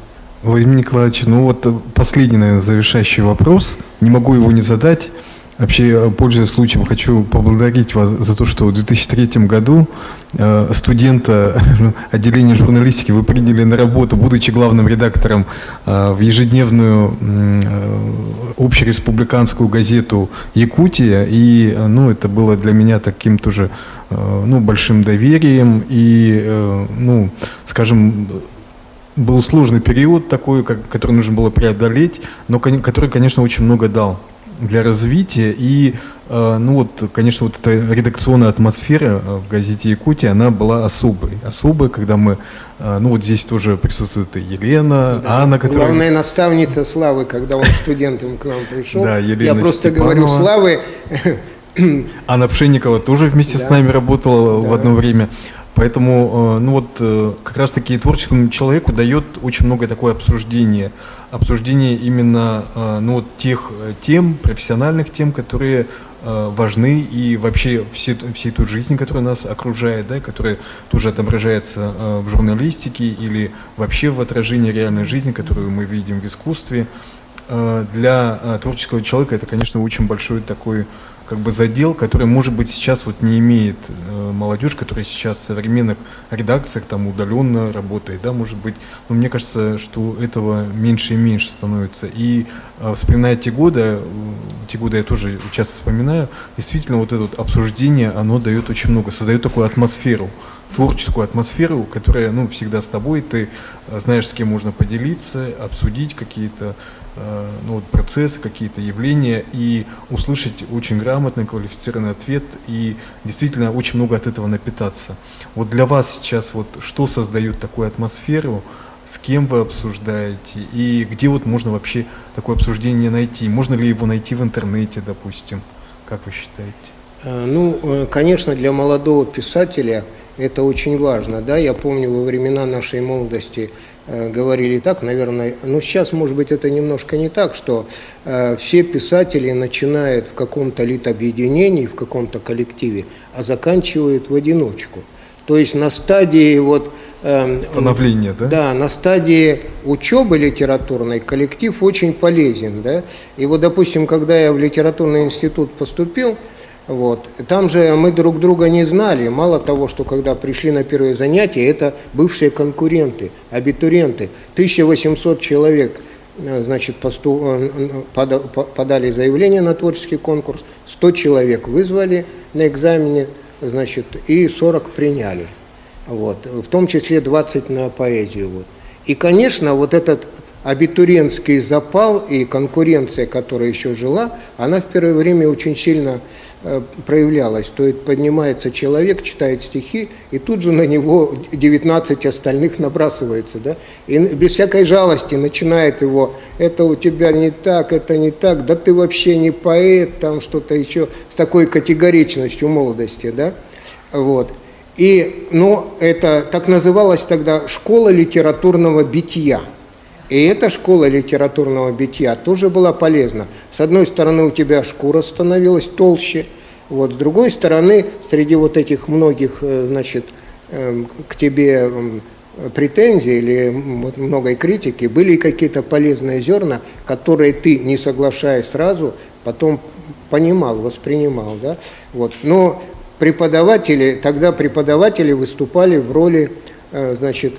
Владимир Николаевич, ну вот последний, наверное, завершающий вопрос. Не могу его не задать. Вообще, пользуясь случаем, хочу поблагодарить вас за то, что в 2003 году студента отделения журналистики вы приняли на работу, будучи главным редактором в ежедневную общереспубликанскую газету «Якутия». И это было для меня таким тоже большим доверием. И, скажем, был сложный период такой, который нужно было преодолеть, но который, конечно, очень много дал для развития. И, конечно, вот эта редакционная атмосфера в газете «Якутия», она была особой, когда мы, вот здесь тоже присутствует и Елена, да, Анна, которая... Главная наставница Славы, когда он студентом к нам пришел. Да, Елена я просто Степанова. говорю, Славы... Анна Пшенникова тоже вместе с нами работала в одно время. Поэтому, как раз-таки творческому человеку дает очень многое такое обсуждение именно, тех тем, профессиональных тем, которые важны, и вообще всей той жизни, которая нас окружает, да, которая тоже отображается в журналистике или вообще в отражении реальной жизни, которую мы видим в искусстве. Для творческого человека это, конечно, очень большой такой задел, который, может быть, сейчас не имеет молодежь, которая сейчас в современных редакциях удаленно работает, да, может быть, но мне кажется, что этого меньше и меньше становится. И вспоминая те годы я тоже часто вспоминаю, действительно, вот это обсуждение, оно дает очень много, создает такую атмосферу, творческую атмосферу, которая, всегда с тобой, ты знаешь, с кем можно поделиться, обсудить какие-то процессы, какие-то явления и услышать очень грамотный, квалифицированный ответ и действительно очень много от этого напитаться. Вот для вас сейчас что создает такую атмосферу, с кем вы обсуждаете и где можно вообще такое обсуждение найти? Можно ли его найти в интернете, допустим? Как вы считаете? Конечно, для молодого писателя это очень важно. Да? Я помню, во времена нашей молодости говорили так, наверное, но сейчас, может быть, это немножко не так, что все писатели начинают в каком-то литобъединении, в каком-то коллективе, а заканчивают в одиночку. То есть на стадии становления, да? Да, на стадии учебы литературной коллектив очень полезен, да. И допустим, когда я в литературный институт поступил, там же мы друг друга не знали. Мало того, что когда пришли на первое занятие, это бывшие конкуренты, абитуриенты. 1800 человек, значит, подали заявление на творческий конкурс, 100 человек вызвали на экзамене, значит, и 40 приняли. В том числе 20 на поэзию. И, конечно, этот абитуриентский запал и конкуренция, которая еще жила, она в первое время очень сильно проявлялась. То есть поднимается человек, читает стихи, и тут же на него 19 остальных набрасывается, да? И без всякой жалости начинает его: это у тебя не так, это не так, да ты вообще не поэт, там что-то еще, с такой категоричностью молодости, да? Вот. И, это так называлась тогда школа литературного битья. И эта школа литературного битья тоже была полезна. С одной стороны, у тебя шкура становилась толще, вот, с другой стороны, среди вот этих многих, значит, к тебе претензий или многой критики, были какие-то полезные зерна, которые ты, не соглашаясь сразу, потом понимал, воспринимал, да? Вот. Но тогда преподаватели выступали в роли, значит,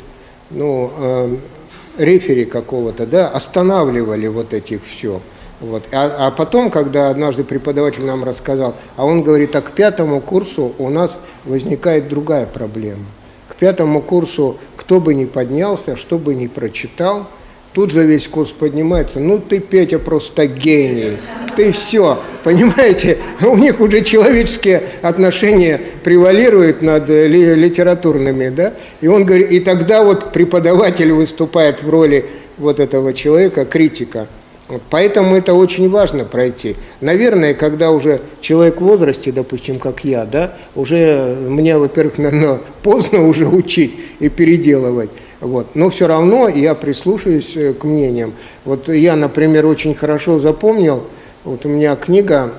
рефери какого-то, да, останавливали вот этих все. Вот. А потом, когда однажды преподаватель нам рассказал, он говорит: а к 5-му курсу у нас возникает другая проблема. К 5-му курсу кто бы ни поднялся, что бы ни прочитал, тут же весь курс поднимается: ты, Петя, просто гений, ты все, понимаете, у них уже человеческие отношения превалируют над литературными, да, и он говорит, и тогда вот преподаватель выступает в роли вот этого человека, критика. Поэтому это очень важно пройти. Наверное, когда уже человек в возрасте, допустим, как я, да, уже мне, во-первых, наверное, поздно уже учить и переделывать. Вот. Но все равно я прислушаюсь к мнениям. Вот я, например, очень хорошо запомнил, вот у меня книга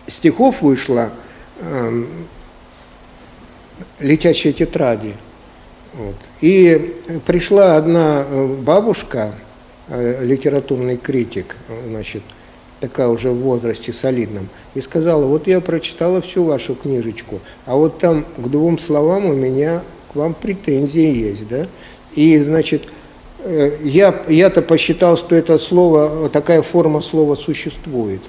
стихов вышла «Летящие тетради». Вот. И пришла одна бабушка, литературный критик, значит, такая уже в возрасте солидном, и сказала: вот я прочитала всю вашу книжечку, а вот там к 2 словам у меня к вам претензии есть, да? И, значит, я-то посчитал, что это слово, такая форма слова существует.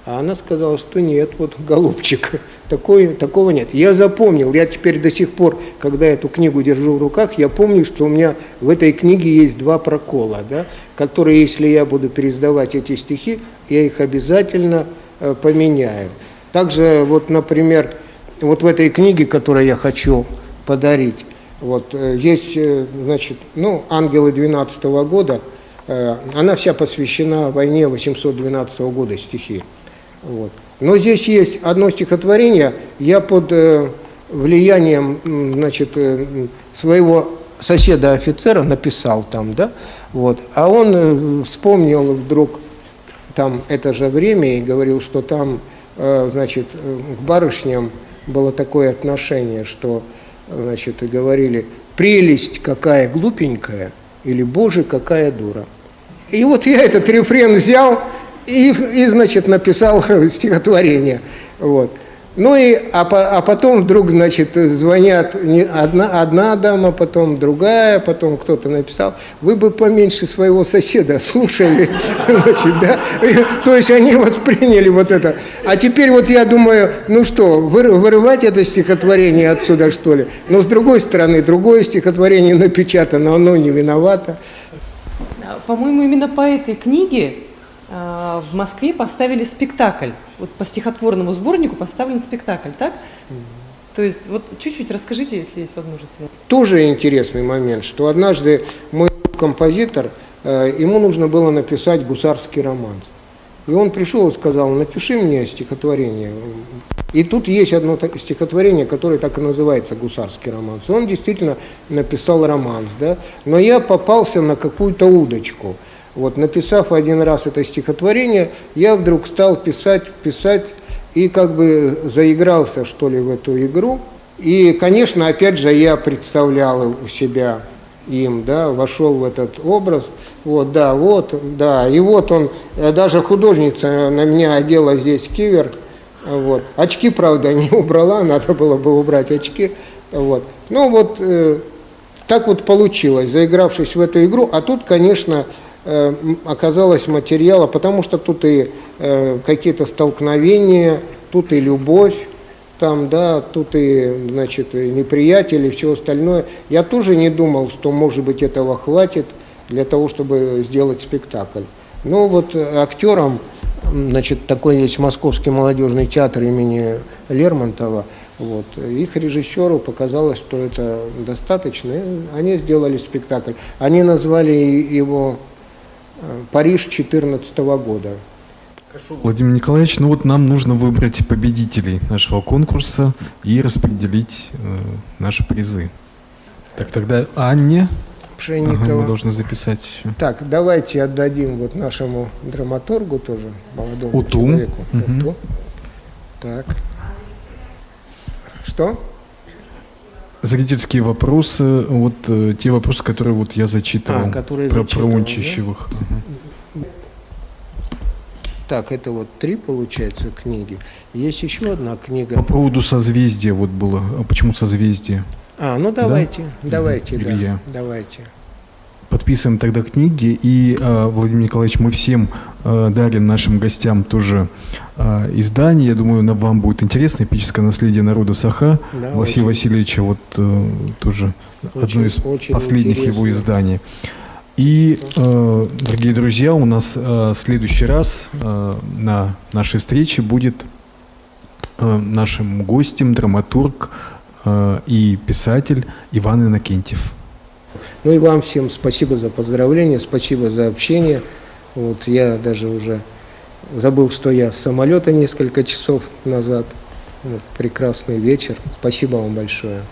А она сказала, что нет, вот, голубчик, такого нет. Я запомнил, я теперь до сих пор, когда эту книгу держу в руках, я помню, что у меня в этой книге есть 2 прокола, да, которые, если я буду переиздавать эти стихи, я их обязательно поменяю. Также, вот, например, вот в этой книге, которую я хочу подарить, вот, есть, значит, «Ангелы 12-го года», она вся посвящена войне 812 года, стихи. Вот. Но здесь есть одно стихотворение, я под влиянием, значит, своего соседа-офицера написал там, да, вот, а он вспомнил вдруг там это же время и говорил, что там, значит, к барышням было такое отношение, что, значит, и говорили: прелесть какая глупенькая или боже какая дура. И вот я этот рефрен взял и значит, написал стихотворение. Вот. А потом вдруг, значит, звонят одна дама, потом другая, потом кто-то написал: вы бы поменьше своего соседа слушали. Значит, да? То есть они восприняли вот это. А теперь вот я думаю, вырывать это стихотворение отсюда, что ли? Но с другой стороны, другое стихотворение напечатано, оно не виновато. По-моему, именно по этой книге в Москве поставили спектакль. Вот по стихотворному сборнику поставлен спектакль, так? То есть, вот чуть-чуть расскажите, если есть возможность. Тоже интересный момент, что однажды мой композитор, ему нужно было написать гусарский романс. И он пришел и сказал: напиши мне стихотворение. И тут есть одно стихотворение, которое так и называется «Гусарский романс». И он действительно написал романс, да? Но я попался на какую-то удочку. Вот, написав один раз это стихотворение, я вдруг стал писать, и как бы заигрался, что ли, в эту игру. И, конечно, опять же, я представлял себя им, да, вошел в этот образ. Вот, да, и вот он, даже художница на меня одела здесь кивер. Вот. Очки, правда, не убрала, надо было бы убрать очки. Вот. Так вот получилось, заигравшись в эту игру. А тут, конечно, оказалось материала, потому что тут и какие-то столкновения, тут и любовь, там, да, тут и, значит, и неприятели, и все остальное. Я тоже не думал, что, может быть, этого хватит. для того, чтобы сделать спектакль. Но вот актерам, значит, такой есть Московский молодежный театр имени Лермонтова, вот, их режиссеру показалось, что это достаточно, и они сделали спектакль. Они назвали его «Париж 2014 года». Владимир Николаевич, ну вот нам нужно выбрать победителей нашего конкурса и распределить наши призы. Так, тогда Анне Пшенникова. Ага, мы должны записать еще. Так, давайте отдадим вот нашему драматургу тоже, молодому Уту. человеку. Угу. Уту. Так. Что? Зрительские вопросы, вот те вопросы, которые вот я зачитывал, которые про зачитывал, Унчищевых. да? Ага. Так, это вот 3, получается, книги. Есть еще одна книга. По поводу созвездия вот было. А почему созвездие? Ну давайте, да? давайте, Илья. да, давайте. Подписываем тогда книги, и, Владимир Николаевич, мы всем дарим нашим гостям тоже издание. Я думаю, вам будет интересно. «Эпическое наследие народа Саха», Да, Василия Васильевича, вот тоже одно из последних его изданий. И, дорогие друзья, у нас в следующий раз на нашей встрече будет нашим гостем драматург и писатель Иван Иннокентьев. Ну и вам всем спасибо за поздравления, спасибо за общение. Вот я даже уже забыл, что я с самолета несколько часов назад. Вот, прекрасный вечер. Спасибо вам большое.